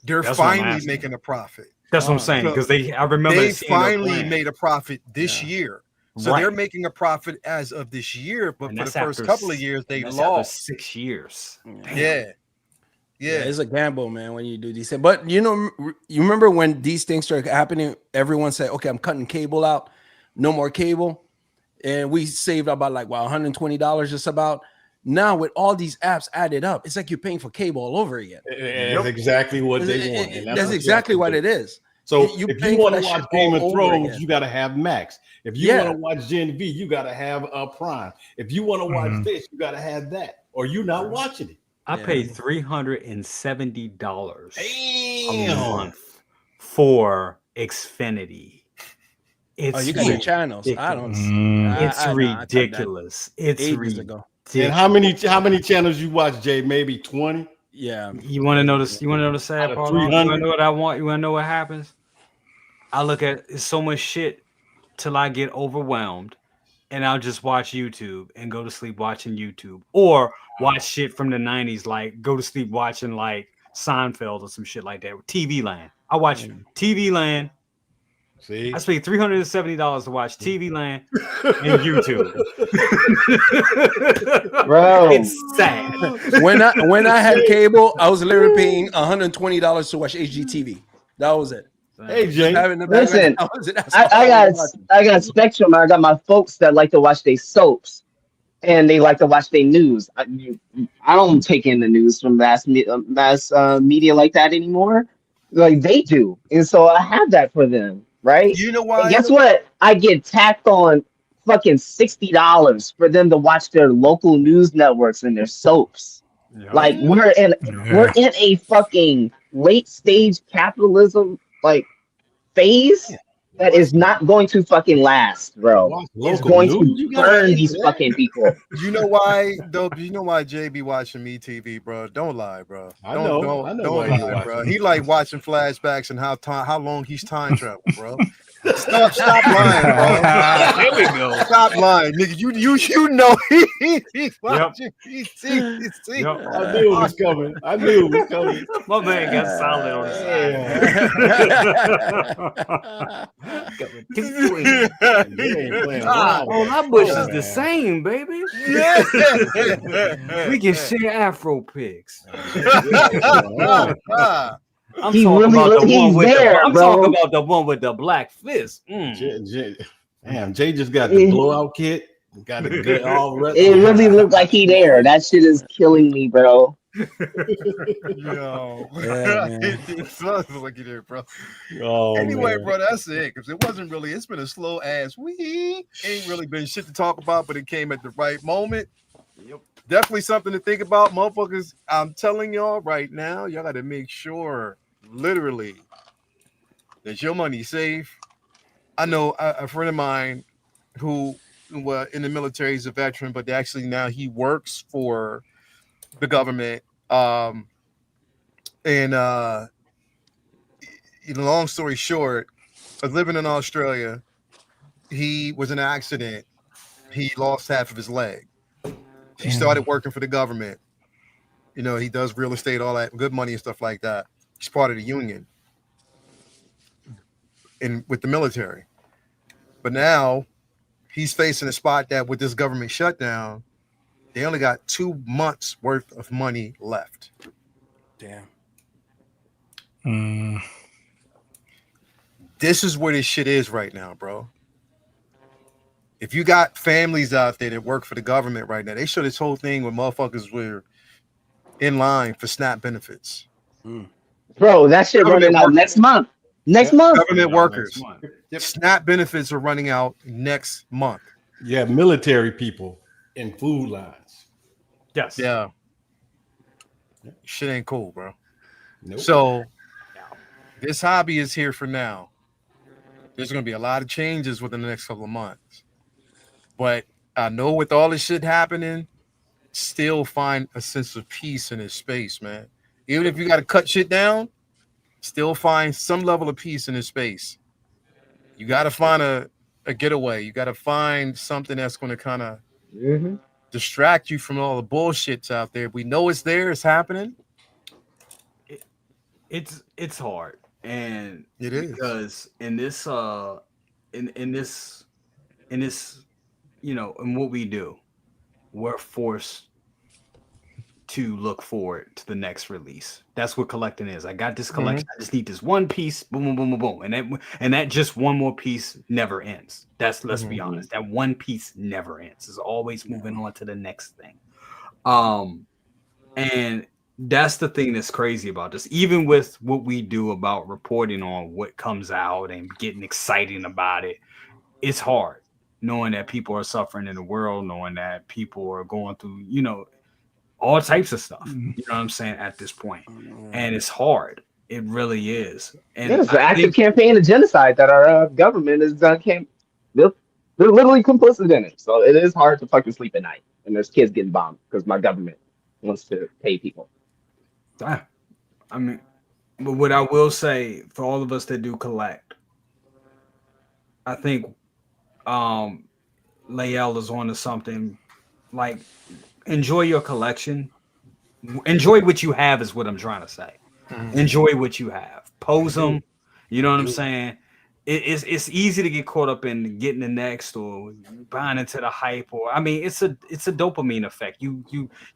They're That's what I'm finally asking. making a profit. That's what I'm saying. Because I remember They seeing their finally plan. made a profit this year. So Right. they're making a profit as of this year, but And for the that's first after couple of s- years, they that's after lost. 6 years. Yeah. Yeah. It's a gamble, man, when you do these things. But you know, you remember when these things started happening? Everyone said, "Okay, I'm cutting cable out. No more cable," and we saved about like $120 just about. Now with all these apps added up, it's like you're paying for cable all over again. That's exactly what they want. And That's exactly what it is. So You if paying you for want to that watch shit Game all of over Thrones, again. you got to have Max. If you want to watch Gen V, you got to have Prime. If you want to watch this, you got to have that, or you're not watching it. I paid $370 a Damn. month for Xfinity. It's You got your channels. I don't. It's ridiculous. It's ages ago. And how many channels you watch, Jay? Maybe 20. Yeah. You want to know this? You want to know the sad Out of part? You 300? want to know what I want? You want to know what happens? I look at so much shit till I get overwhelmed, and I'll just watch YouTube and go to sleep watching YouTube, or watch shit from the 90s, like go to sleep watching like Seinfeld or some shit like that. TV Land. I watch TV Land. See, I paid $370 to watch TV Land and YouTube. Bro, It's sad. When I had cable, I was literally paying $120 to watch HGTV. That was it. hey Jay, listen, that was it. That's I all was got watching. I got Spectrum. I got my folks that like to watch their soaps, and they like to watch their news. I don't take in the news from mass media like that anymore. Like they do, and so I have that for them, right? You know And why? guess what? I get tacked on fucking $60 for them to watch their local news networks and their soaps. Like we're in a fucking late stage capitalism like phase that is not going to fucking last, bro. Watch It's local going news? to You gotta burn hate these that. fucking people. You know why though? You know why Jay be watching me TV, bro? Don't lie, bro. I know Don't why you lie, watch bro. it. He like watching flashbacks and how long he's time travel, bro. Stop lying, bro. There we go. Stop lying, nigga. You know he's watching TV. Yep. I knew it was coming. I knew it was coming. My man got solid on the side. Oh, my bush is the same, baby. Yeah. We can share Afro pics. I'm He talking really about the he's one with there, I'm bro. talking about the one with the black fist. Damn, Jay just got the blowout kit. Got it good all right. It really looked like he there. That shit is killing me, bro. Yo, Yeah, man. it does look like it there, bro. Oh, Anyway, man. bro, that's it. Because it wasn't really. It's been a slow ass week. Ain't really been shit to talk about, but it came at the right moment. Yep. Definitely something to think about, motherfuckers. I'm telling y'all right now, y'all got to make sure, literally, that your money's safe. I know a friend of mine who in the military is a veteran, but actually now he works for the government. And long story short, living in Australia, he was in an accident. He lost half of his leg. He started working for the government. You know, he does real estate, all that good money and stuff like that. He's part of the union and with the military. But now he's facing a spot that with this government shutdown, they only got 2 months worth of money left. Damn. This is where this shit is right now, bro. If you got families out there that work for the government right now, they show this whole thing where motherfuckers were in line for SNAP benefits. Bro, that shit running out next month. Next month. Government workers. SNAP benefits are running out next month. Yeah, military people in food lines. Yes. Yeah. Shit ain't cool, bro. Nope. So this hobby is here for now. There's going to be a lot of changes within the next couple of months. But I know with all this shit happening, still find a sense of peace in this space, man. Even if you got to cut shit down, still find some level of peace in this space. You got to find a getaway. You got to find something that's going to kind of distract you from all the bullshits out there. We know it's there. It's happening. It's hard, and it is because in this you know, in what we do, we're forced to look forward to the next release. That's what collecting is. I got this collection. I just need this one piece. Boom, boom, boom, boom, boom, and that just one more piece never ends. That's let's be honest. That one piece never ends. It's always moving on to the next thing. And that's the thing that's crazy about this. Even with what we do about reporting on what comes out and getting excited about it, it's hard knowing that people are suffering in the world, knowing that people are going through, you know, all types of stuff. You know what I'm saying at this point, and it's hard. It really is. And it's an active campaign of genocide that our government is they're literally complicit in it. So it is hard to fucking sleep at night, and there's kids getting bombed because my government wants to pay people. I mean, but what I will say for all of us that do collect, I think Lael is on to something. Like, enjoy your collection. Enjoy what you have is what I'm trying to say. Enjoy what you have. Pose them. You know what I'm saying? It's easy to get caught up in getting the next or buying into the hype, or I mean, it's a dopamine effect. You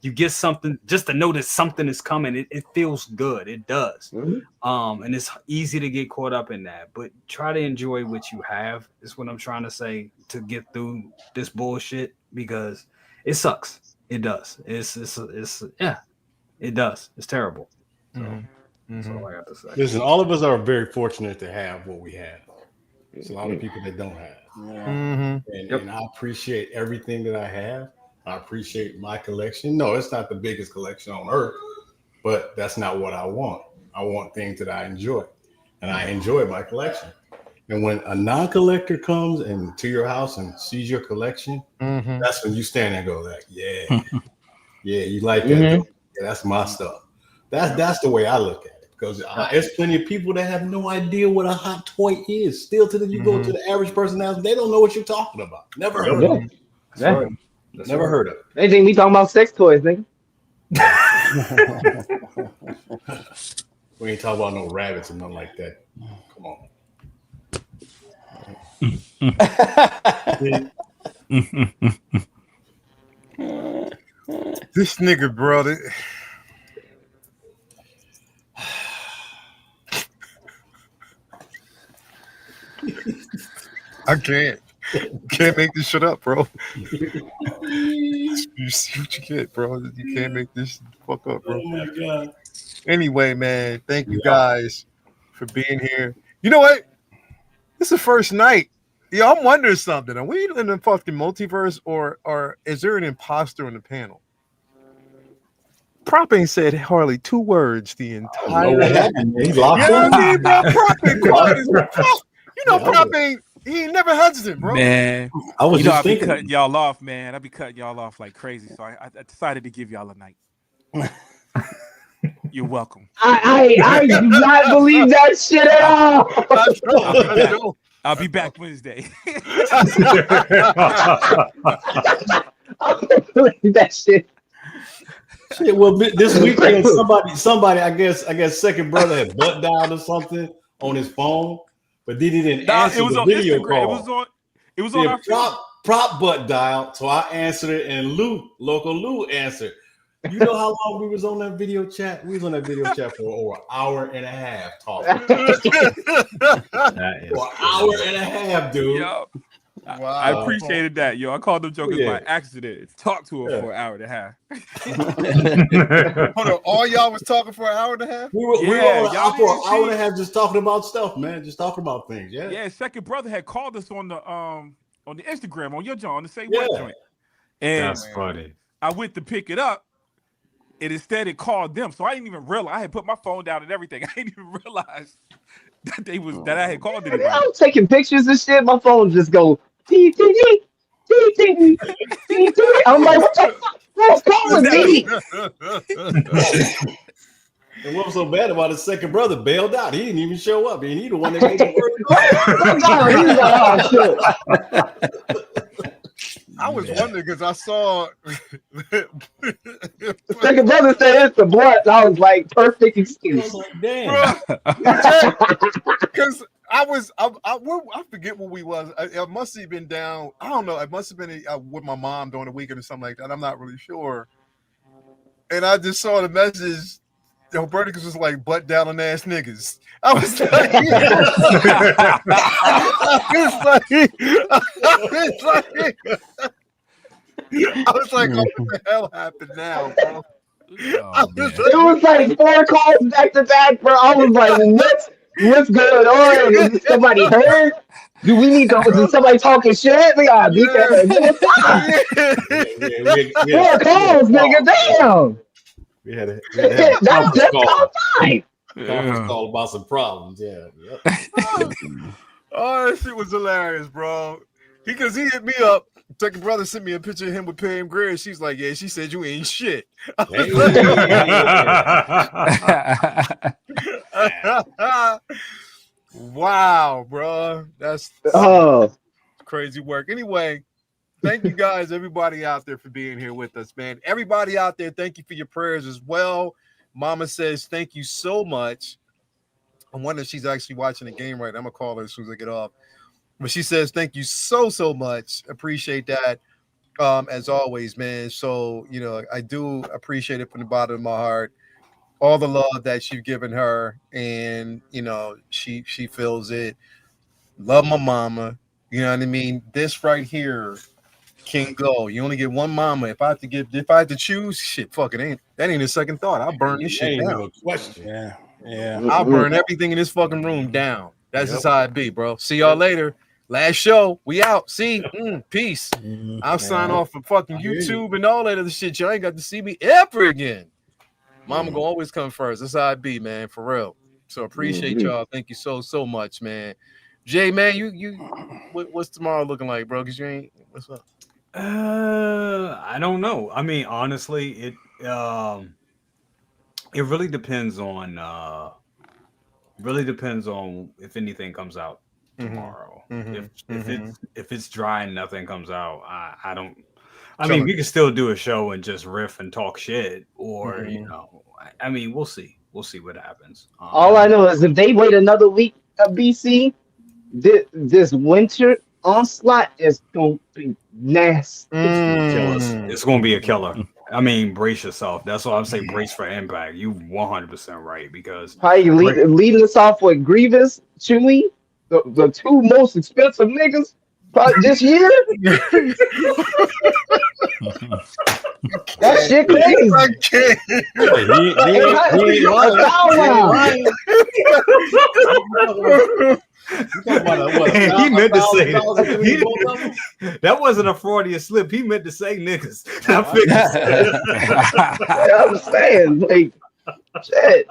get something just to know that something is coming. It feels good. It does. And it's easy to get caught up in that. But try to enjoy what you have is what I'm trying to say to get through this bullshit, because it sucks. It does. It's yeah, it does. It's terrible. So that's all I got to say. Listen, all of us are very fortunate to have what we have. There's a lot of people that don't have. And I appreciate everything that I have. I appreciate my collection. No, it's not the biggest collection on earth, but that's not what I want. I want things that I enjoy, and I enjoy my collection. And when a non-collector comes into your house and sees your collection, that's when you stand there and go like, yeah, you like that? Yeah, that's my stuff. That's the way I look at it. Because there's plenty of people that have no idea what a hot toy is. Still, to you go to the average person now, they don't know what you're talking about. Never heard of it. Never heard of it. They think we talking about sex toys, nigga. We ain't talking about no rabbits and nothing like that. Come on. This nigga, brother. I can't make this shit up, bro. You see what you get, bro. You can't make this fuck up, bro. Oh my god. Anyway, man, thank you guys for being here. You know what? This is the first night. Yeah, I'm wondering something. Are we in the fucking multiverse, or is there an imposter on the panel? Prop ain't said hardly 2 words the entire. He's locked in. Prop ain't quiet as fuck. You know, Prop ain't. He ain't never hesitant, bro. Man, I was just be thinking. cutting y'all off, man. I be cutting y'all off like crazy, so I decided to give y'all a night. You're welcome. I do not believe that shit at all. I'll be back Wednesday. I don't believe that shit. Shit, well, this weekend somebody, I guess second brother had butt dialed or something on his phone, but then he didn't answer the video call. It was on our prop butt dial, so I answered it, and local Lou answered. You know how long we was on that video chat? We was on that video chat for over an hour and a half talking. For an hour and a half, dude. Yo, I appreciated that, yo. I called them jokers by accident. Talked to him for an hour and a half. Hold on, all y'all was talking for an hour and a half? We were for an hour and a half just talking about stuff, man. Just talking about things, yeah. Yeah, second brother had called us on the Instagram, on your joint, on the Say What joint. And that's funny. I went to pick it up. and instead it called them. So I didn't even realize. I had put my phone down and everything. I didn't even realize that I had called anybody. I'm taking pictures and shit. My phone just go. Dee, dee, dee, dee, dee, dee, dee, dee. I'm like, what the fuck? Who's calling me? And what was so bad about his second brother bailed out? He didn't even show up. And he the one that made the I was wondering because I saw second brother said it's the blood. I was like, perfect excuse. Damn. Because I forget what we was. I must have been down. I don't know. I must have been with my mom during the weekend or something like that. I'm not really sure. And I just saw the message. Bernicus was like butt down on ass niggas. I was like, I was like, oh, what the hell happened now, bro? It was like 4 calls back to back, bro. I was like, what's going on? Is somebody hurt? Do we need to? Is somebody talking shit? We gotta beat that. 4 calls, nigga. Damn. We had a That's fine. conference call about some problems. Yeah. Yep. Oh, that shit was hilarious, bro. Because he hit me up. Second brother sent me a picture of him with Pam Grier. She's like, yeah, she said you ain't shit. Wow, bro. That's crazy work. Anyway, thank you guys, everybody out there, for being here with us, man. Everybody out there, thank you for your prayers as well. Mama says thank you so much. I wonder if she's actually watching the game right now. I'm gonna call her as soon as I get off. But she says thank you so much. Appreciate that. As always, man. So, you know, I do appreciate it from the bottom of my heart. All the love that you've given her, and you know, she feels it. Love my mama. You know what I mean? This right here can go. You only get one mama. If I have to choose, shit, fuck it, that ain't a second thought. I'll burn this shit down. No question. Yeah. I'll burn everything in this fucking room down. That's just how it be, bro. See y'all later. Last show. We out. See? Peace. I'll sign off from fucking YouTube and all that other shit. Y'all ain't got to see me ever again. Mama gonna always come first. That's how it be, man. For real. So appreciate y'all. Thank you so much, man. Jay, man, you what's tomorrow looking like, bro? Because you ain't, what's up? I don't know. I mean, honestly, it really depends on if anything comes out tomorrow. If it's dry and nothing comes out, I don't. I mean, we can still do a show and just riff and talk shit, or you know, I mean, we'll see. We'll see what happens. All I know is if they wait another week at BC, this winter onslaught is going to be nasty. It's going to be a killer. I mean, brace yourself. That's why I'm saying brace for impact. You 100% right, because probably leading us off with Grievous, Chewy, the 2 most expensive niggas this year. That shit crazy. I can't. He meant to say that wasn't a Freudian slip. He meant to say niggas. I'm saying, like, shit.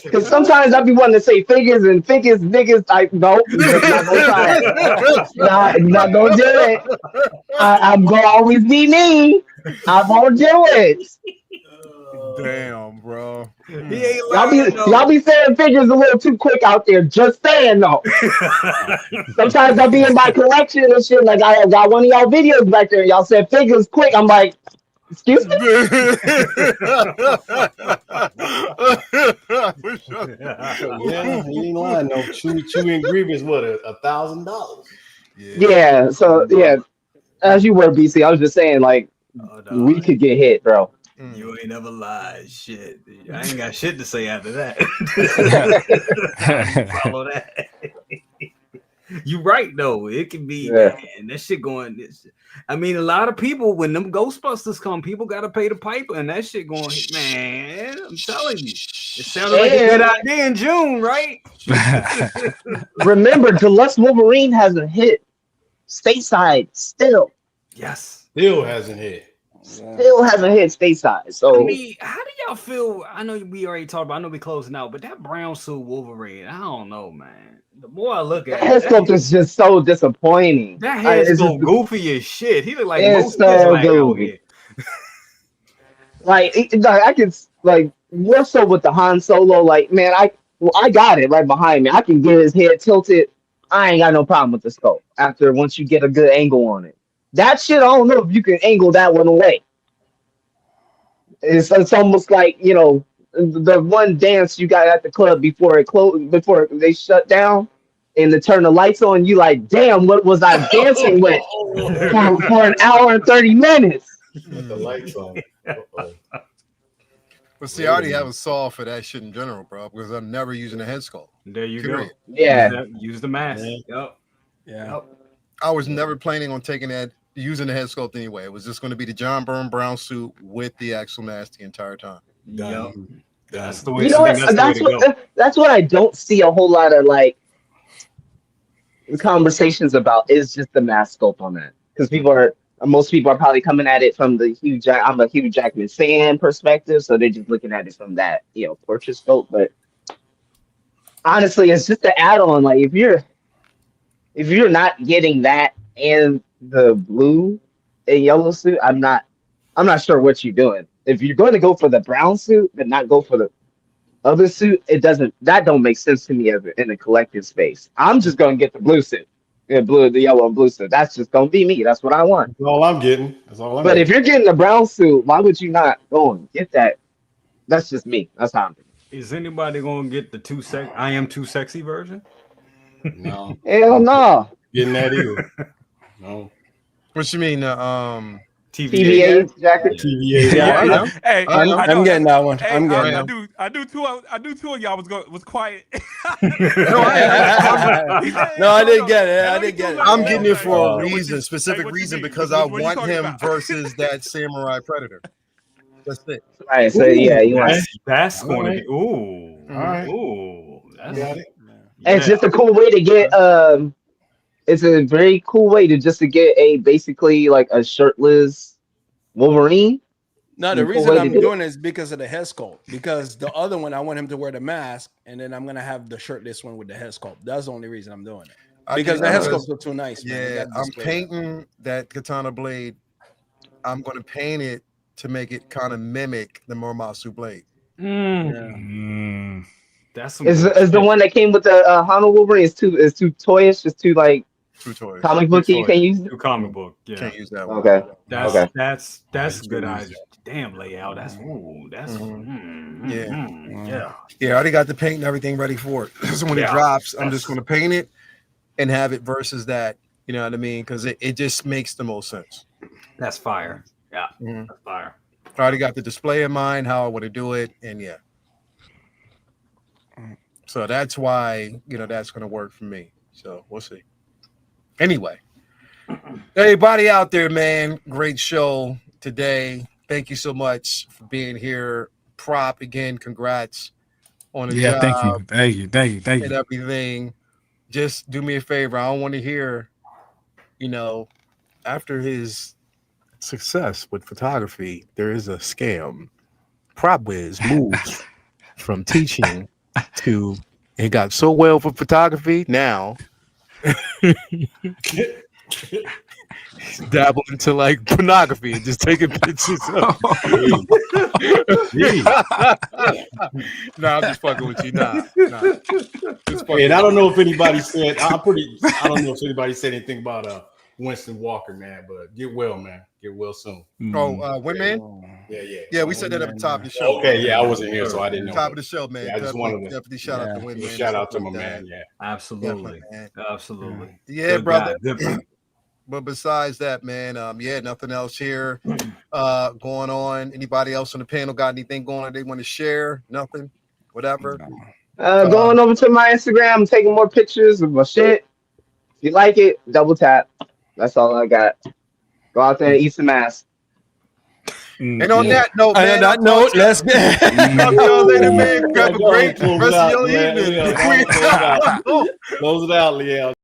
Because sometimes I be wanting to say figures and figures, niggas. Like, no, not gonna try it. Not gonna do it. I'm gonna always be me. I won't do it. Damn, bro. Y'all be saying figures a little too quick out there. Just saying though. Sometimes I be in my collection and shit. Like I got one of y'all videos back there. Y'all said figures quick. I'm like, excuse me. Yeah, he ain't lying. No, Chewy and Grievous, what, $1,000? Yeah. So yeah, as you were, BC. I was just saying, like, we could get hit, bro. You ain't never lied. Shit. I ain't got shit to say after that. Follow that. You right though. It can be, man, that shit going. I mean, a lot of people, when them Ghostbusters come, people gotta pay the piper, and that shit going, man. I'm telling you, it sounded like a good idea in June, right? Remember, Deluxe Wolverine hasn't hit stateside still. Yes, still hasn't hit. Still hasn't hit stateside. So I mean, how do y'all feel? I know we already talked about. I know we closing out, but that brown suit Wolverine, I don't know, man. The more I look the at head sculpt is just so disappointing. that head It's so just- goofy as shit. He look like It's most so kids out goofy. here. Like I can like more so with the Han Solo. Like man, I got it right behind me. I can get his head tilted. I ain't got no problem with the sculpt. After once you get a good angle on it, that shit I don't know if you can angle that one away. It's almost like the one dance you got at the club before it closed, before they shut down, and to turn the lights on. You like, damn, what was I dancing with for an hour and 30 minutes? With the lights on. But see, I already have a saw for that shit in general, bro, because I'm never using a head sculpt. There you Period. go. Yeah, Use the mask. Yeah. Yep. I was never planning on using the head sculpt anyway. It was just going to be the John Byrne brown suit with the actual mask the entire time. Yep. That's Done. the way. you know what? That's what I don't see a whole lot of like conversations about is just the mask sculpt on that because most people are probably coming at it from the I'm a Hugh Jackman fan perspective, so they're just looking at it from that portrait sculpt. But honestly, it's just the add-on. Like if you're not getting that and the blue and yellow suit, I'm not sure what you're doing. If you're going to go for the brown suit but not go for the other suit, that don't make sense to me in a collective space. I'm just gonna get the blue suit. The yellow and blue suit. That's just gonna be me. That's what I want. That's all I'm getting. But if you're getting the brown suit, why would you not go and get that? That's just me. That's how I'm thinking. Is anybody gonna get the I am too sexy version? No. Hell no. Getting that either. No. What you mean? TVA jacket. TVA. Yeah, I know. Hey, I know. I'm getting that one. Hey, I'm getting I that. do. I do too. Of y'all was quiet. No, I didn't get it. I didn't get it. I'm getting it for a Oh. reason, specific what you reason, mean? because What I you want talking him about? versus that Samurai Predator. That's it. All right, so yeah, you want. That's All going right. to be. Ooh. All right. Ooh. That's, Got it. And it's just a cool way to get. It's a very cool way to get a basically like a shirtless Wolverine. No, the Cool reason way to I'm do it. doing it is because of the head sculpt. Because the other one, I want him to wear the mask, and then I'm gonna have the shirtless one with the head sculpt. That's the only reason I'm doing it. Because the head sculpts look too nice. Man. They Yeah, got I'm display. painting that katana blade. I'm going to paint it to make it kind of mimic the Muramatsu blade. That's some Is good the shit. one that came with the Hana Wolverine is too toyish, it's too like True toys. comic booky. You can't use it. New comic book. Yeah. Can't use that one. Okay. That's Okay. that's good idea. Damn layout. That's yeah. Yeah, I already got the paint and everything ready for it. So when it Yeah, drops, I'm that's- just going to paint it and have it versus that. You know what I mean? Because it just makes the most sense. That's fire. Yeah. Mhm. That's fire. I already got the display in mind, how I want to do it, and yeah. So that's why that's going to work for me. So we'll see. Anyway, everybody out there, man, great show today. Thank you so much for being here. Prop again, congrats on the job. Thank you. And everything. Just do me a favor. I don't want to hear, after his success with photography, there is a scam. PropWiz moves from teaching to it got so well for photography. Now dabble into like pornography and just taking pictures of. Nah, I'm just fucking with you. Nah. Just fucking And I with don't know if anybody said. I don't know if anybody said anything about Winston Walker, man. But get well, man. Get well soon. you. Women? Yeah. Yeah, we said that at the top of the show. Okay, yeah, I wasn't here, so I didn't know. Top of the show, man. Yeah, I just wanted to definitely shout out to women. shout out to my man. Yeah. Absolutely. Man. Absolutely. Yeah, Good brother. guy. Good- But besides that, man, nothing else here going on. Anybody else on the panel got anything going on they want to share? Nothing? Whatever. Going over to my Instagram, taking more pictures of my shit. If you like it, double tap. That's all I got. Go out there and eat some ass. And on that note, man, let's get. talk to y'all later, man. Have a Go great close rest it of out, your man. evening. Yeah, close it out. Close it out, Liel.